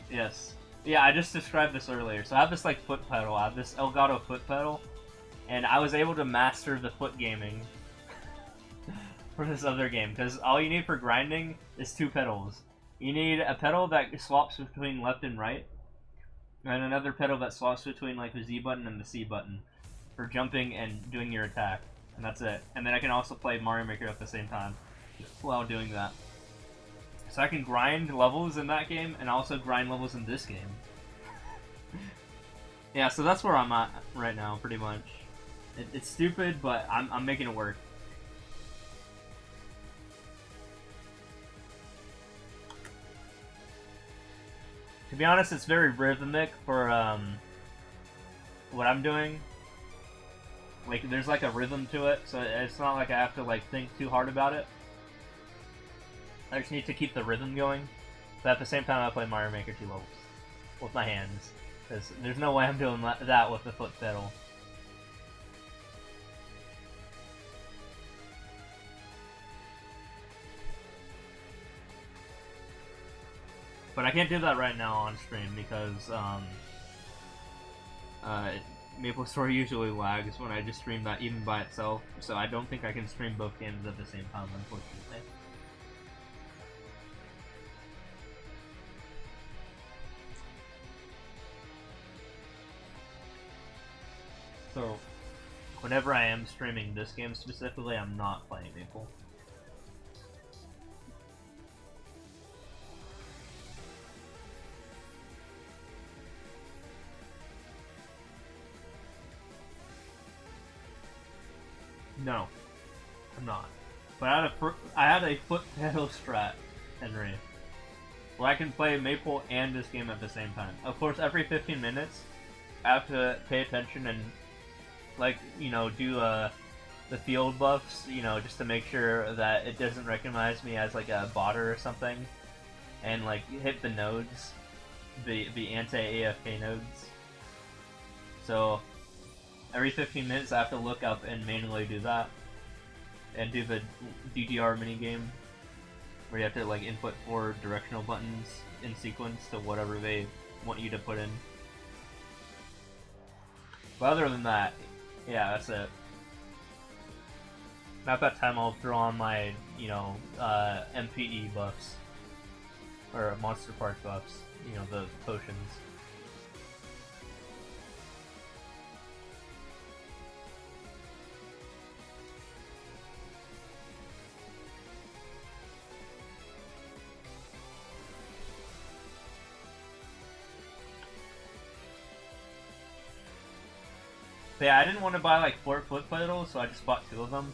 Yes. Yeah, I just described this earlier. So I have this like foot pedal. I have this Elgato foot pedal, and I was able to master the foot gaming for this other game, because all you need for grinding is 2 pedals. You need a pedal that swaps between left and right, and another pedal that swaps between like the Z button and the C button for jumping and doing your attack, and that's it. And then I can also play Mario Maker at the same time while doing that. So I can grind levels in that game and also grind levels in this game. Yeah, so that's where I'm at right now, pretty much. It's stupid, but I'm making it work. To be honest, it's very rhythmic for what I'm doing. Like, there's like a rhythm to it, so it's not like I have to like think too hard about it. I just need to keep the rhythm going. But at the same time, I play Mario Maker 2 levels with my hands, because there's no way I'm doing that with the foot pedal. But I can't do that right now on stream because MapleStory usually lags when I just stream that even by itself, so I don't think I can stream both games at the same time, unfortunately. So, whenever I am streaming this game specifically, I'm not playing Maple. No, I'm not. But I had a foot pedal strat, Henry, where I can play Maple and this game at the same time. Of course, every 15 minutes, I have to pay attention and, like, you know, do the field buffs, you know, just to make sure that it doesn't recognize me as like a botter or something, and like hit the nodes, the anti-AFK nodes. So every 15 minutes I have to look up and manually do that, and do the DDR minigame, where you have to like input 4 directional buttons in sequence to whatever they want you to put in. But other than that, yeah, that's it. At that time, I'll throw on my, you know, MPE buffs, or Monster Park buffs, you know, the potions. But yeah, I didn't want to buy like 4 foot pedals, so I just bought 2 of them.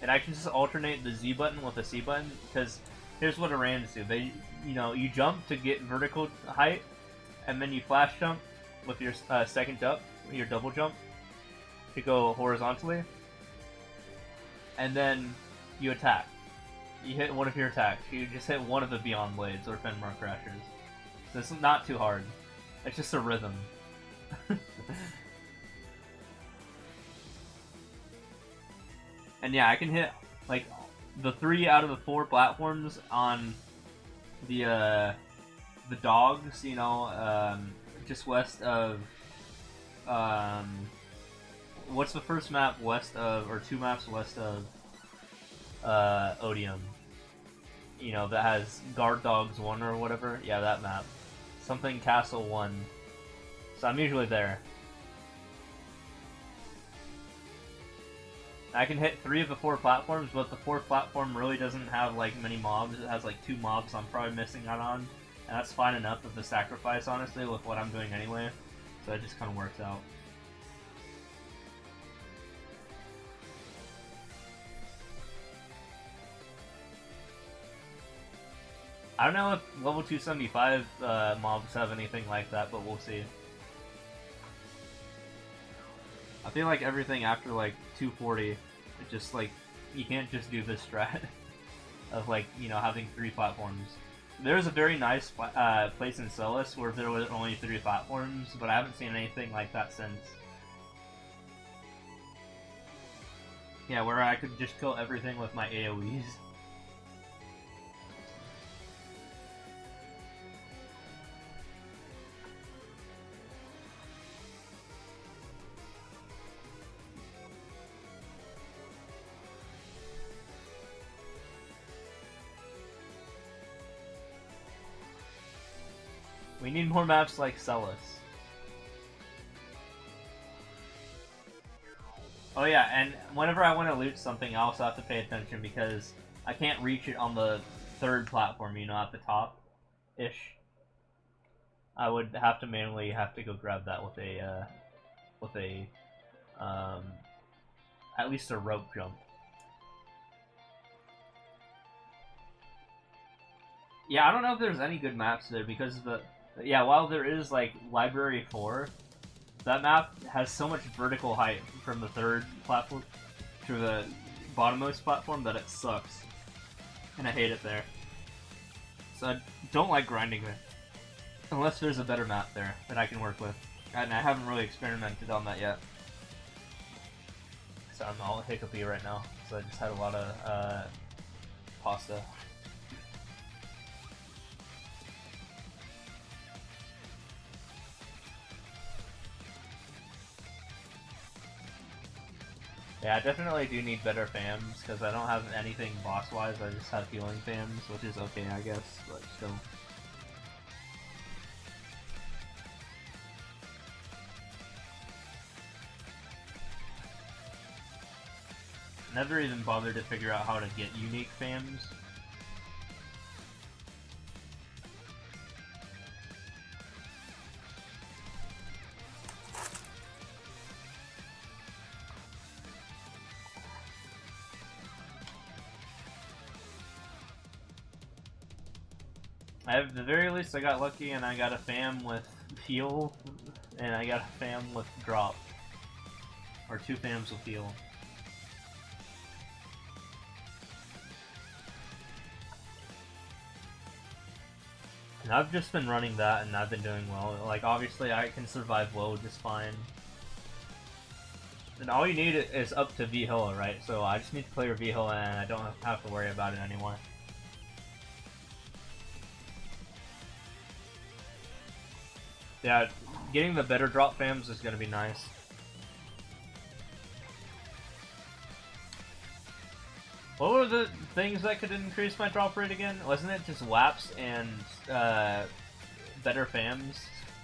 And I can just alternate the Z button with the C button, because here's what Arans do. They, you know, you jump to get vertical height, and then you flash jump with your second jump, your double jump, to go horizontally. And then you attack. You hit one of your attacks. You just hit one of the Beyond Blades or Fenmark Crashers. So it's not too hard. It's just a rhythm. And yeah, I can hit like the 3 out of the 4 platforms on the dogs, you know, just west of what's the first map west of, or 2 maps west of Odium? You know, that has Guard Dogs 1 or whatever. Yeah, that map. Something Castle 1. So I'm usually there. I can hit 3 of the 4 platforms, but the 4th platform really doesn't have like many mobs. It has like 2 mobs I'm probably missing out on, and that's fine enough of the sacrifice, honestly, with what I'm doing anyway. So it just kind of works out. I don't know if level 275 mobs have anything like that, but we'll see. I feel like everything after like 240, it just like, you can't just do this strat of like, you know, having 3 platforms. There's a very nice place in Celis where there were only 3 platforms, but I haven't seen anything like that since. Yeah, where I could just kill everything with my AoEs. We need more maps like Celis. Oh yeah, and whenever I want to loot something, I also have to pay attention because I can't reach it on the 3rd platform, you know, at the top-ish. I would have to manually have to go grab that with a, at least a rope jump. Yeah, I don't know if there's any good maps there because yeah, while there is like Library 4, that map has so much vertical height from the 3rd platform to the bottommost platform that it sucks. And I hate it there. So I don't like grinding it. Unless there's a better map there that I can work with. And I haven't really experimented on that yet. So I'm all hiccupy right now. So I just had a lot of pasta. Yeah, I definitely do need better fams, because I don't have anything boss-wise, I just have healing fams, which is okay, I guess, but still. Never even bothered to figure out how to get unique fams. At the very least, I got lucky and I got a fam with heal, and I got a fam with drop. Or 2 fams with heal. And I've just been running that and I've been doing well. Like, obviously I can survive low just fine. And all you need is up to V-Hill, right? So I just need to clear V-Hill and I don't have to worry about it anymore. Yeah, getting the better drop fams is gonna be nice. What were the things that could increase my drop rate again? Wasn't it just WAPs and better fams?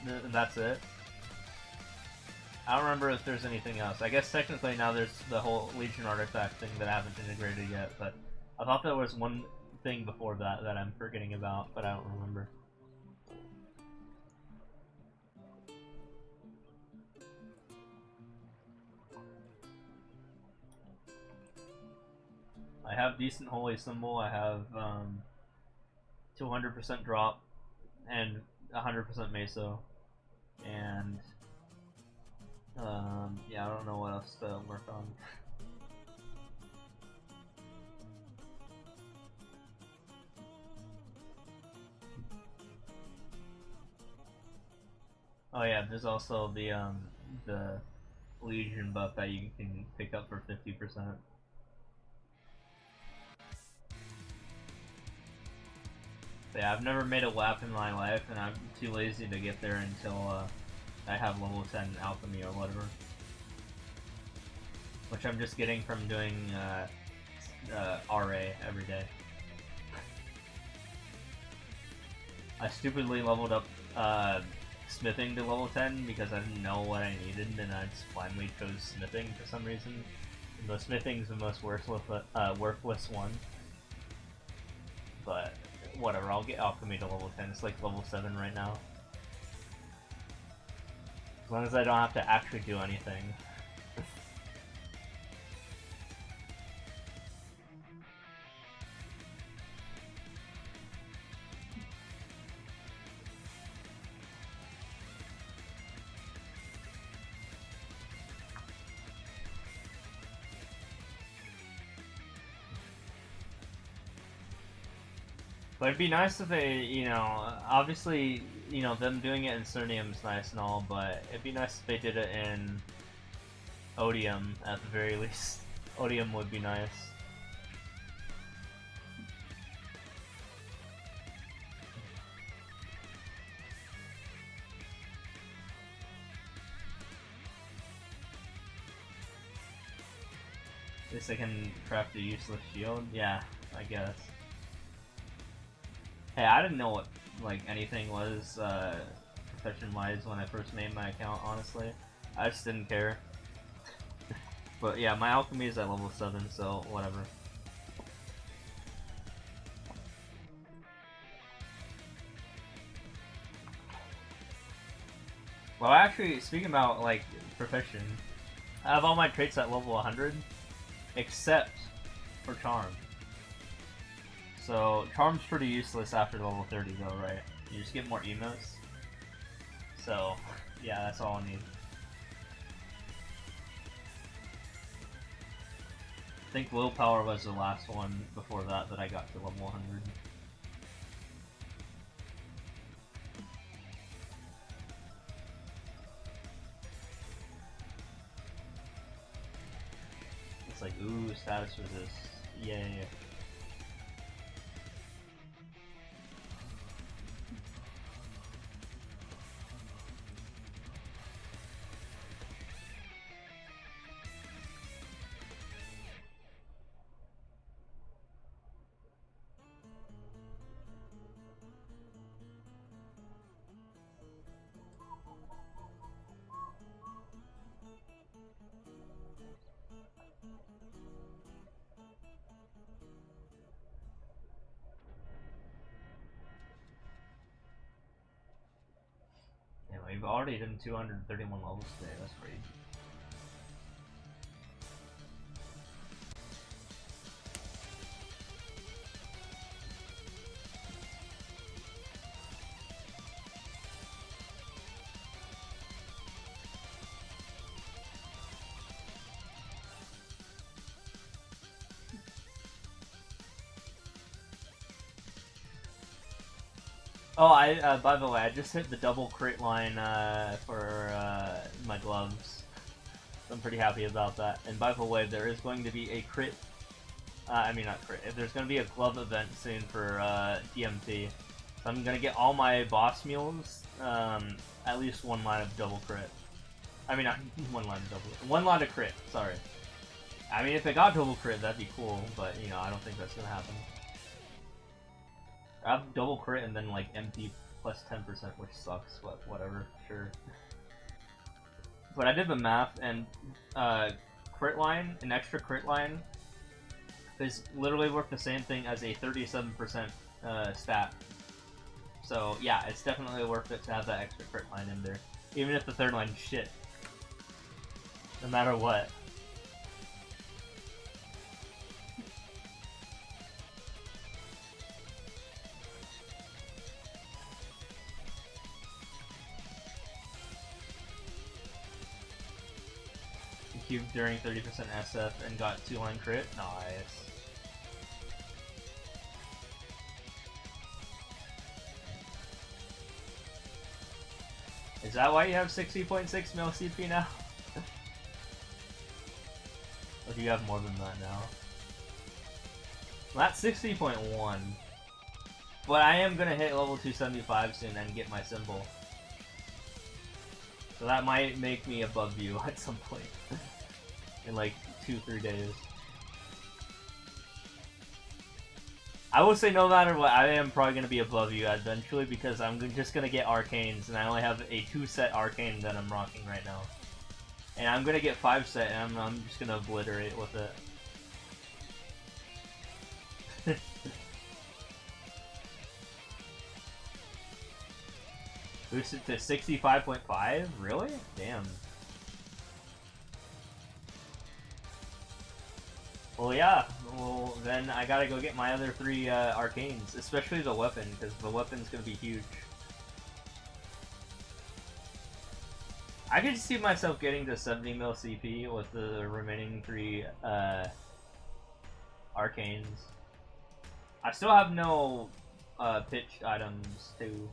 And that's it? I don't remember if there's anything else. I guess technically now there's the whole Legion artifact thing that I haven't integrated yet, but I thought there was one thing before that that I'm forgetting about, but I don't remember. I have decent Holy Symbol, I have 200% drop, and 100% Meso, and yeah, I don't know what else to work on. Oh yeah, there's also the Legion buff that you can pick up for 50%. But yeah, I've never made a WAP in my life, and I'm too lazy to get there until I have level 10 alchemy or whatever. Which I'm just getting from doing RA every day. I stupidly leveled up smithing to level 10 because I didn't know what I needed, and I just blindly chose smithing for some reason. And the smithing's the most worthless one. But whatever, I'll get alchemy to level 10. It's like level 7 right now. As long as I don't have to actually do anything. But it'd be nice if they, you know, obviously, you know, them doing it in Cernium is nice and all, but it'd be nice if they did it in Odium at the very least. Odium would be nice. At least I can craft a useless shield? Yeah, I guess. Hey, I didn't know what, like, anything was, profession-wise when I first made my account, honestly. I just didn't care. But yeah, my alchemy is at level 7, so whatever. Well, actually, speaking about, like, profession, I have all my traits at level 100, except for Charm. So, Charm's pretty useless after level 30 though, right? You just get more emotes. So, yeah, that's all I need. I think Willpower was the last one before that I got to level 100. It's like, ooh, status resist. Yay. Yeah, we've already done 231 levels today, that's crazy. Oh, by the way, I just hit the double crit line for my gloves. So I'm pretty happy about that. And by the way, there is going to be a crit. I mean, not crit. There's going to be a glove event soon for DMT. So I'm going to get all my boss mules at least one line of double crit. I mean, not one line of double. One line of crit. Sorry. I mean, if it got double crit, that'd be cool. But you know, I don't think that's going to happen. I have double crit and then like MP plus 10%, which sucks, but whatever, sure. But I did the math, and crit line, an extra crit line, is literally worth the same thing as a 37% stat. So yeah, it's definitely worth it to have that extra crit line in there, even if the third line's shit. No matter what. Cubed during 30% SF and got 2-line crit. Nice. Is that why you have 60.6 mil CP now? Or do you have more than that now? Well, that's 60.1. But I am gonna hit level 275 soon and get my symbol. So that might make me above you at some point. In like 2-3 days. I will say no matter what, I am probably going to be above you eventually because I'm just going to get arcanes and I only have a 2-set arcane that I'm rocking right now. And I'm going to get 5-set and I'm just going to obliterate with it. Boosted to 65.5? Really? Damn. Well, yeah. Well, then I gotta go get my other 3 arcanes, especially the weapon, because the weapon's gonna be huge. I could see myself getting to 70 mil CP with the remaining 3 arcanes. I still have no pitched items too.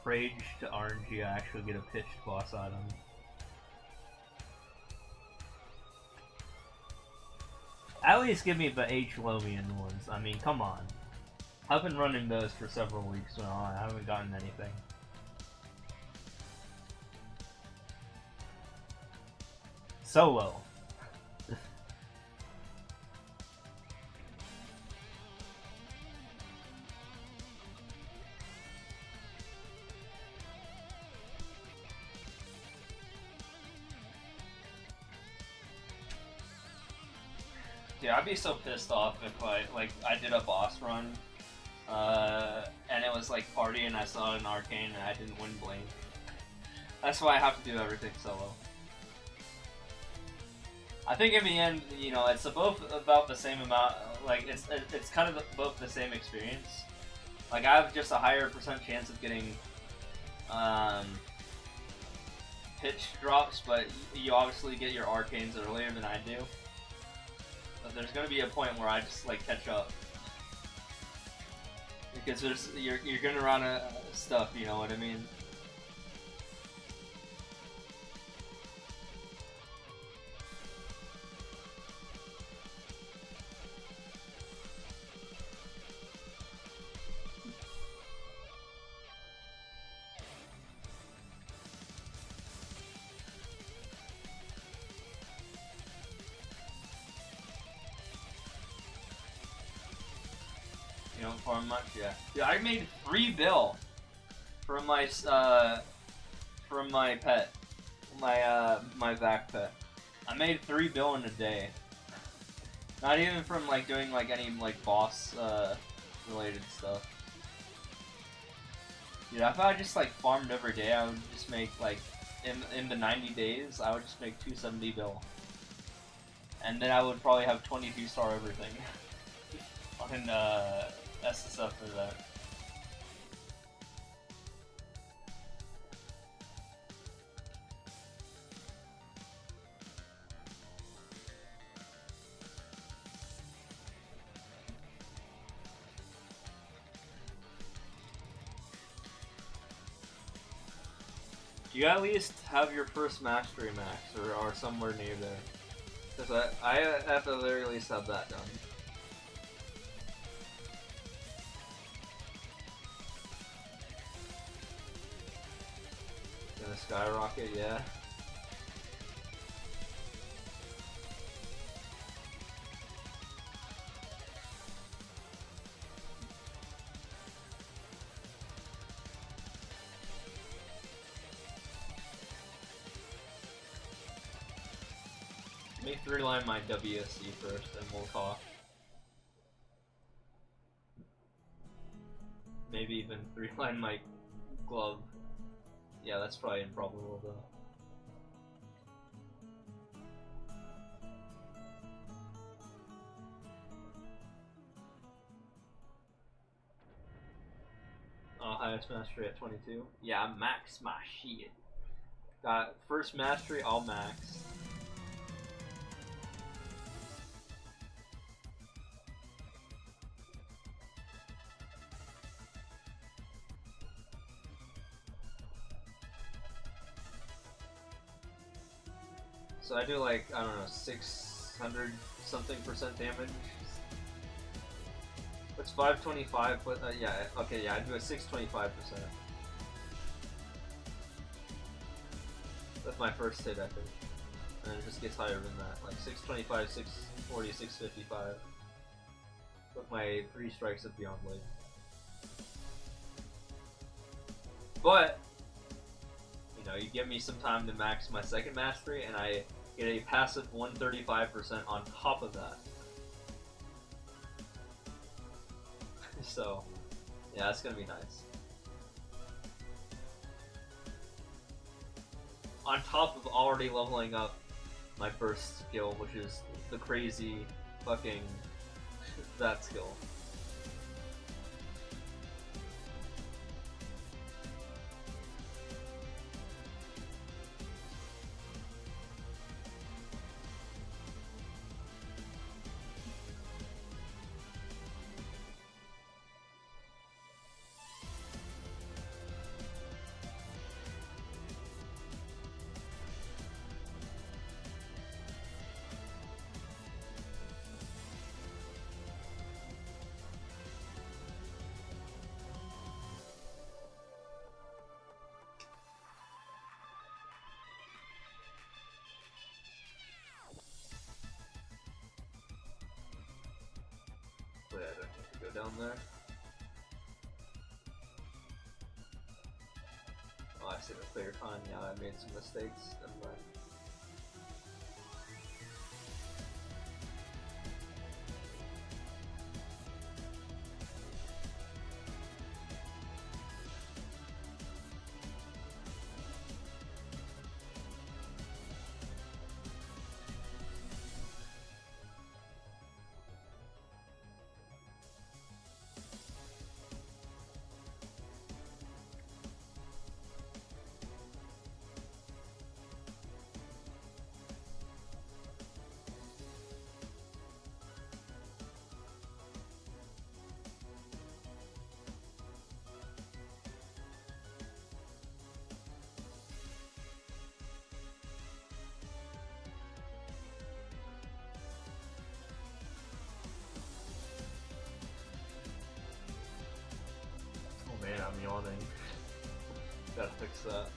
Rage to RNG, I actually get a pitched boss item. At least give me the H-Lomian ones. I mean, come on. I've been running those for several weeks now. I haven't gotten anything. Solo. Dude, I'd be so pissed off if I did a boss run, and it was like party and I saw an arcane and I didn't win Blink. That's why I have to do everything solo. I think in the end, you know, it's both about the same amount, like, it's kind of both the same experience. Like, I have just a higher % chance of getting, pitch drops, but you obviously get your arcanes earlier than I do. But there's gonna be a point where I just like catch up because you're gonna run out of stuff, you know what I mean? For a month, yeah. Dude, I made 3 bill from my pet, my vac pet. I made 3 bill in a day. Not even from like doing like any like boss related stuff. Dude, if I just like farmed every day, I would just make like in the 90 days, I would just make 270 bill, and then I would probably have 22 star everything. Fucking that's the stuff for that. You at least have your first mastery max or somewhere near there. Because I have to at the very least have that done. Gonna skyrocket, yeah. Let me 3-line my WSC first, and we'll talk. Maybe even 3-line my glove. Yeah, that's probably improbable though. Highest mastery at 22. Yeah, max my shit. Got first mastery, all max. So I do like, I don't know, 600 something % damage. What's 525? But yeah, okay, yeah, I do a 625%. That's my first hit, I think. And then it just gets higher than that, like 625, 640, 655. With my 3 strikes of Beyond Blade. But, you know, you give me some time to max my second mastery, and I get a passive 135% on top of that. So, yeah, that's gonna be nice. On top of already leveling up my first skill, which is the crazy fucking that skill. But I don't need to go down there. Oh, I see the clear con. Yeah, I made some mistakes. Never mind. Oh man, I'm yawning. Gotta fix that.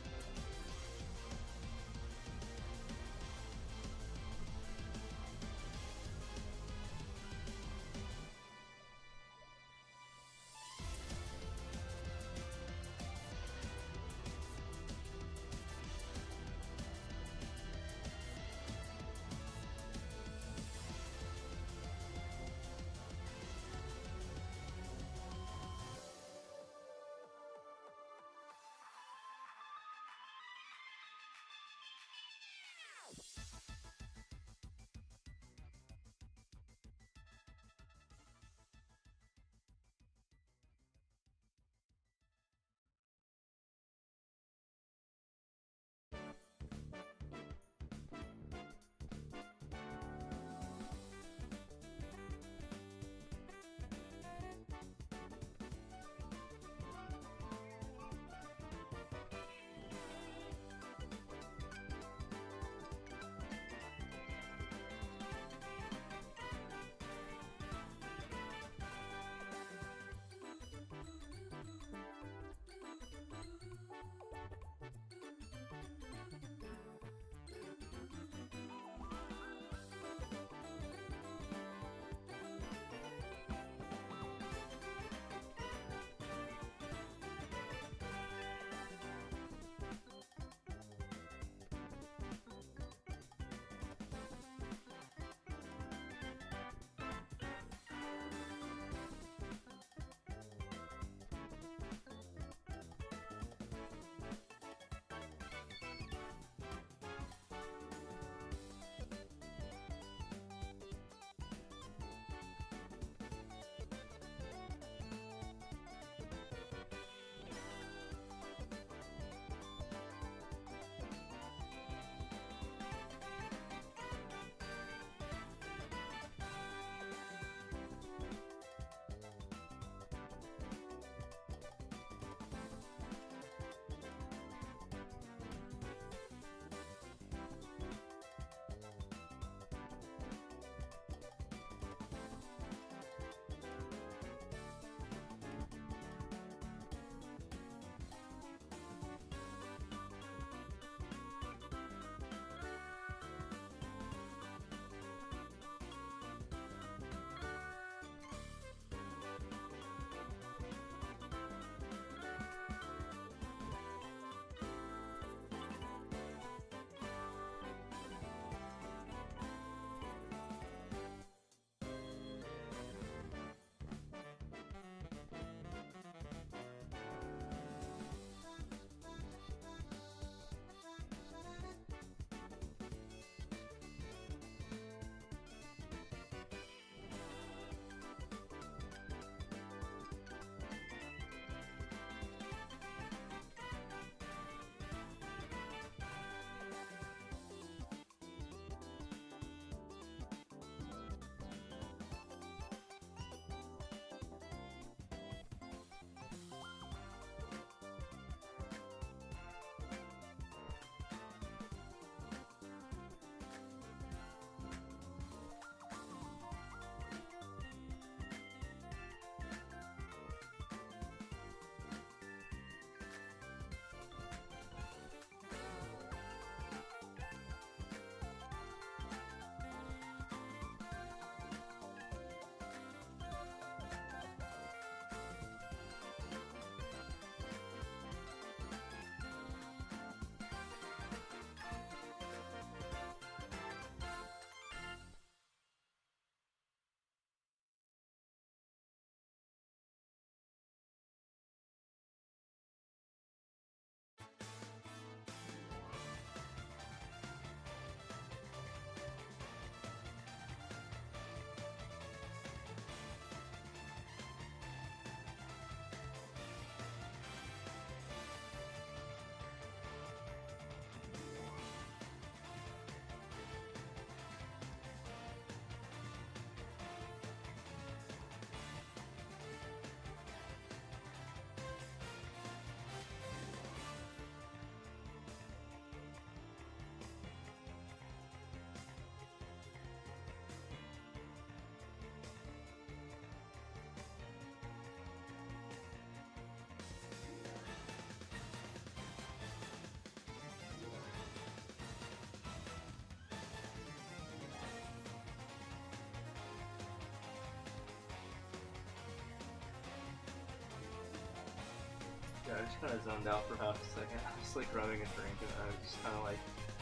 kind of zoned out for half a second. I was like grabbing a drink and I just kind of like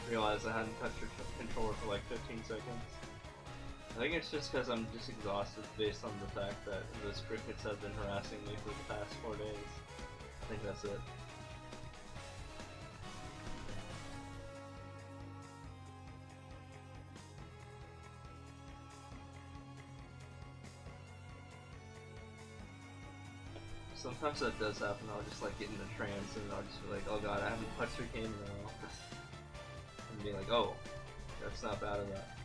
realized I hadn't touched the controller for like 15 seconds. I think it's just because I'm just exhausted based on the fact that those crickets have been harassing me for the past 4 days. I think that's it. Sometimes that does happen. I'll just like get in a trance and I'll just be like, oh god, I haven't touched your game in a while. And be like, oh, that's not bad of that.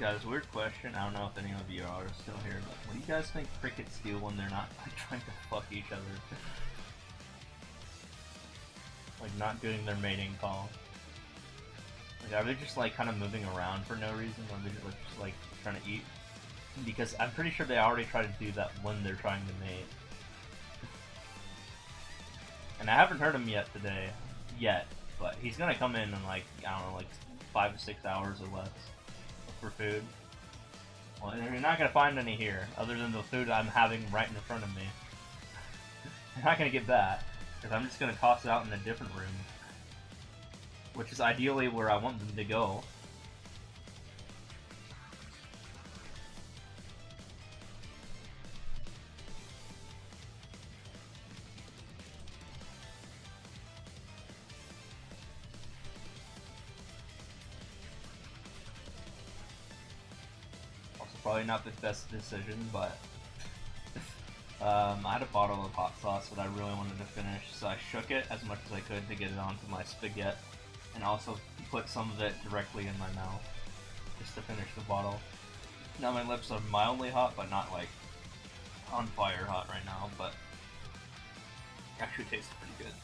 Guys, weird question. I don't know if any of you are still here, but what do you guys think crickets do when they're not like trying to fuck each other? Like not doing their mating call. Like are they just like kind of moving around for no reason, or are they just like trying to eat? Because I'm pretty sure they already try to do that when they're trying to mate. And I haven't heard him yet, but he's gonna come in like, I don't know, like 5 to 6 hours or less for food. Well, you're not gonna find any here, other than the food I'm having right in front of me. You're not gonna get that, because I'm just gonna toss it out in a different room. Which is ideally where I want them to go. Probably not the best decision, but I had a bottle of hot sauce that I really wanted to finish, so I shook it as much as I could to get it onto my spaghetti, and also put some of it directly in my mouth, just to finish the bottle. Now my lips are mildly hot, but not like on fire hot right now, but actually tastes pretty good.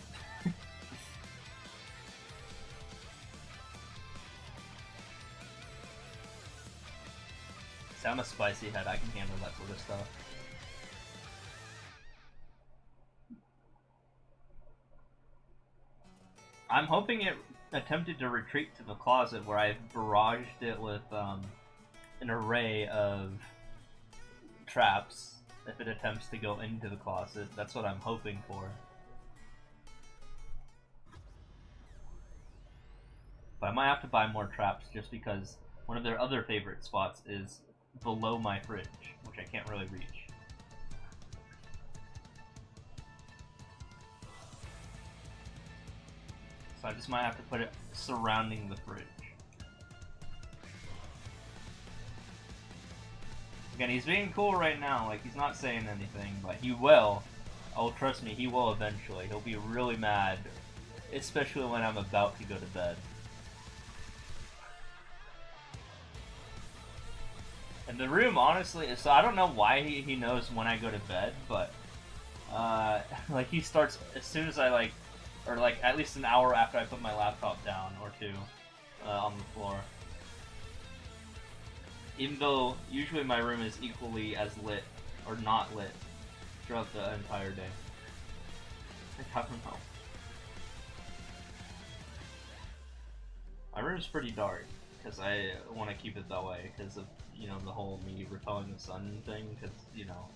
I'm a spicy head, I can handle that sort of stuff. I'm hoping it attempted to retreat to the closet where I've barraged it with an array of traps if it attempts to go into the closet. That's what I'm hoping for. But I might have to buy more traps just because one of their other favorite spots is below my fridge, which I can't really reach. So I just might have to put it surrounding the fridge. Again, he's being cool right now, like he's not saying anything, but he will. Oh, trust me, he will eventually. He'll be really mad, especially when I'm about to go to bed. And the room, honestly, so I don't know why he knows when I go to bed, but, like, he starts as soon as I, like, or, like, at least an hour after I put my laptop down, or two, on the floor. Even though, usually my room is equally as lit, or not lit, throughout the entire day. I don't know. My room's pretty dark, because I want to keep it that way, because of, you know, the whole me repelling the sun thing, because, you know,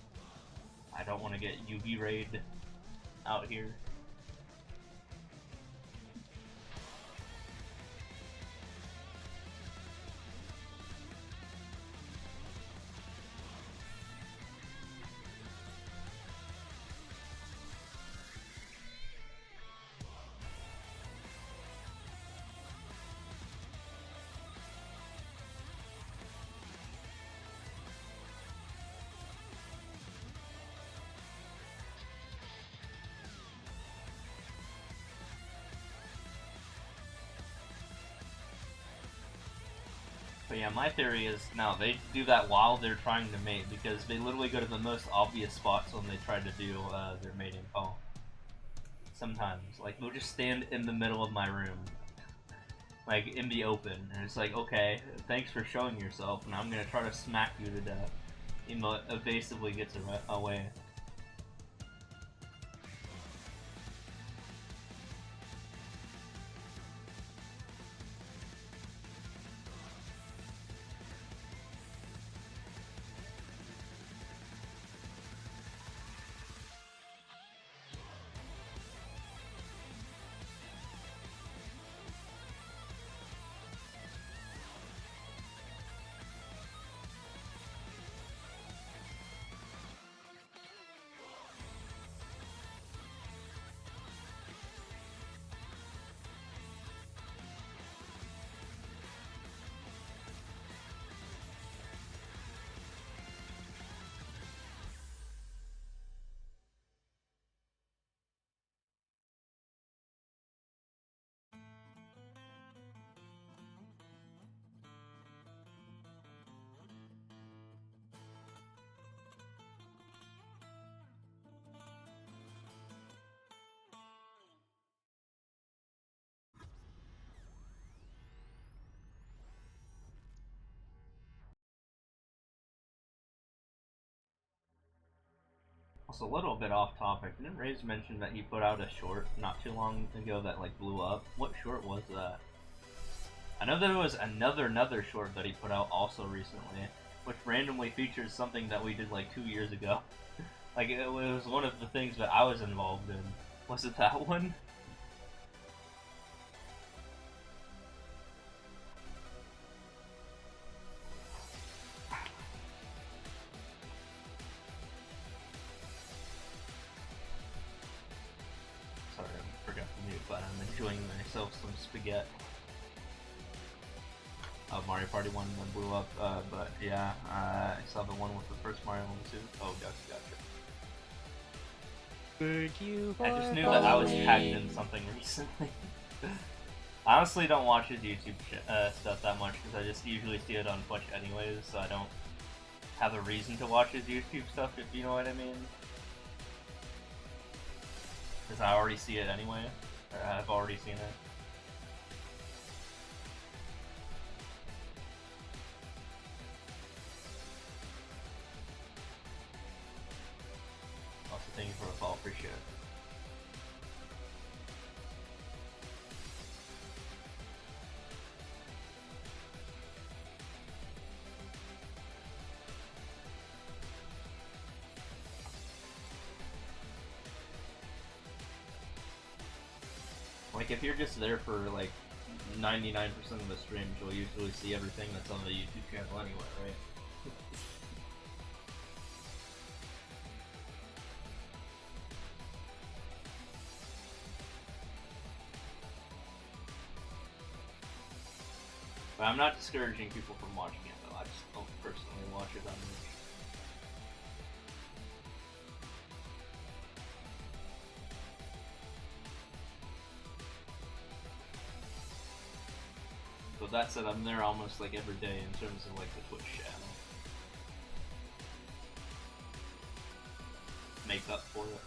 I don't want to get UV rayed out here. But yeah, my theory is, no, they do that while they're trying to mate, because they literally go to the most obvious spots when they try to do their mating call. Sometimes. Like, they'll just stand in the middle of my room. Like, in the open. And it's like, okay, thanks for showing yourself, and I'm gonna try to smack you to death. Emo evasively gets away. Also, a little bit off topic. Didn't Ray's mention that he put out a short not too long ago that like blew up? What short was that? I know there was another short that he put out also recently, which randomly features something that we did like 2 years ago. Like it was one of the things that I was involved in. Was it that one? Sorry, I forgot to mute, but I'm enjoying myself some spaghetti. Mario Party 1 that blew up, but yeah, I saw the one with the first Mario 1 too. Oh, gotcha. Thank you for I just knew that I was tagged in following. something recently. I honestly don't watch his YouTube stuff that much because I just usually see it on Twitch anyways, so I don't have a reason to watch his YouTube stuff, if you know what I mean. Because I already see it anyway, or I've already seen it. Also, thank you for the follow, appreciate it. Like, if you're just there for, like, 99% of the streams, you'll usually see everything that's on the YouTube channel anyway, right? But I'm not discouraging people from watching it, though. I just don't personally watch it on YouTube. So that said, I'm there almost like every day in terms of like the Twitch channel. Make up for it.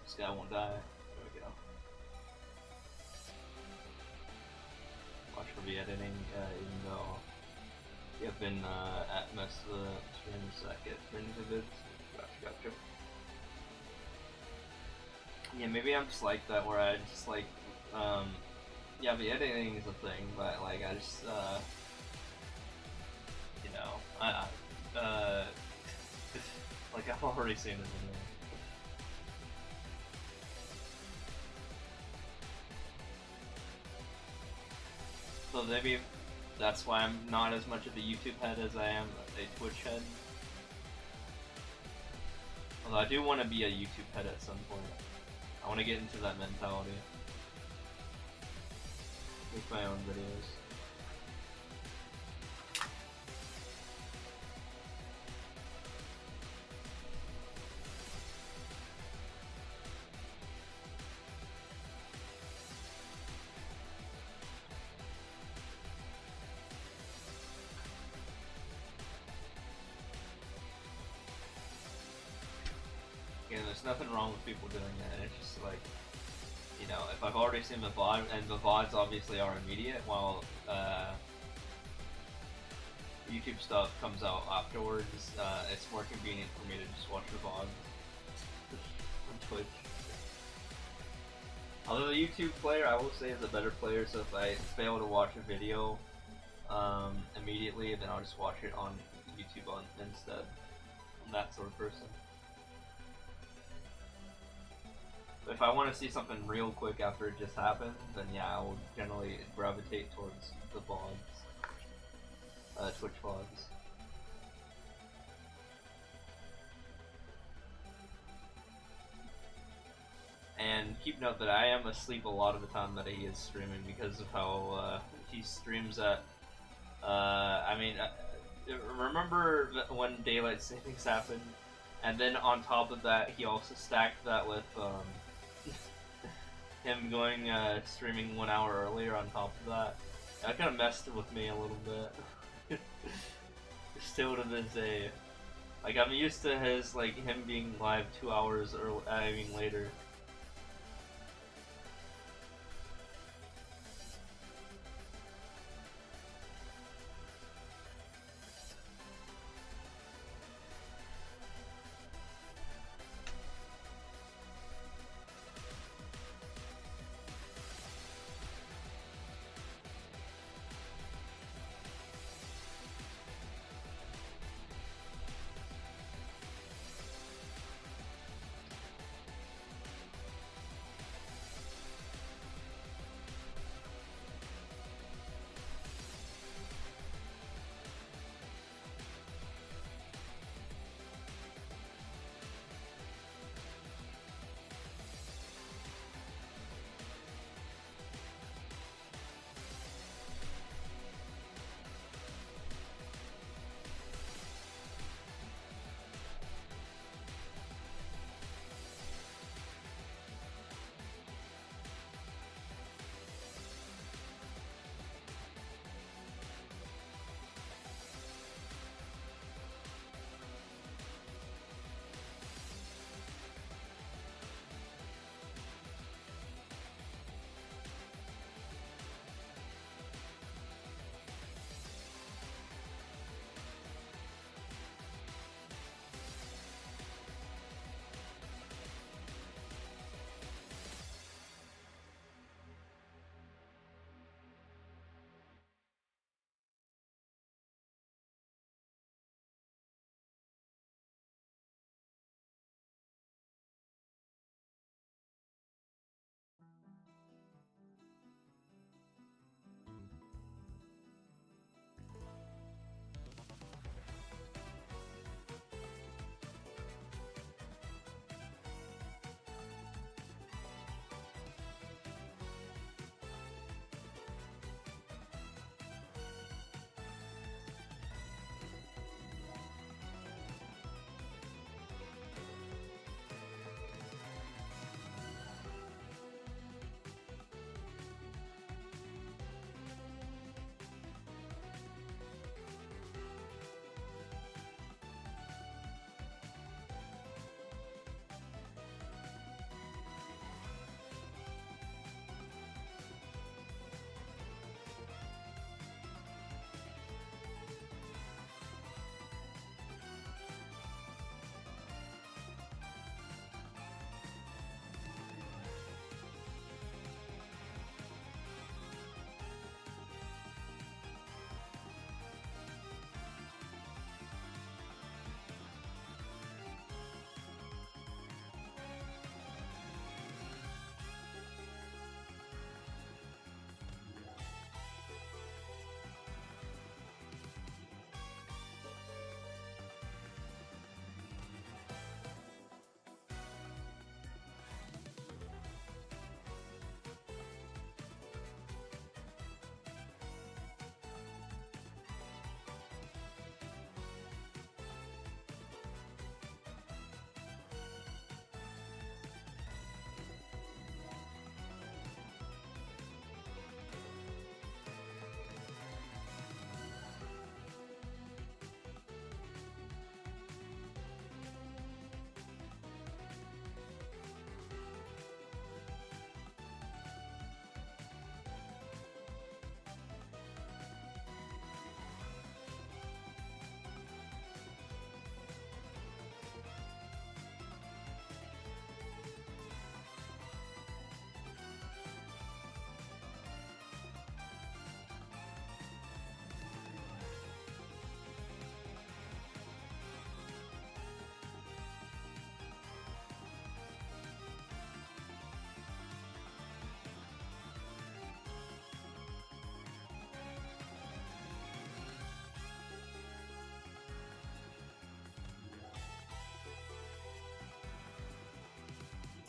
This guy won't die. There we go. Watch for the editing, even though you've been at most of the streams that get into vids. Gotcha. Yeah, maybe I'm just like that where I just like, yeah, the editing is a thing, but like I just, you know, like I've already seen it in there. So maybe that's why I'm not as much of a YouTube head as I am a Twitch head. Although I do want to be a YouTube head at some point. I want to get into that mentality. Make my own videos. Again, there's nothing wrong with people doing that. It's just like, you know, if I've already seen the VOD, and the VODs obviously are immediate, while YouTube stuff comes out afterwards, it's more convenient for me to just watch the VOD on Twitch. Although the YouTube player, I will say, is a better player, so if I fail to watch a video immediately, then I'll just watch it on YouTube instead. I'm that sort of person. If I want to see something real quick after it just happened, then yeah, I will generally gravitate towards the VODs, Twitch VODs. And keep note that I am asleep a lot of the time that he is streaming because of how he streams at. I mean, remember when daylight savings happened, and then on top of that, he also stacked that with him going streaming 1 hour earlier on top of that. That kind of messed with me a little bit. Still to this day, Like I'm used to his like him being live 2 hours or I mean later.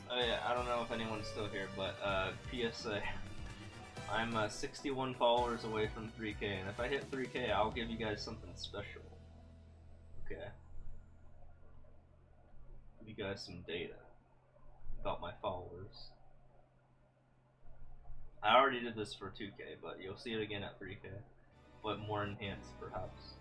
Oh yeah, I don't know if anyone's still here, but PSA. I'm 61 followers away from 3K, and if I hit 3K, I'll give you guys something special. Okay. Give you guys some data about my followers. I already did this for 2K, but you'll see it again at 3K, but more enhanced perhaps.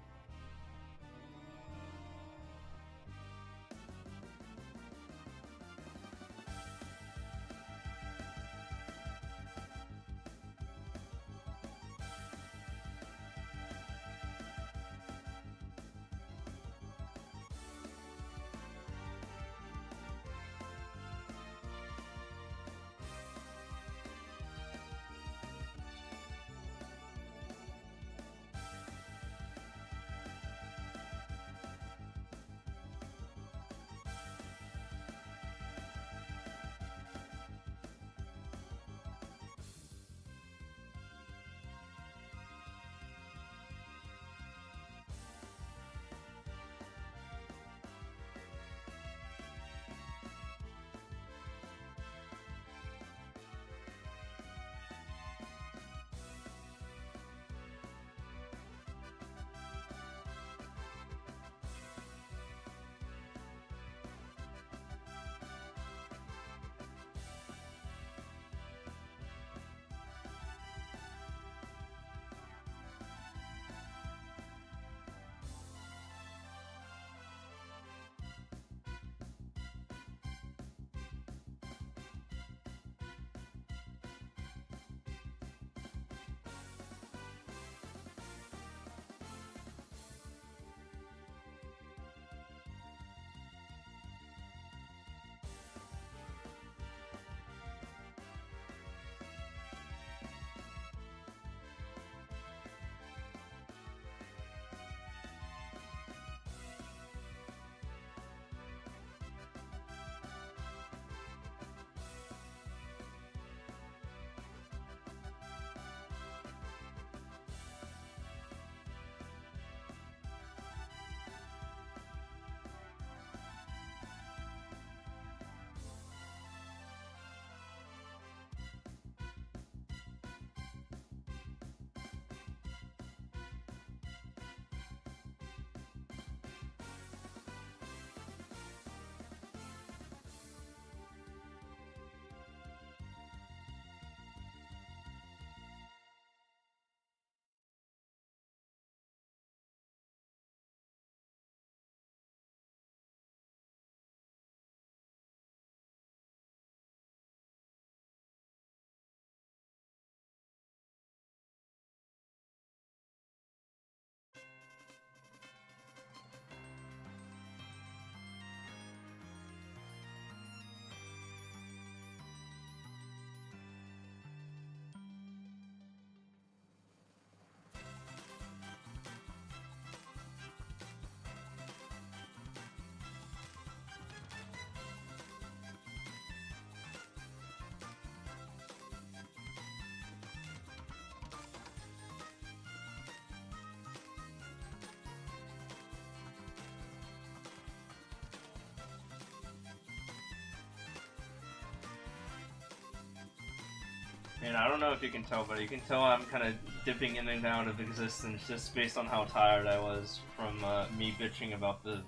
And I don't know if you can tell, but you can tell I'm kind of dipping in and out of existence just based on how tired I was from me bitching about the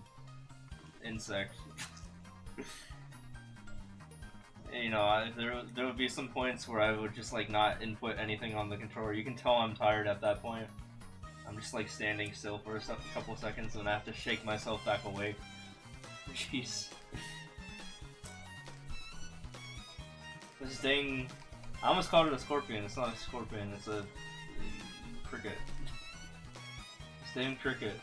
insect. You know, there would be some points where I would just like not input anything on the controller. You can tell I'm tired at that point. I'm just like standing still for a couple seconds and I have to shake myself back awake. Jeez. This dang... I almost called it a scorpion. It's not a scorpion, it's a cricket. This dang cricket.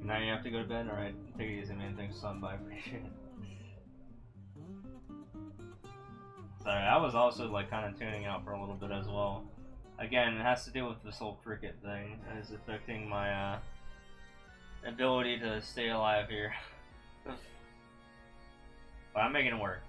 Now you have to go to bed? Alright, take it easy, man. Thanks, son. Bye. Appreciate it. Sorry, I was also like kind of tuning out for a little bit as well. Again, it has to do with this whole cricket thing. It's affecting my ability to stay alive here. But I'm making it work.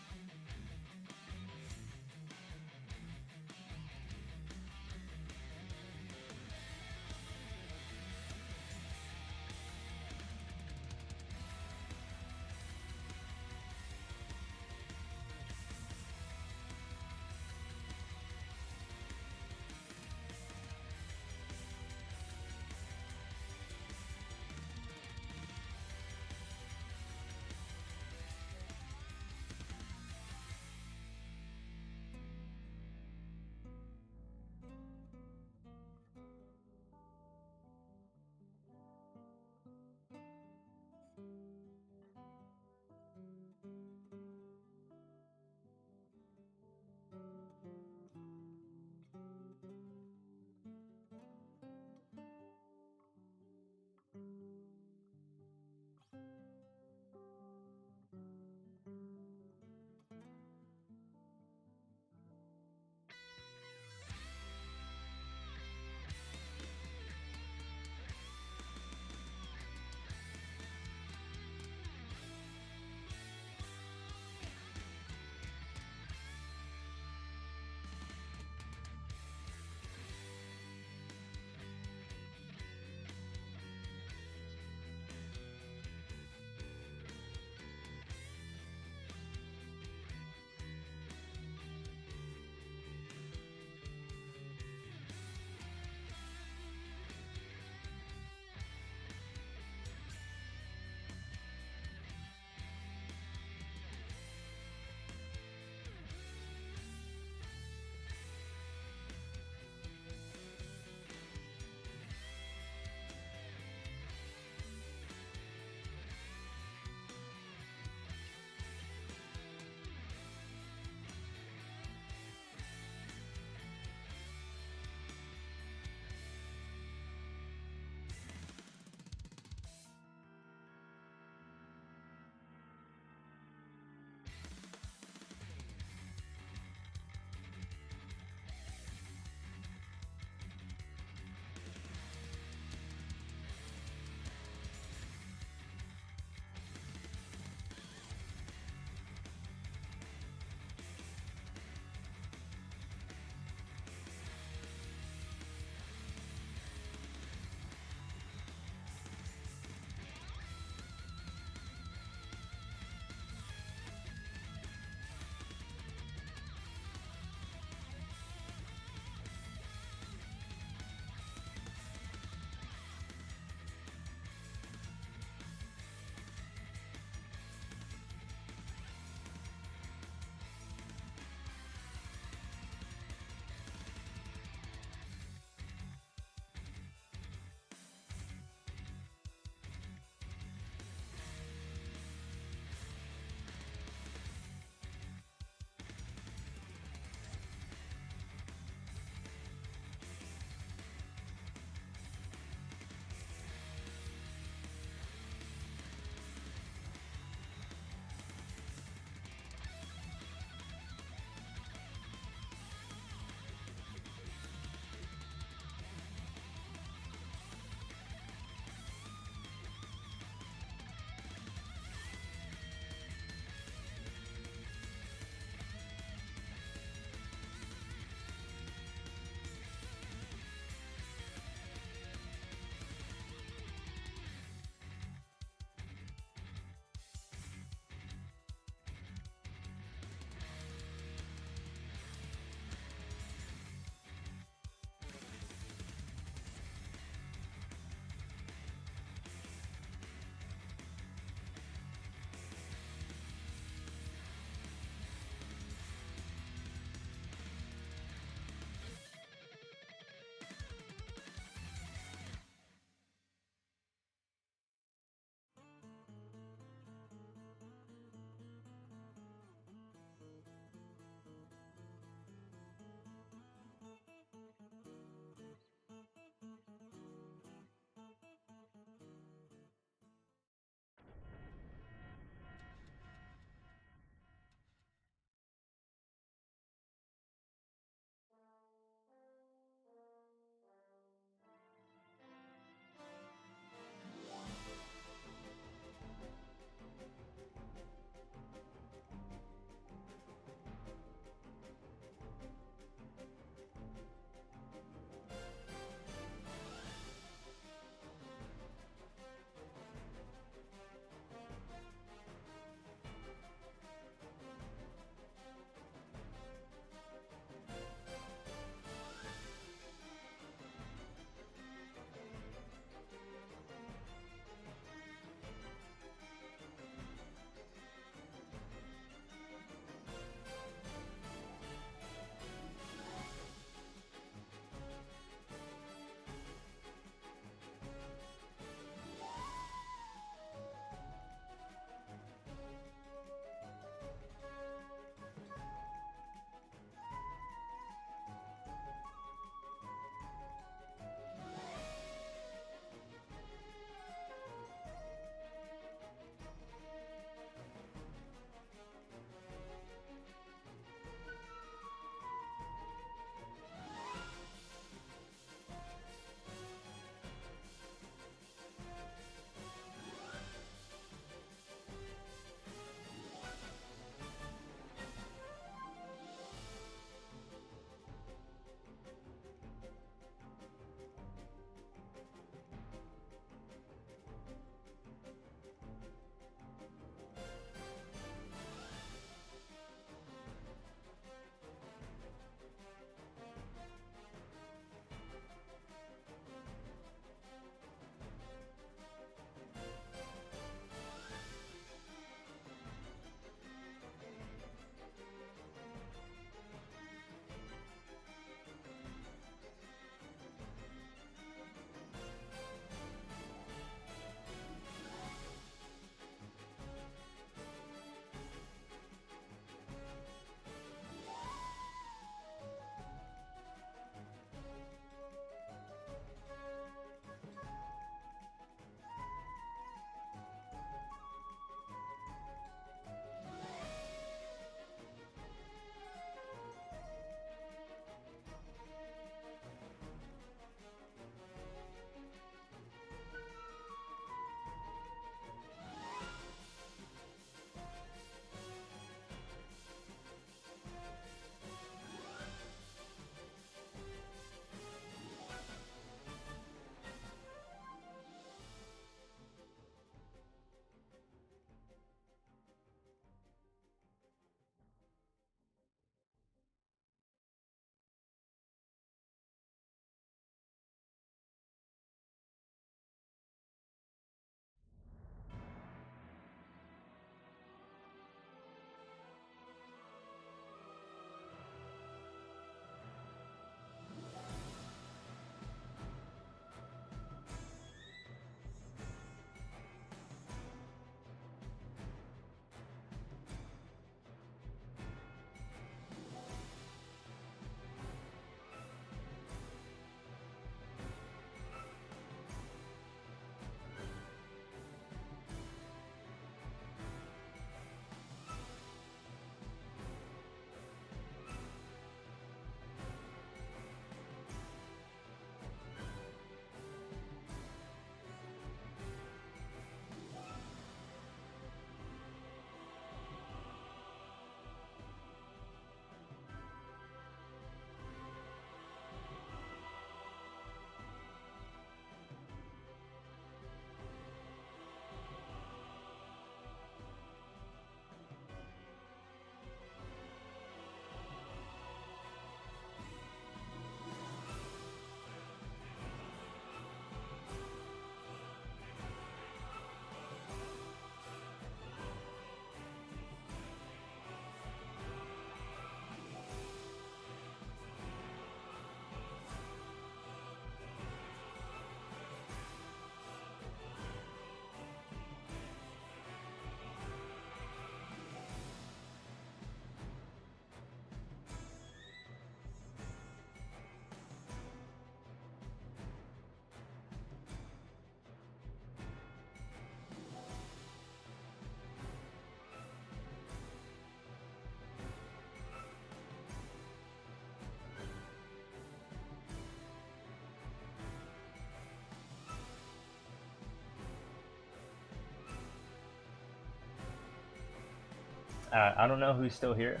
I don't know who's still here,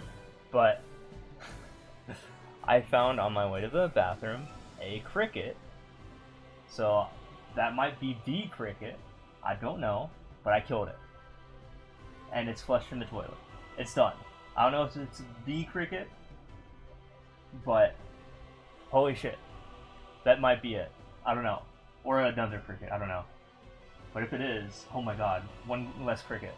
but I found on my way to the bathroom a cricket. So that might be the cricket. I don't know, but I killed it. And it's flushed in the toilet. It's done. I don't know if it's the cricket, but holy shit. That might be it. I don't know. Or another cricket. I don't know. But if it is, oh my god. One less cricket.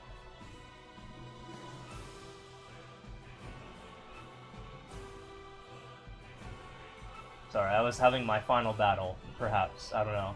Sorry, I was having my final battle, perhaps. I don't know.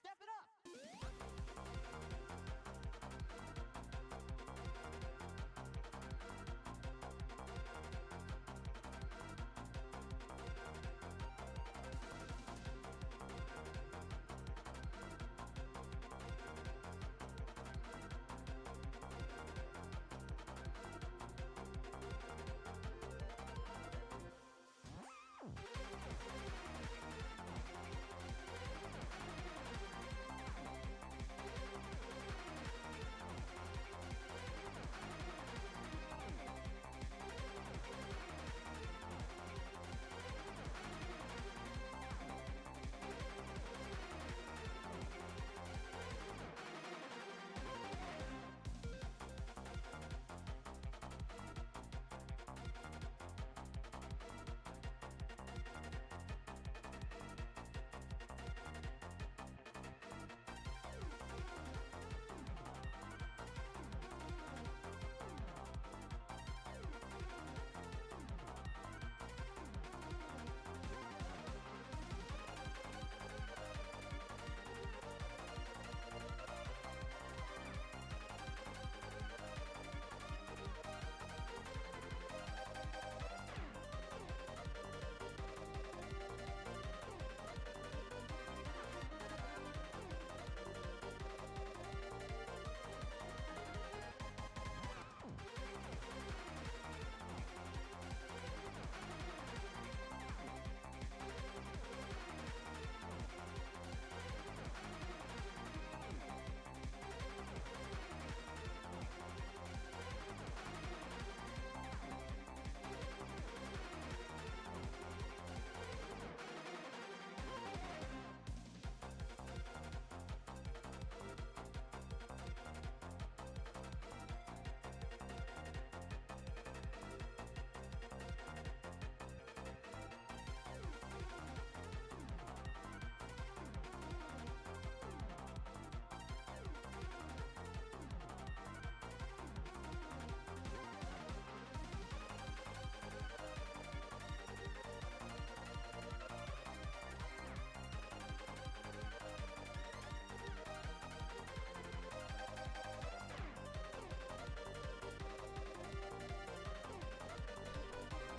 Step it up!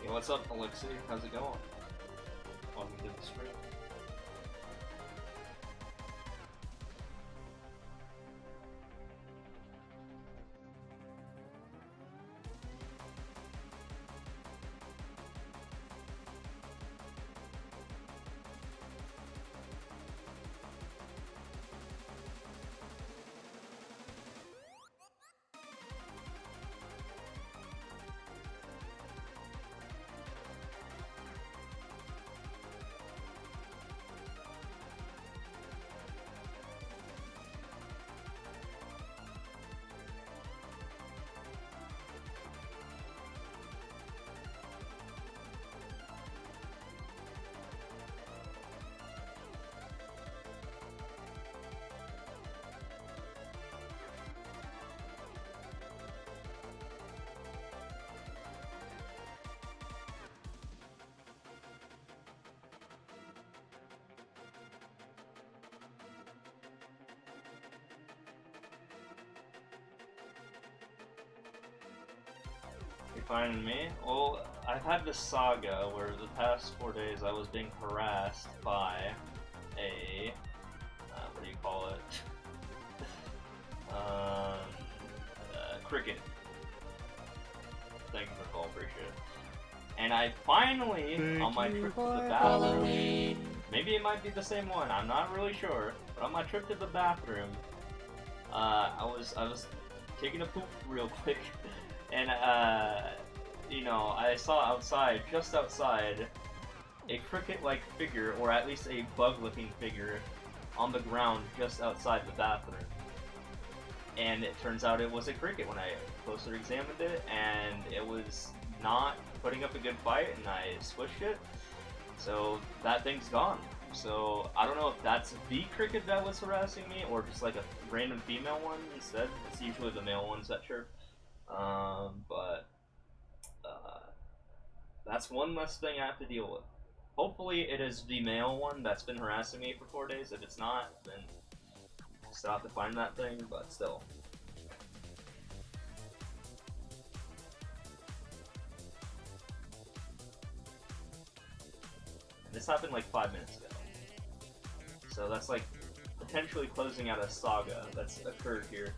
Hey, what's up, Elixir? How's it going? Welcome to the stream. You finding me? Well, I've had this saga where the past 4 days I was being harassed by a what do you call it? Cricket. Thank you for the call, appreciate it. And I finally, on my trip to the bathroom, maybe it might be the same one, I'm not really sure, but on my trip to the bathroom, I was taking a poop real quick, and you know, I saw outside, just outside, a cricket-like figure, or at least a bug-looking figure, on the ground just outside the bathroom. And it turns out it was a cricket when I closer examined it, and it was not putting up a good fight, and I squished it. So that thing's gone. So I don't know if that's the cricket that was harassing me, or just like a random female one instead. It's usually the male ones that chirp. That's one less thing I have to deal with. Hopefully it is the male one that's been harassing me for 4 days. If it's not, then still have to find that thing, but still. And this happened like 5 minutes ago. So that's like potentially closing out a saga that's occurred here.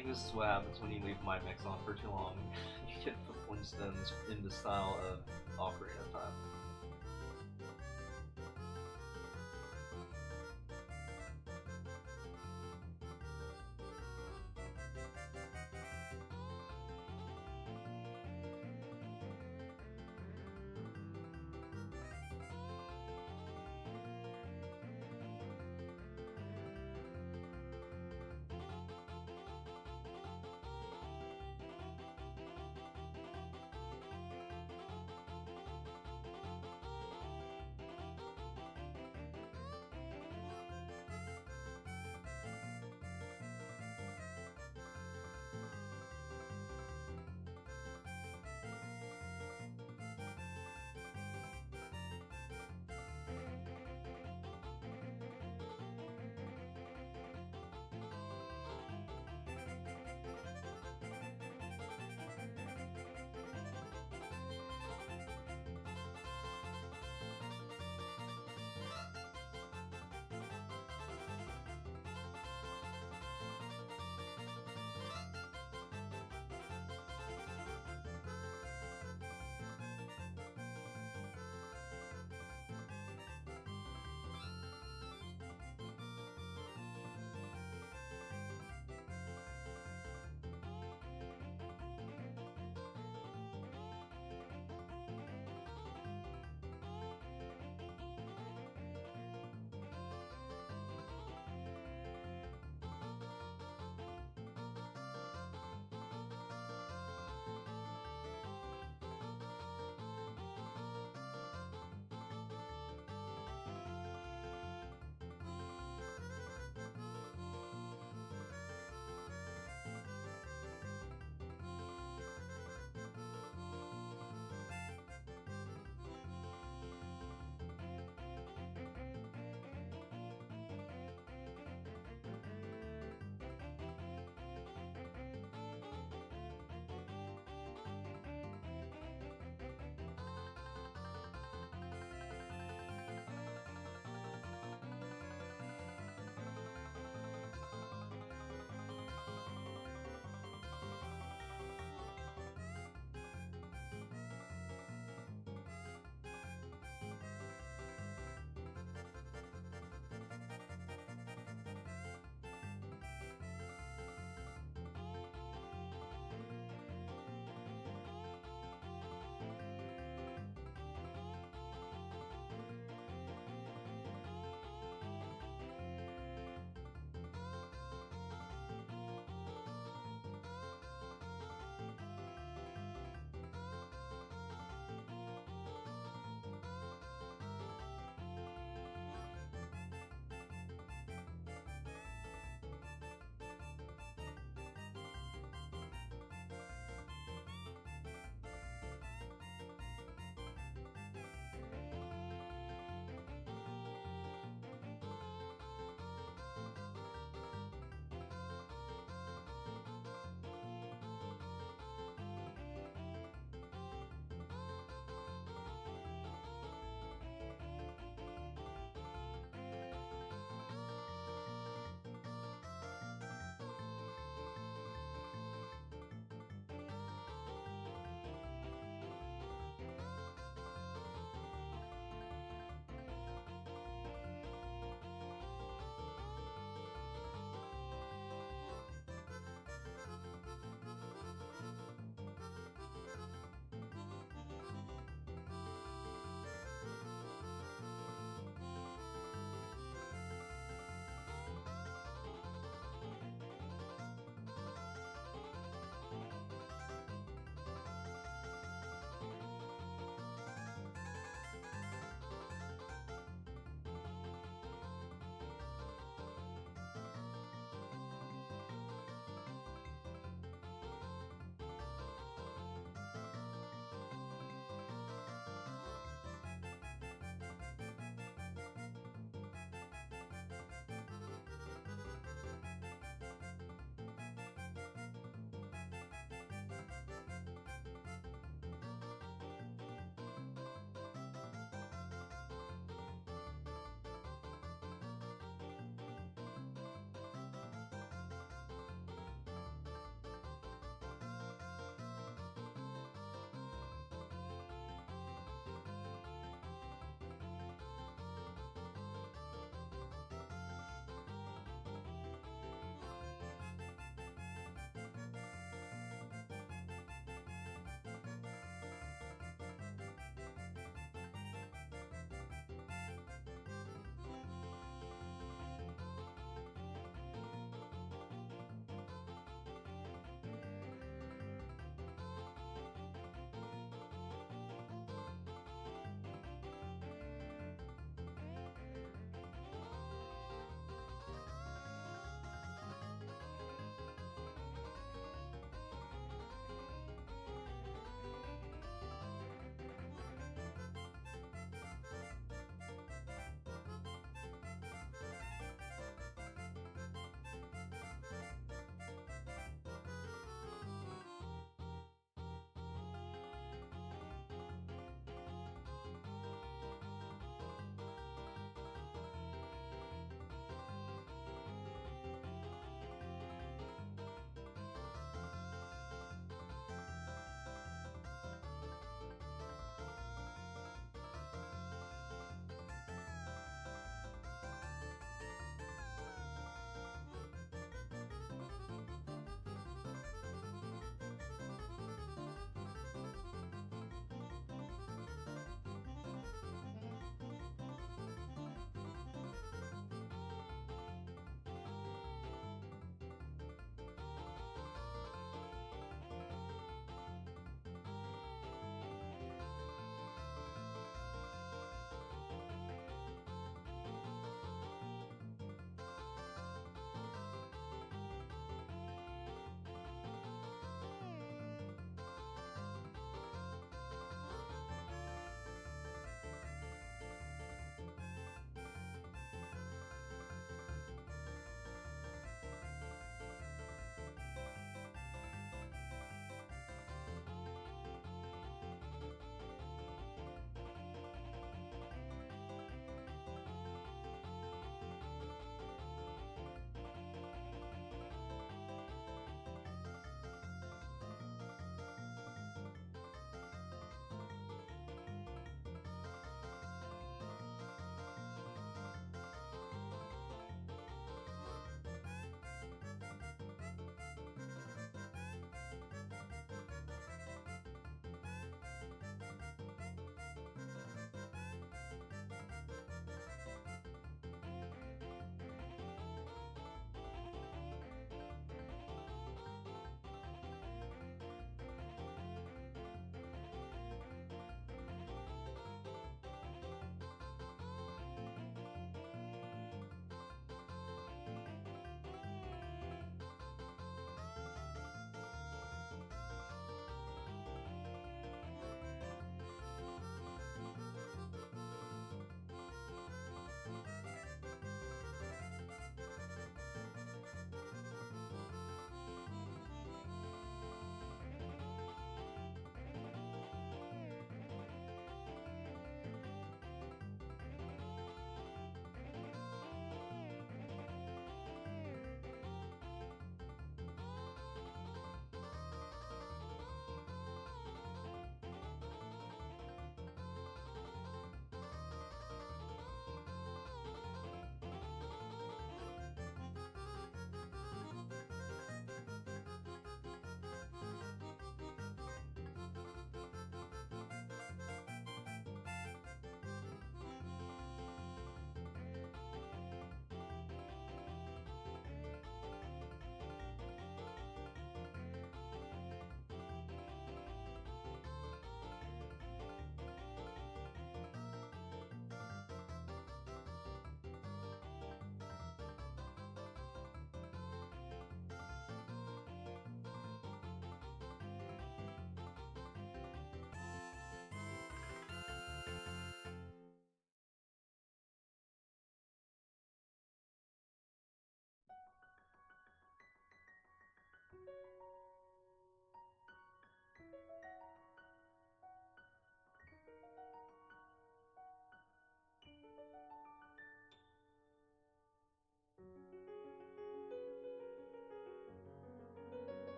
think this is what happens when you leave my mix on for too long. You get the Flintstones in the style of Ocarina of Time.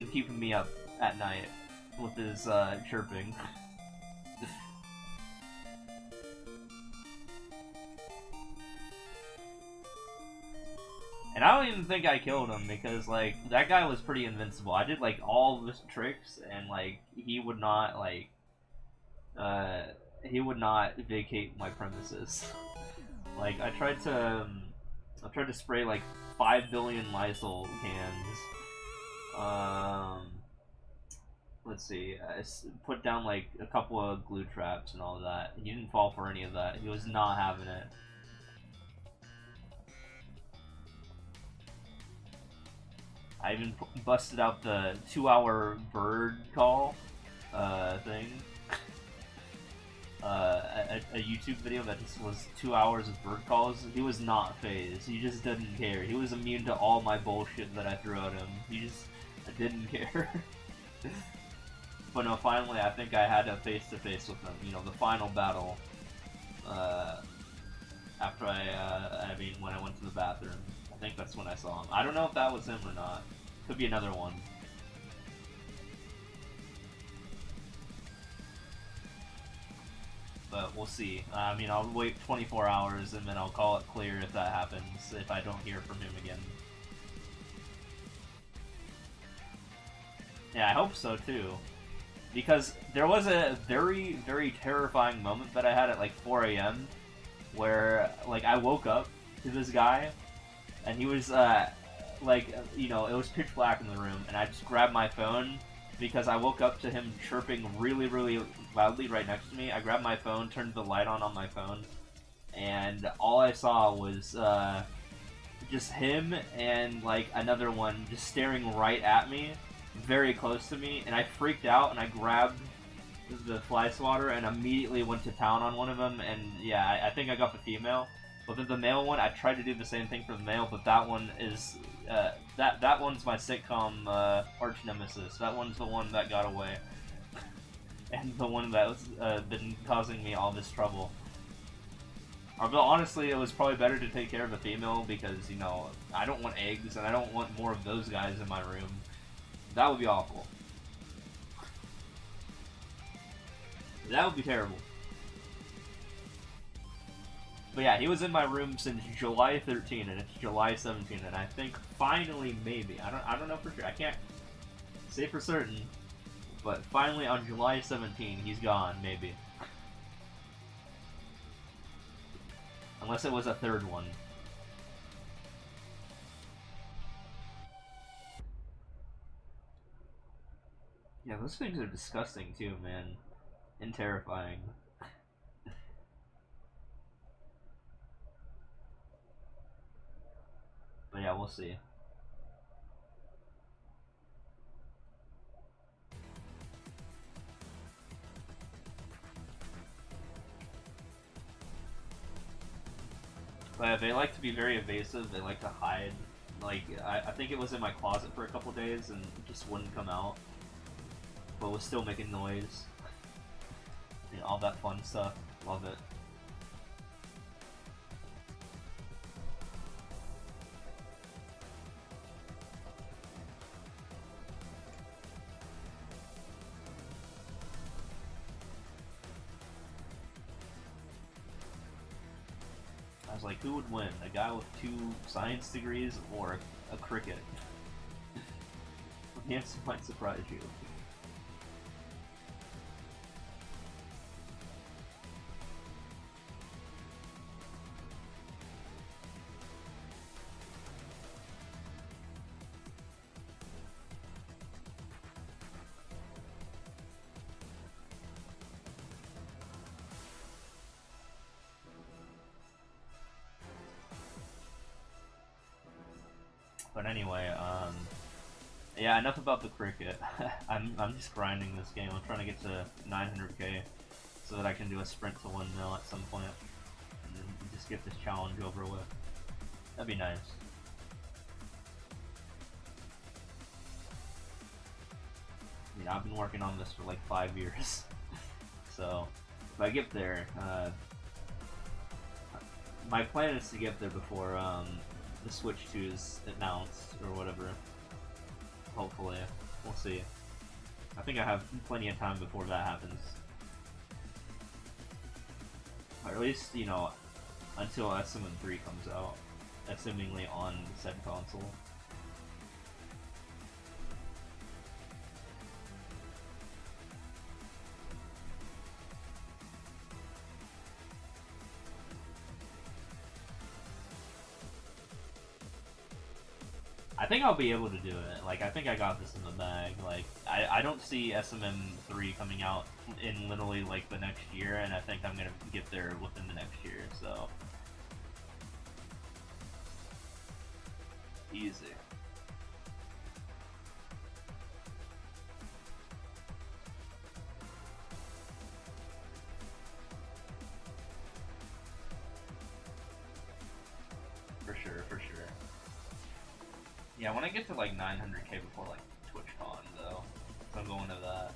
and keeping me up at night with his chirping. And I don't even think I killed him because like that guy was pretty invincible. I did like all of his tricks and like he would not vacate my premises. Like I tried to spray like 5 billion Lysol cans. Let's see. I put down like a couple of glue traps and all of that. He didn't fall for any of that. He was not having it. I even busted out the 2-hour bird call thing. A YouTube video that just was 2 hours of bird calls. He was not phased. He just didn't care. He was immune to all my bullshit that I threw at him. He just didn't care. But no, finally, I think I had a face-to-face with him. You know, the final battle. After when I went to the bathroom. I think that's when I saw him. I don't know if that was him or not. Could be another one. But we'll see. I mean, I'll wait 24 hours and then I'll call it clear if that happens, if I don't hear from him again. Yeah, I hope so too. Because there was a very, very terrifying moment that I had at like 4 a.m. where like I woke up to this guy and he was it was pitch black in the room and I just grabbed my phone because I woke up to him chirping really, really loudly right next to me. I grabbed my phone, turned the light on my phone, and all I saw was just him and like another one just staring right at me, very close to me, and I freaked out and I grabbed the fly swatter and immediately went to town on one of them, and yeah, I think I got the female. But then the male one, I tried to do the same thing for the male, but that one is that one's my sitcom arch nemesis. That one's the one that got away, and the one that was been causing me all this trouble. Although honestly, it was probably better to take care of the female because you know I don't want eggs and I don't want more of those guys in my room. That would be awful. That would be terrible. But yeah, he was in my room since July 13, and it's July 17, and I think finally, maybe, I don't know for sure, I can't say for certain, but finally on July 17, he's gone, maybe. Unless it was a third one. Yeah, those things are disgusting too, man. And terrifying. But yeah, we'll see. But they like to be very evasive, they like to hide. Like, I think it was in my closet for a couple days and it just wouldn't come out. But was still making noise. And all that fun stuff. Love it. I was like, who would win? A guy with 2 science degrees or a cricket? The answer might surprise you. But anyway, yeah, enough about the cricket. I'm just grinding this game. I'm trying to get to 900k so that I can do a sprint to 1 mil at some point and then just get this challenge over with. That'd be nice. I mean, I've been working on this for like 5 years, so if I get there, my plan is to get there before the Switch 2 is announced or whatever. Hopefully. We'll see. I think I have plenty of time before that happens. Or at least, you know, until SM3 comes out, assumingly on said console. I think I'll be able to do it. Like, I think I got this in the bag. Like, I don't see SMM3 coming out in literally, like, the next year, and I think I'm gonna get there within the next year, so. Easy. For sure, for sure. Yeah, I want to get to like 900k before like TwitchCon though, so I'm going to that.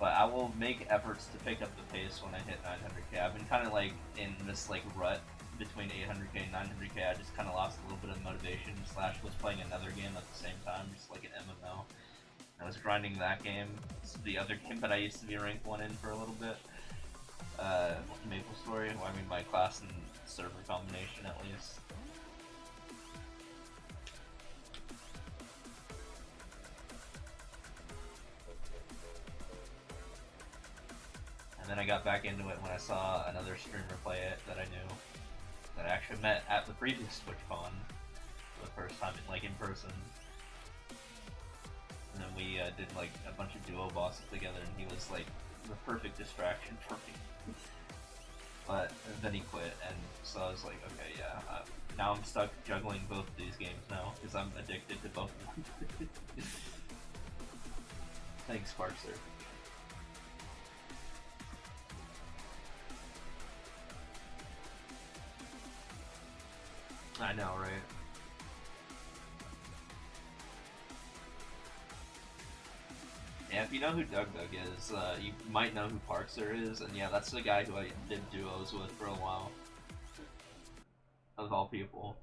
But I will make efforts to pick up the pace when I hit 900k. I've been kind of like in this like rut between 800k and 900k. I just kind of lost a little bit of motivation. / was playing another game at the same time, just like an MMO. I was grinding that game. It's the other game that I used to be ranked 1 in for a little bit. Maple Story. Well, I mean my class and server combination at least. And then I got back into it when I saw another streamer play it that I knew, that I actually met at the previous TwitchCon for the first time, like in person. And then we did like a bunch of duo bosses together, and he was like the perfect distraction for me. But then he quit, and so I was like, okay, yeah. Now I'm stuck juggling both of these games now because I'm addicted to both of them. Thanks, Sparkster. I know, right? Yeah, if you know who Doug is, you might know who Parkster is, and yeah, that's the guy who I did duos with for a while. Of all people.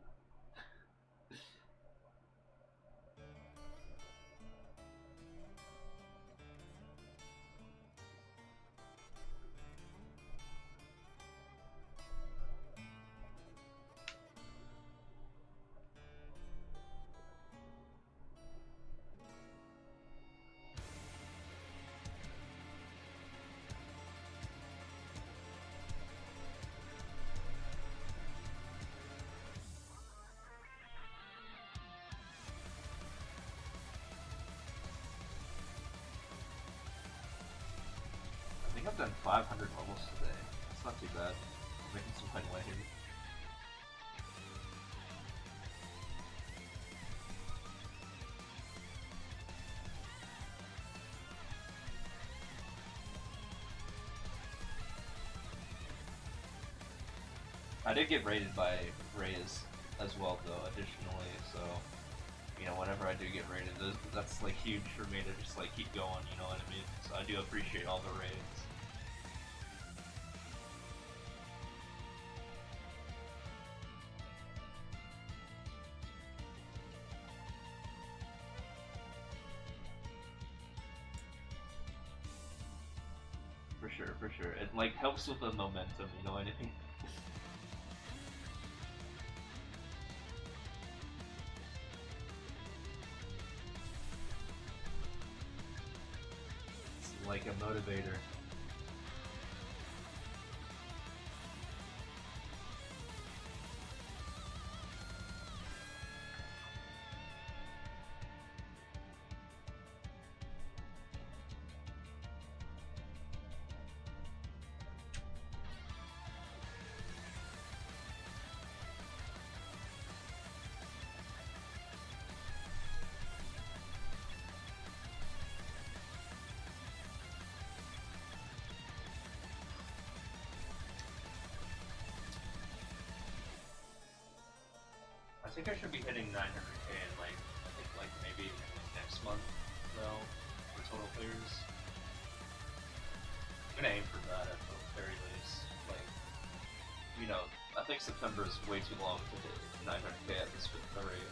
I've done 500 levels today. It's not too bad. I'm making some headway here. I did get rated by Raze as well, though, additionally, so, you know, whenever I do get rated, that's, like, huge for me to just, like, keep going, you know what I mean? So I do appreciate all the raids. For sure. It, like, helps with the momentum, you know what I mean? It's like a motivator. I think I should be hitting 900k in like, I think like maybe next month, though, for total clears. I'm gonna aim for that at the very least. Like, you know, I think September is way too long to hit 900k at this rate.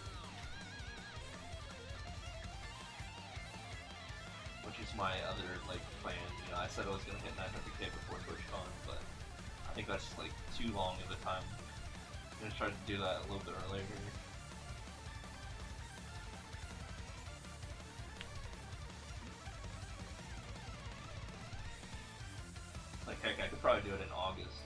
Which is my other, like, plan. You know, I said I was gonna hit 900k before TwitchCon, but I think that's just, like, too long of a time. I'm gonna try to do that a little bit earlier here. Like, heck, I could probably do it in August.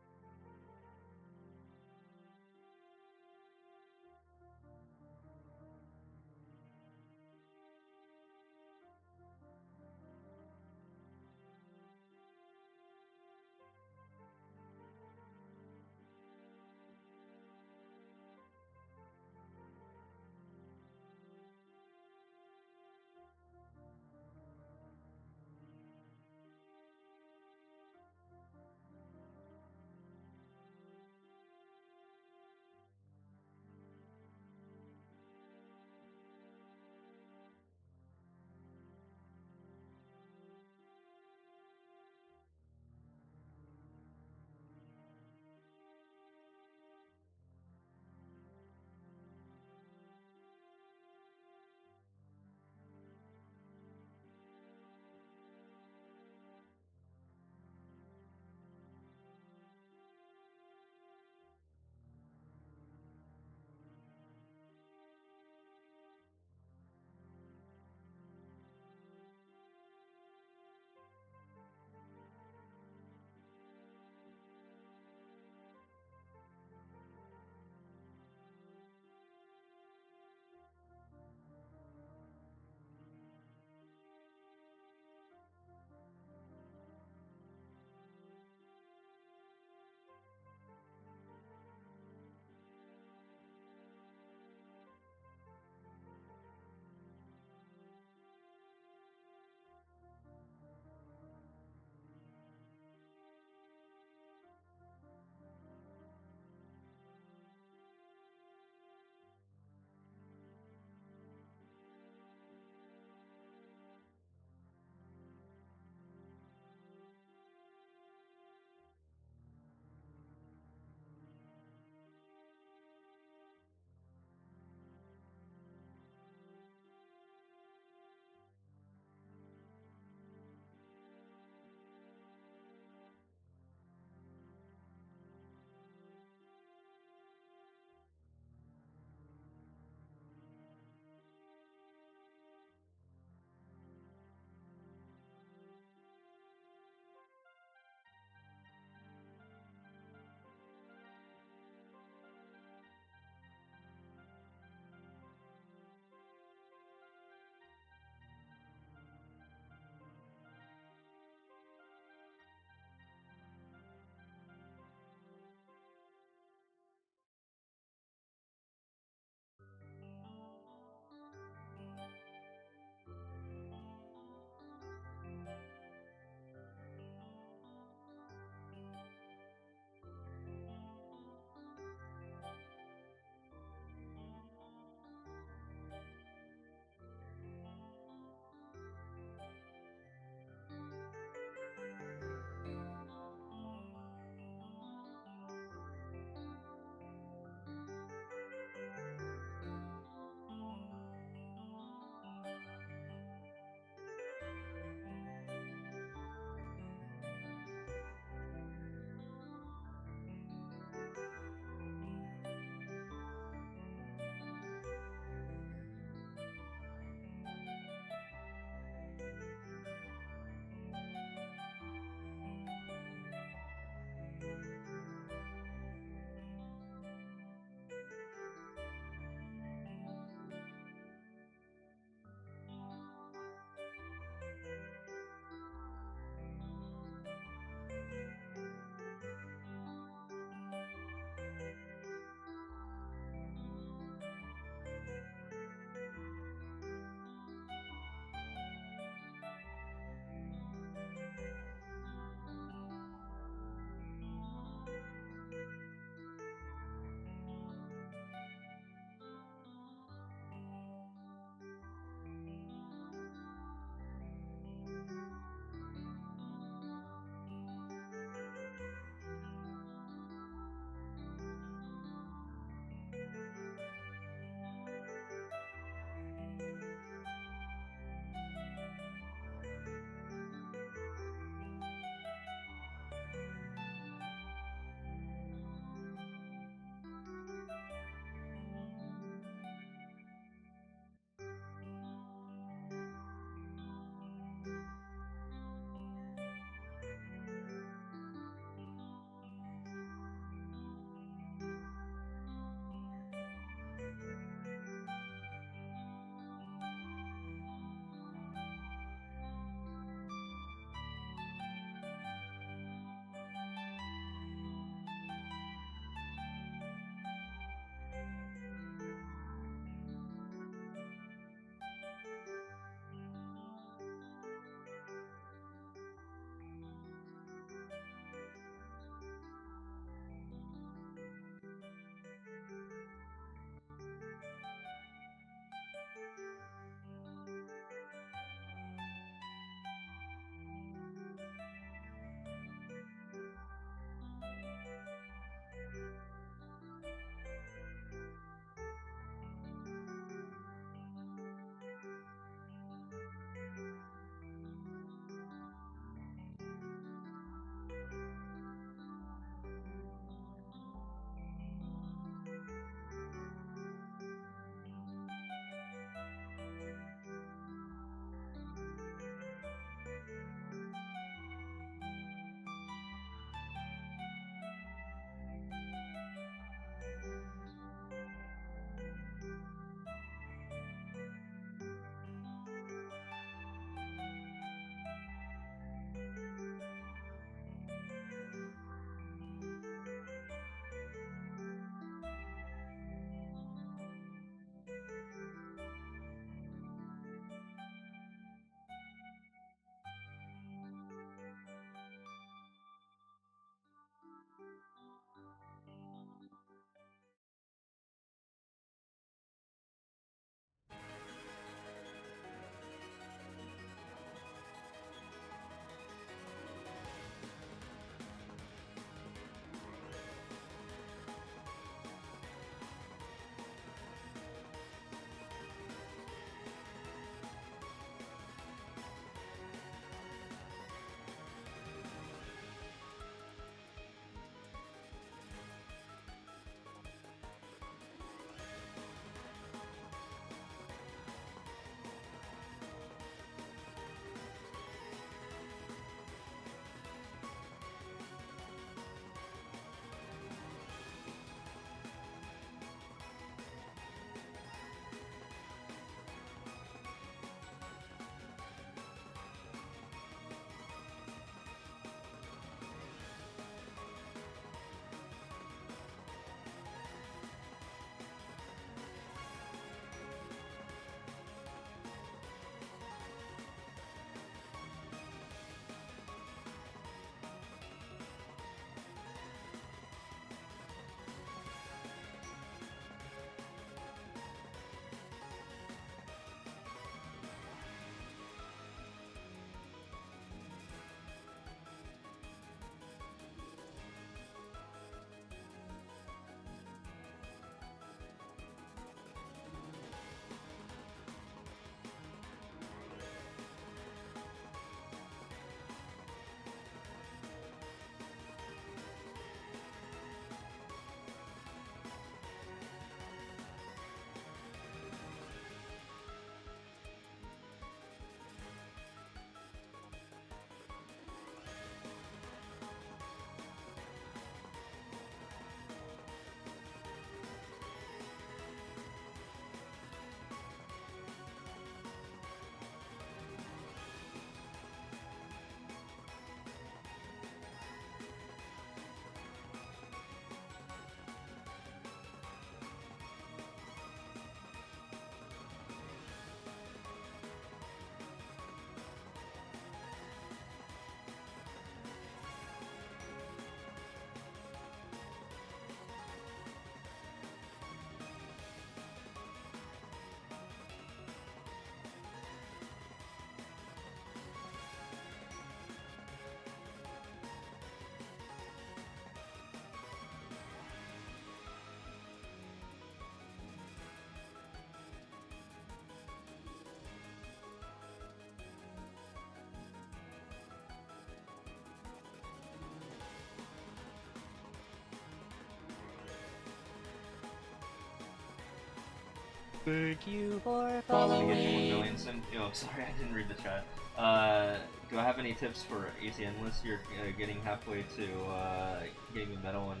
Thank you for Let me following. get you 1 million soon. Oh, sorry, I didn't read the chat. Do I have any tips for AC Endless? You're getting halfway to getting a medal and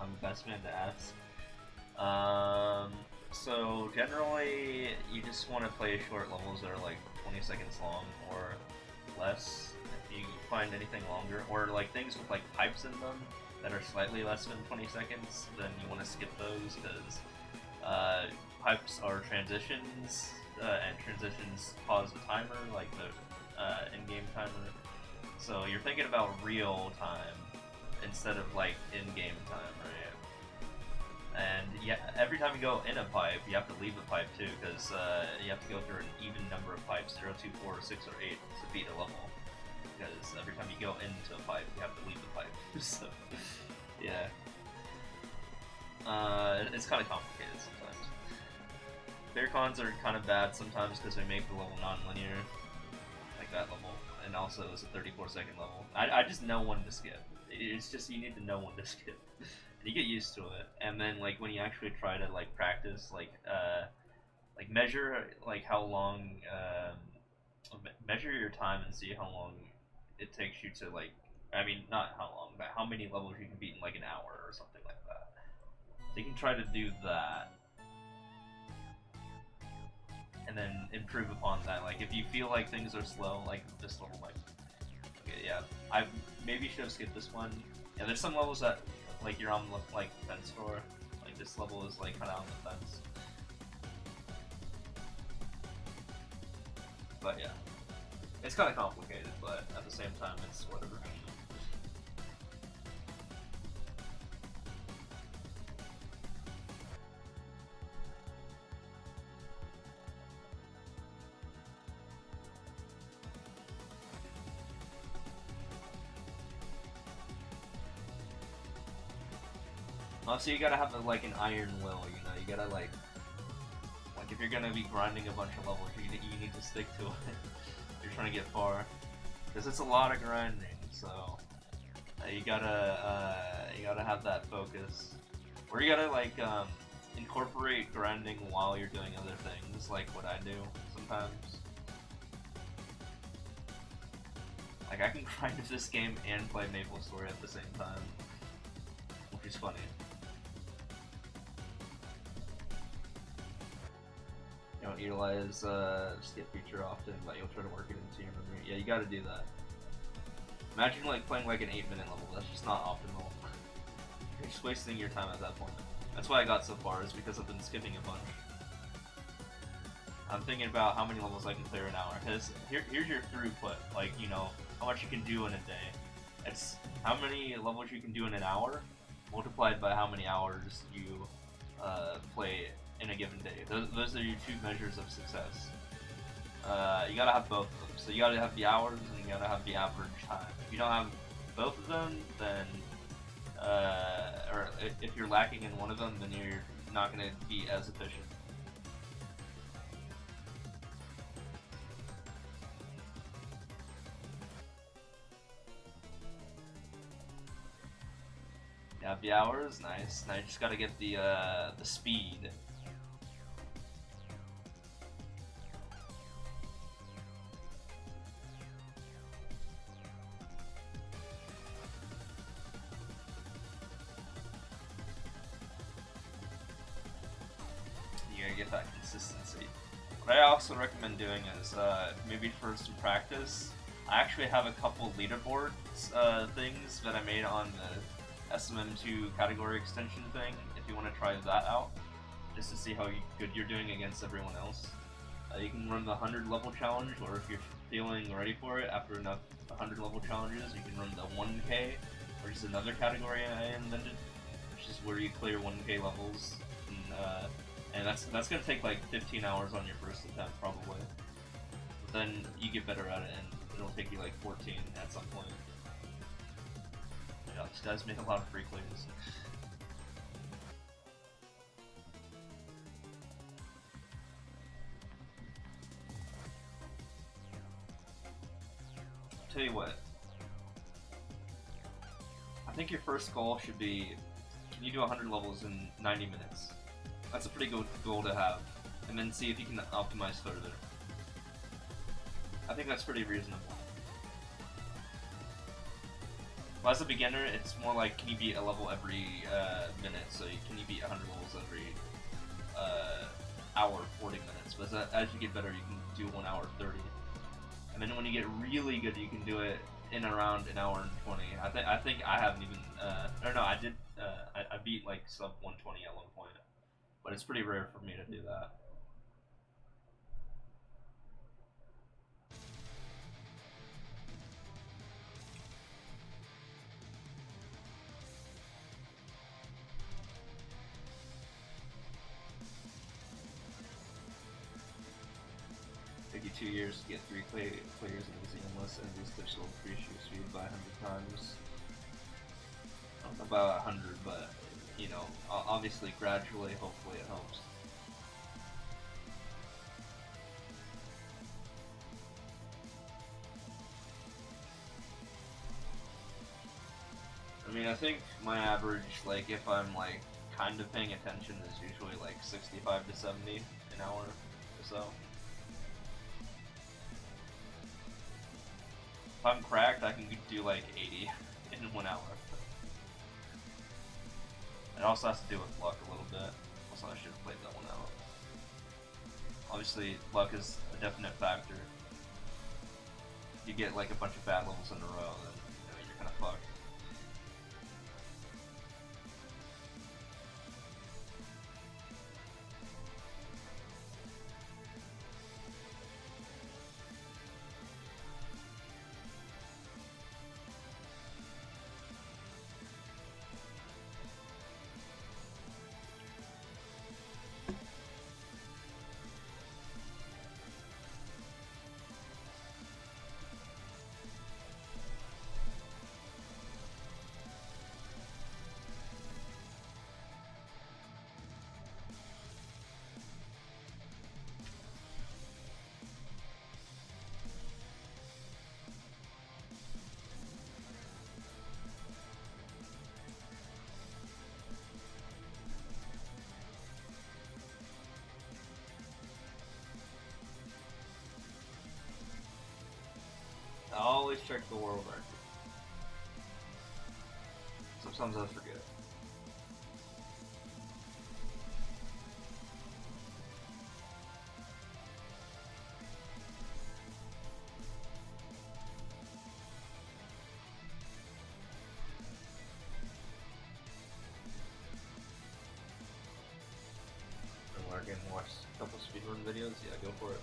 I'm the best man to ask. So generally, you just want to play short levels that are like 20 seconds long or less. If you find anything longer, or like things with like pipes in them that are slightly less than 20 seconds, then you want to skip those because pipes are transitions, and transitions pause the timer, like the in-game timer. So you're thinking about real time instead of like in-game time, right? And yeah, every time you go in a pipe, you have to leave the pipe too, because you have to go through an even number of pipes, 0, 2, 4, 6, or 8 to beat a level. Because every time you go into a pipe, you have to leave the pipe. So, yeah. It's kind of complicated sometimes. Bear cons are kind of bad sometimes because they make the level non-linear, like that level, and also it's a 34-second level. I just know when to skip. It's just you need to know when to skip. You get used to it, and then like when you actually try to like practice, like measure like how long, measure your time and see how long it takes you to like, I mean not how long, but how many levels you can beat in like an hour or something like that. So you can try to do that, and then improve upon that. Like if you feel like things are slow, like this level, like okay, yeah, I maybe should have skipped this one. Yeah, there's some levels that like you're on the like fence for. Like this level is like kind of on the fence. But yeah, it's kind of complicated, but at the same time, it's whatever. Also, you gotta have like an iron will, you know. You gotta like if you're gonna be grinding a bunch of levels, you need to stick to it. You're trying to get far, because it's a lot of grinding. So you gotta have that focus, or you gotta like incorporate grinding while you're doing other things, like what I do sometimes. Like I can grind this game and play Maple Story at the same time, which is funny. You don't utilize skip feature often, but you'll try to work it into your memory. Yeah, you gotta do that. Imagine like playing like an 8-minute level. That's just not optimal. You're just wasting your time at that point. That's why I got so far, is because I've been skipping a bunch. I'm thinking about how many levels I can clear an hour. Cause here's your throughput. Like, you know, how much you can do in a day. It's how many levels you can do in an hour, multiplied by how many hours you play in a given day. Those are your two measures of success. You gotta have both of them. So you gotta have the hours and you gotta have the average time. If you don't have both of them, then or if you're lacking in one of them, then you're not gonna be as efficient. You have the hours, nice. Now you just gotta get the speed. You gotta get that consistency. What I also recommend doing is maybe for some practice, I actually have a couple leaderboards things that I made on the SMM2 category extension thing, if you want to try that out, just to see how good you're doing against everyone else. You can run the 100 level challenge, or if you're feeling ready for it after enough 100 level challenges, you can run the 1K, which is another category I invented, which is where you clear 1K levels, and that's gonna take like 15 hours on your first attempt probably. But then you get better at it, and it'll take you like 14 at some point. Yeah, these guys make a lot of free clears. Tell you what, I think your first goal should be, can you do 100 levels in 90 minutes? That's a pretty good goal to have. and then see if you can optimize further. I think that's pretty reasonable. Well, as a beginner, it's more like, can you beat a level every minute? So can you beat 100 levels every hour, 40 minutes? But as you get better, you can do 1 hour 30. And then when you get really good, you can do it in around an hour and 20. I think I haven't even, or no, I did, I beat like sub 120 at one point. But it's pretty rare for me to do that. Take you 2 years to get 3 players in easy unless enemies touch will increase your speed by 100 times. I don't know about 100, but you know, obviously gradually, hopefully it helps. I mean, I think my average, like, if I'm like kind of paying attention, is usually like 65 to 70 an hour or so. If I'm cracked, I can do like 80 in 1 hour. It also has to do with luck a little bit. Also, I should have played that one out. Obviously, luck is a definite factor. If you get like a bunch of bad levels in a row, then you know, you're kind of fucked. I always check the world record. Sometimes I forget. And we're gonna watch a couple speedrun videos. Yeah, go for it.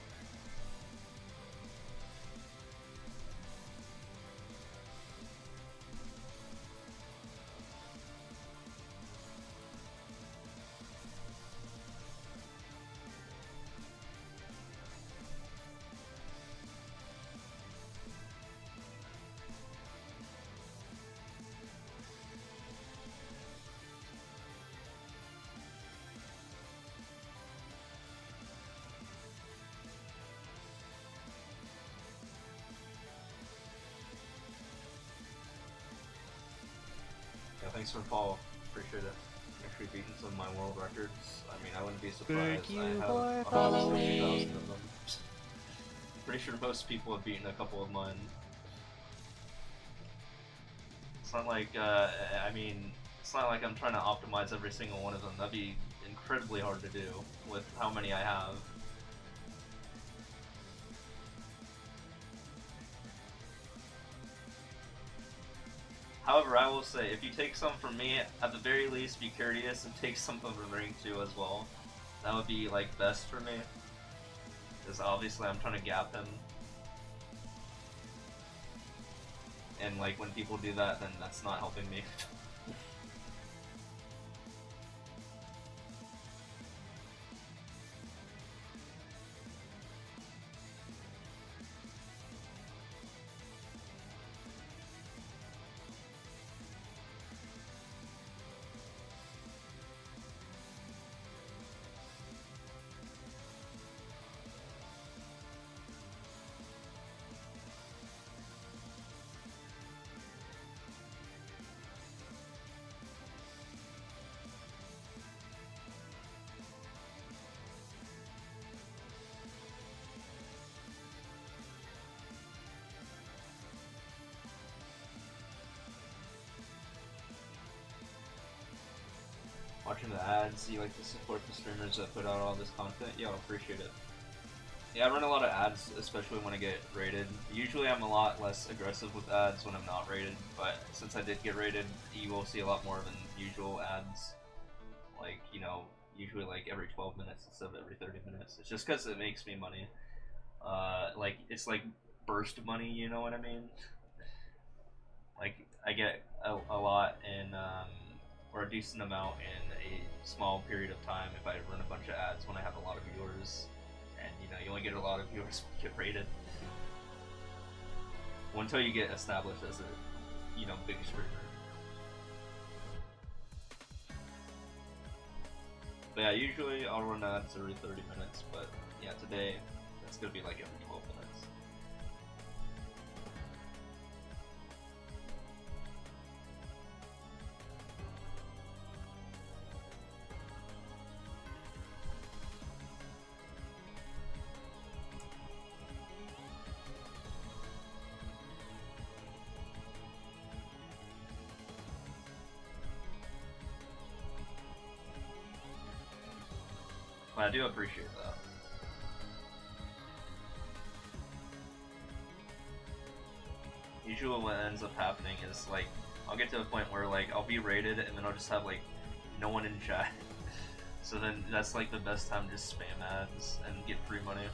Yeah, thanks for the follow. Appreciate it. Actually beating some of my world records. I mean, I wouldn't be surprised. Thank you I have for following. 160,000 of them. Pretty sure most people have beaten a couple of mine. It's not like, I mean, it's not like I'm trying to optimize every single one of them. That'd be incredibly hard to do with how many I have. However, I will say, if you take some from me, at the very least, be courteous and take some from Ring 2 as well. That would be, like, best for me. Because obviously I'm trying to gap him. And, like, when people do that, then that's not helping me. watching the ads. You like to support the streamers that put out all this content. Yeah, I'll appreciate it. Yeah, I run a lot of ads, especially when I get rated. Usually I'm a lot less aggressive with ads when I'm not rated, but since I did get rated, you will see a lot more than usual ads. Like, you know, usually like every 12 minutes instead of every 30 minutes. It's just because it makes me money. Like, it's like burst money, you know what I mean? Like, I get a lot in, or a decent amount in a small period of time if I run a bunch of ads when I have a lot of viewers. And, you know, you only get a lot of viewers when you get rated. Well, until you get established as a, you know, big streamer. But yeah, usually I'll run ads every 30 minutes, but yeah, today it's gonna be like every 12 minutes. But I do appreciate that. Usually what ends up happening is like, I'll get to a point where like, I'll be rated and then I'll just have like, no one in chat. So then that's like the best time to just spam ads and get free money.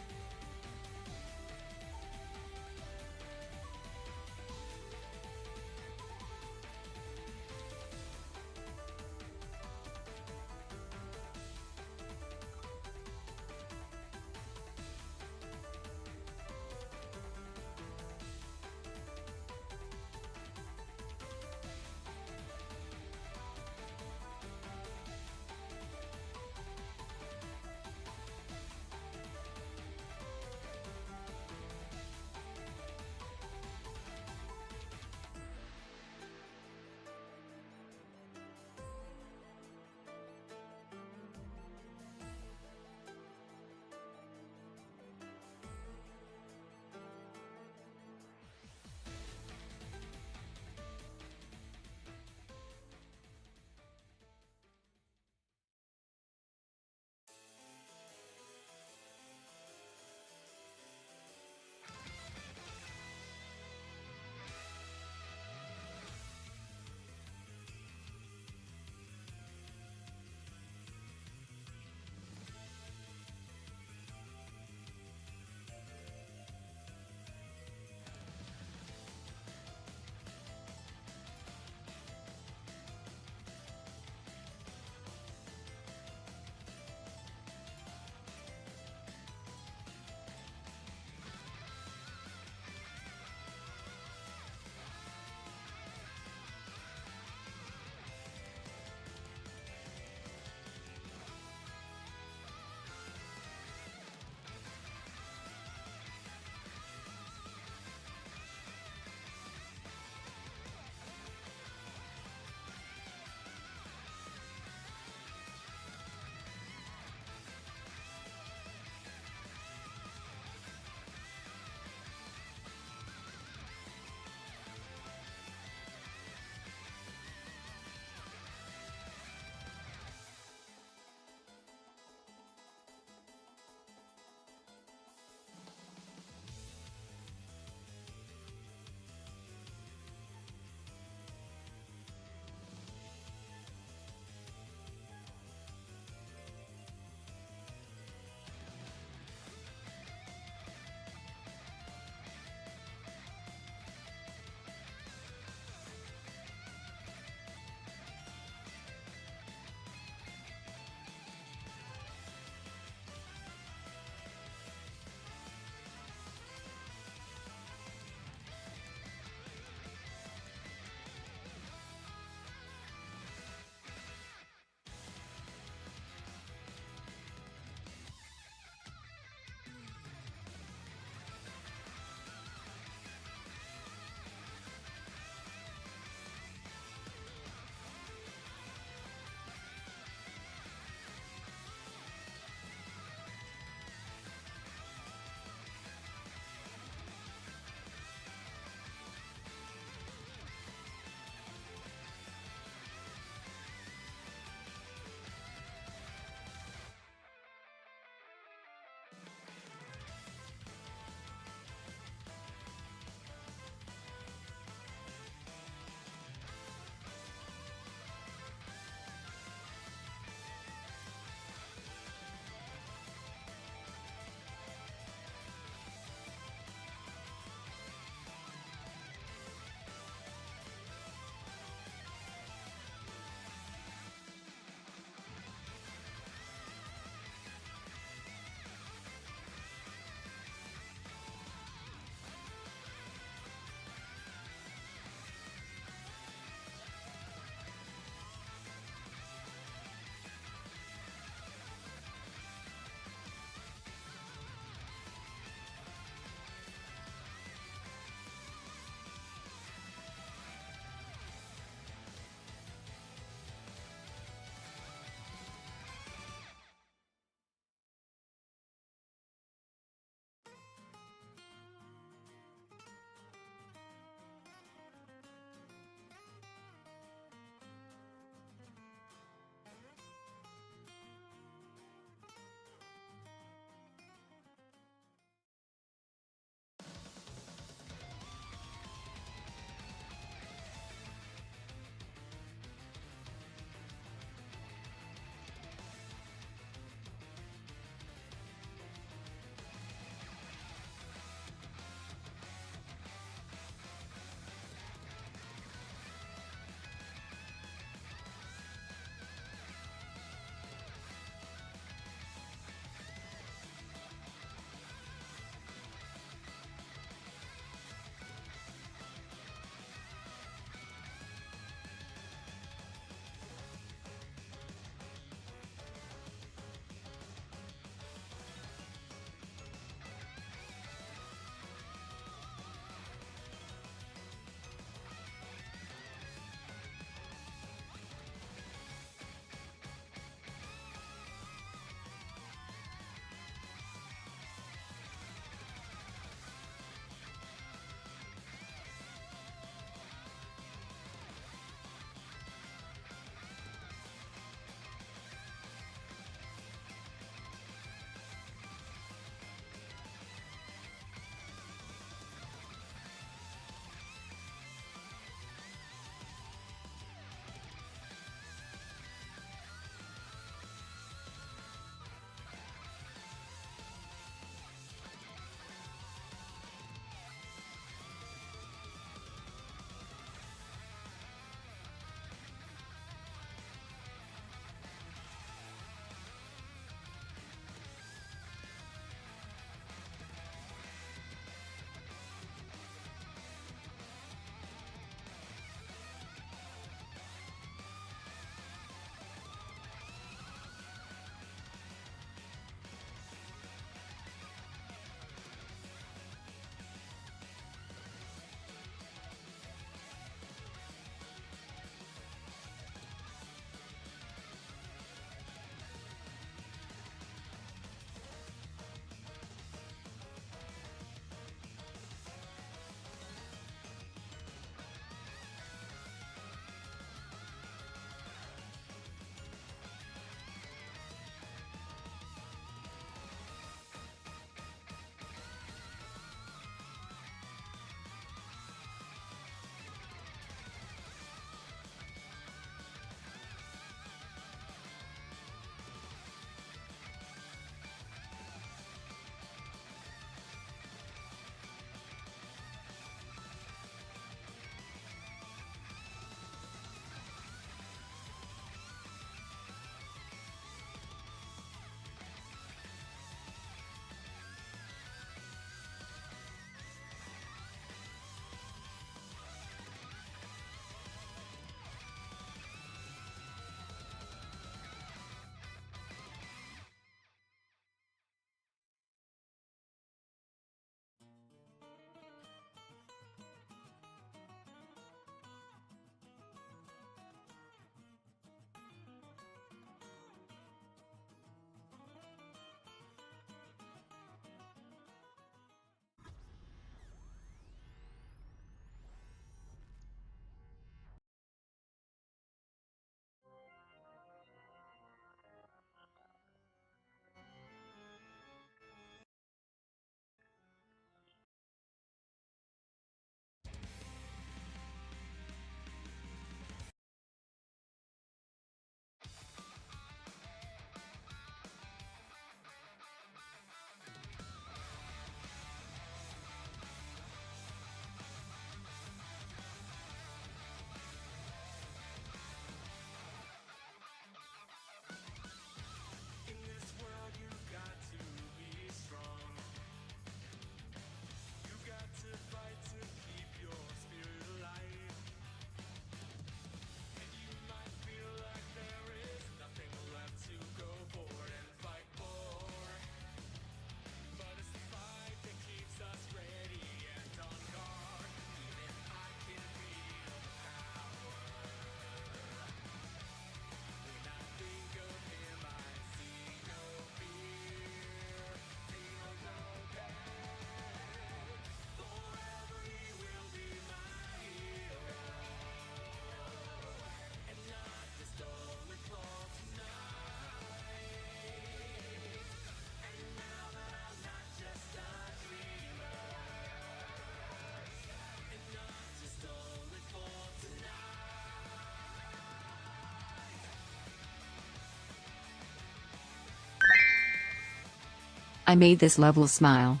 I made this level smile.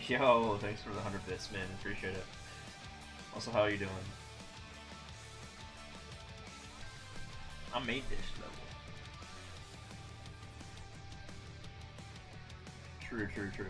Yo, thanks for the 100 bits, man. Appreciate it. Also, how are you doing? I made this level. True, true, true.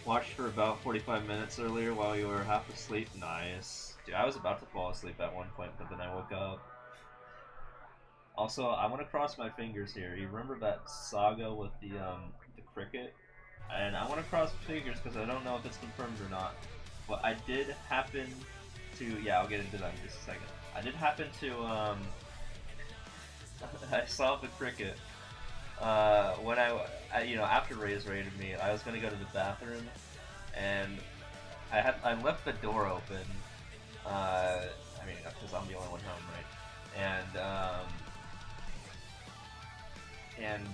Watched for about 45 minutes earlier while you were half asleep. Nice. Dude, I was about to fall asleep at one point, but then I woke up. Also, I want to cross my fingers here. You remember that saga with the cricket? And I want to cross my fingers because I don't know if it's confirmed or not. But I did happen to... Yeah, I'll get into that in just a second. I did happen to... I saw the cricket. When you know, after Ray's raided me, I was gonna go to the bathroom, and I left the door open. I mean, because I'm the only one home, right? And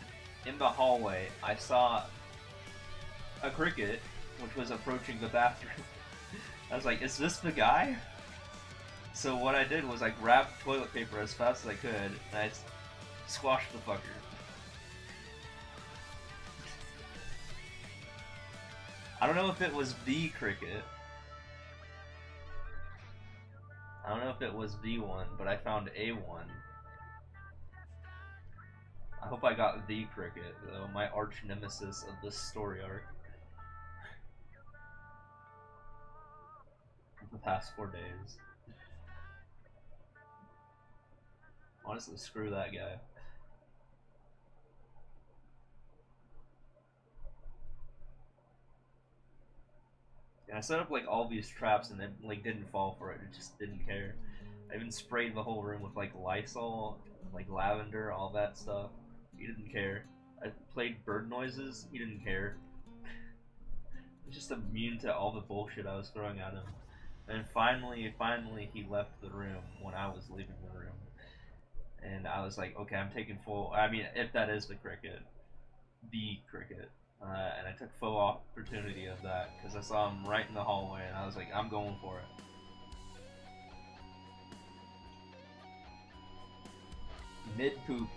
in the hallway, I saw a cricket, which was approaching the bathroom. I was like, "Is this the guy?" So what I did was I grabbed toilet paper as fast as I could, and I squashed the fucker. I don't know if it was the cricket. I don't know if it was the one, but I found a one. I hope I got the cricket, though, my arch nemesis of this story arc. For the past 4 days. Honestly, screw that guy. And I set up like all these traps and then like didn't fall for it. It just didn't care. I even sprayed the whole room with like Lysol, like lavender, all that stuff. He didn't care. I played bird noises. He didn't care. He's just immune to all the bullshit I was throwing at him. And finally, he left the room when I was leaving the room. And I was like, okay, I'm taking full. I mean, if that is the cricket. And I took full opportunity of that because I saw him right in the hallway, and I was like, I'm going for it. Mid poop.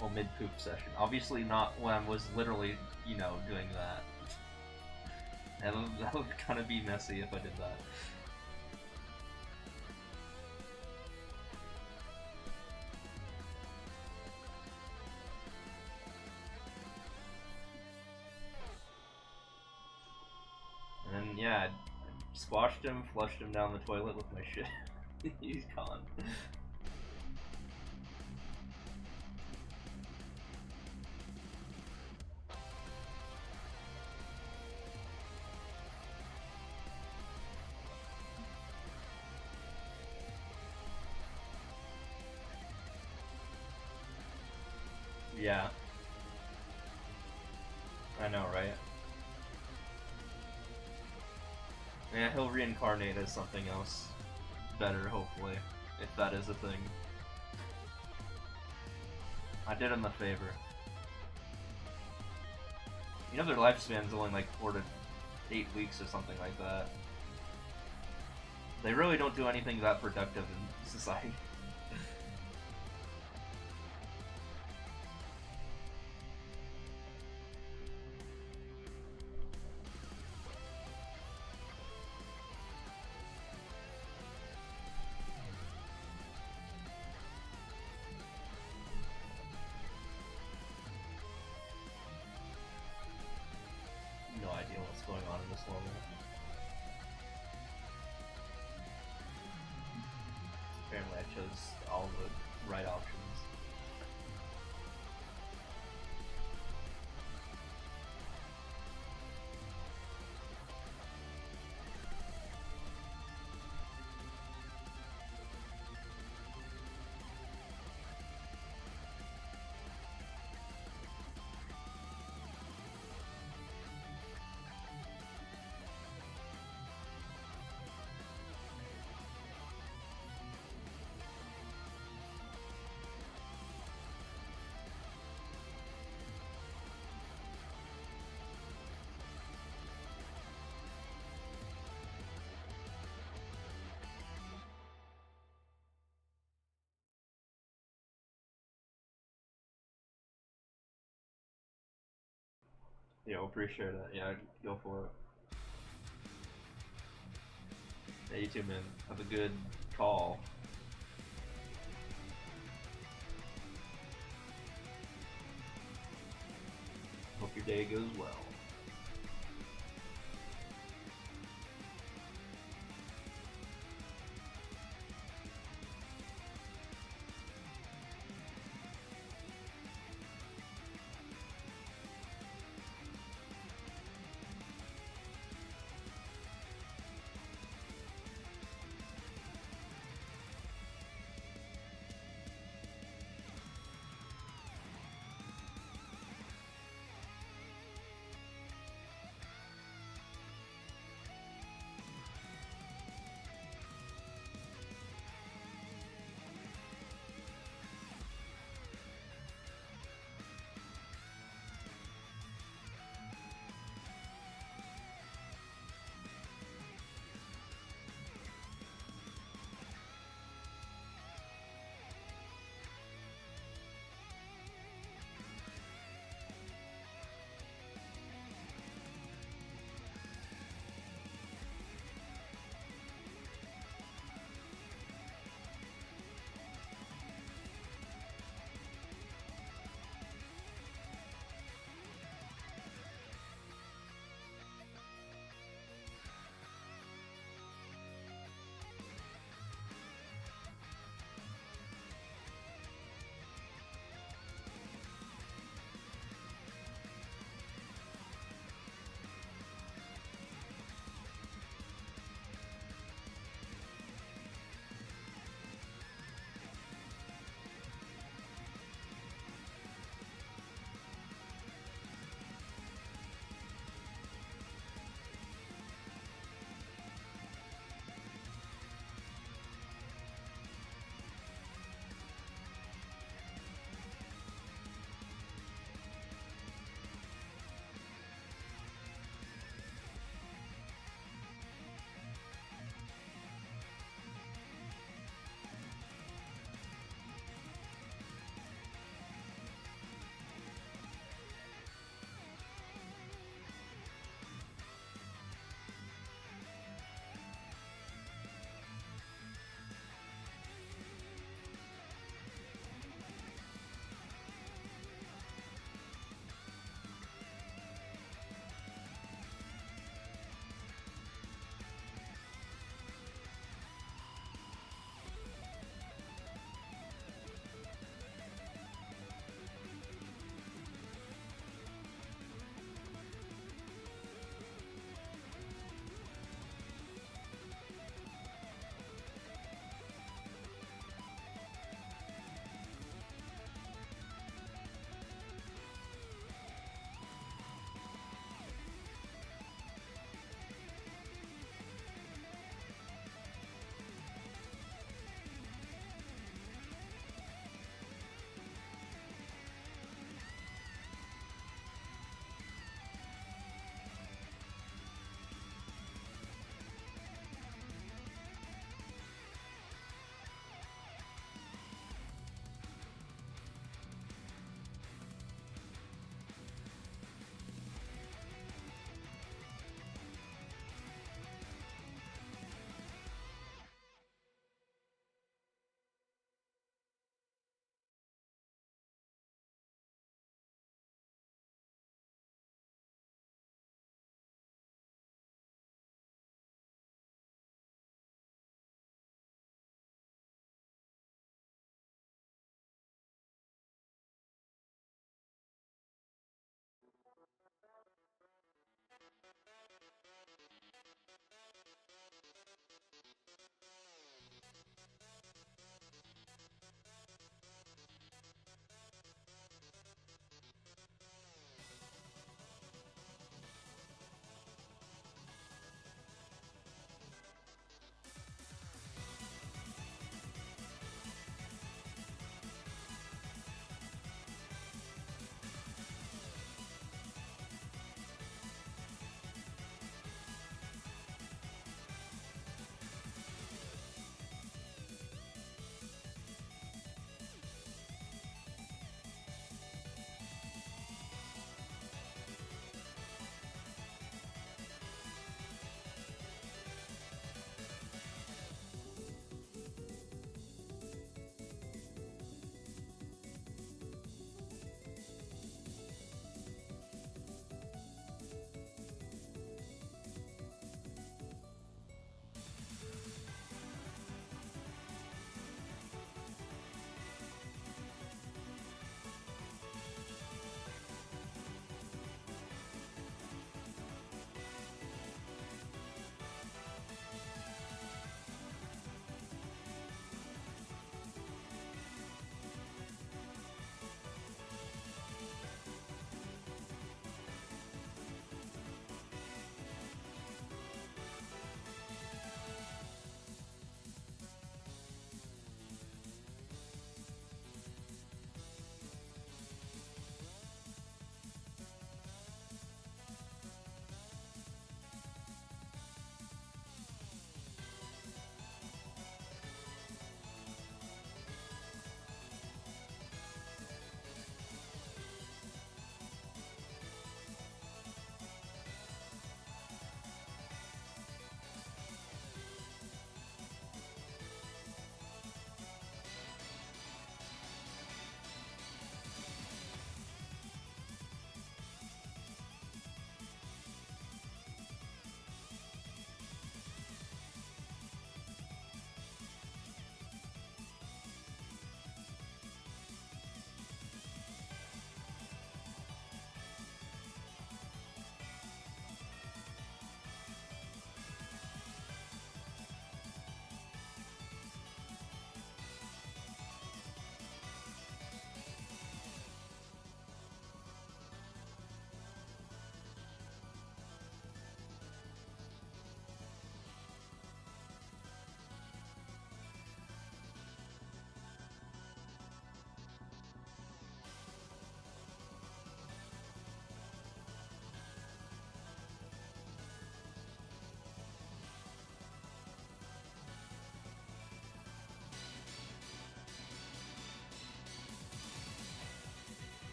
Well, mid-poop session. Obviously not when I was literally, you know, doing that. That would kind of be messy if I did that. And then, yeah, I squashed him, flushed him down the toilet with my shit. He's gone. Yeah. I know, right? Yeah, he'll reincarnate as something else better, hopefully, if that is a thing. I did him a favor. You know their lifespan's only like 4 to 8 weeks or something like that. They really don't do anything that productive in society. No idea what's going on in this level. Apparently I chose all the right options. Yeah, appreciate it. Yeah, go for it. Yeah, you too, man. Have a good call. Hope your day goes well.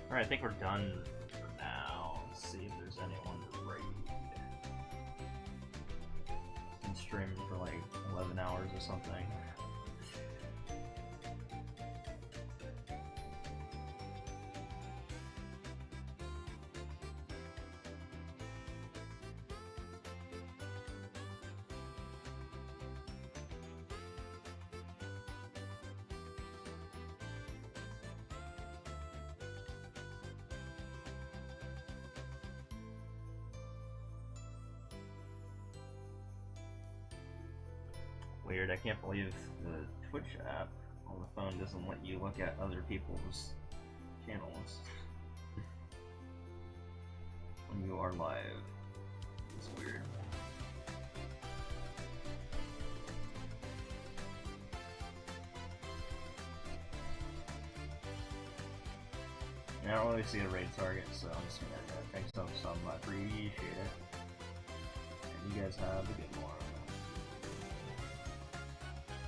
Alright, I think we're done for now. Let's see if there's anyone to raid. Been streaming for like 11 hours or something. Weird, I can't believe the Twitch app on the phone doesn't let you look at other people's channels when you are live. It's weird. I don't really see a raid target, so I'm just gonna thanks so much. I appreciate it. And you guys have a good one.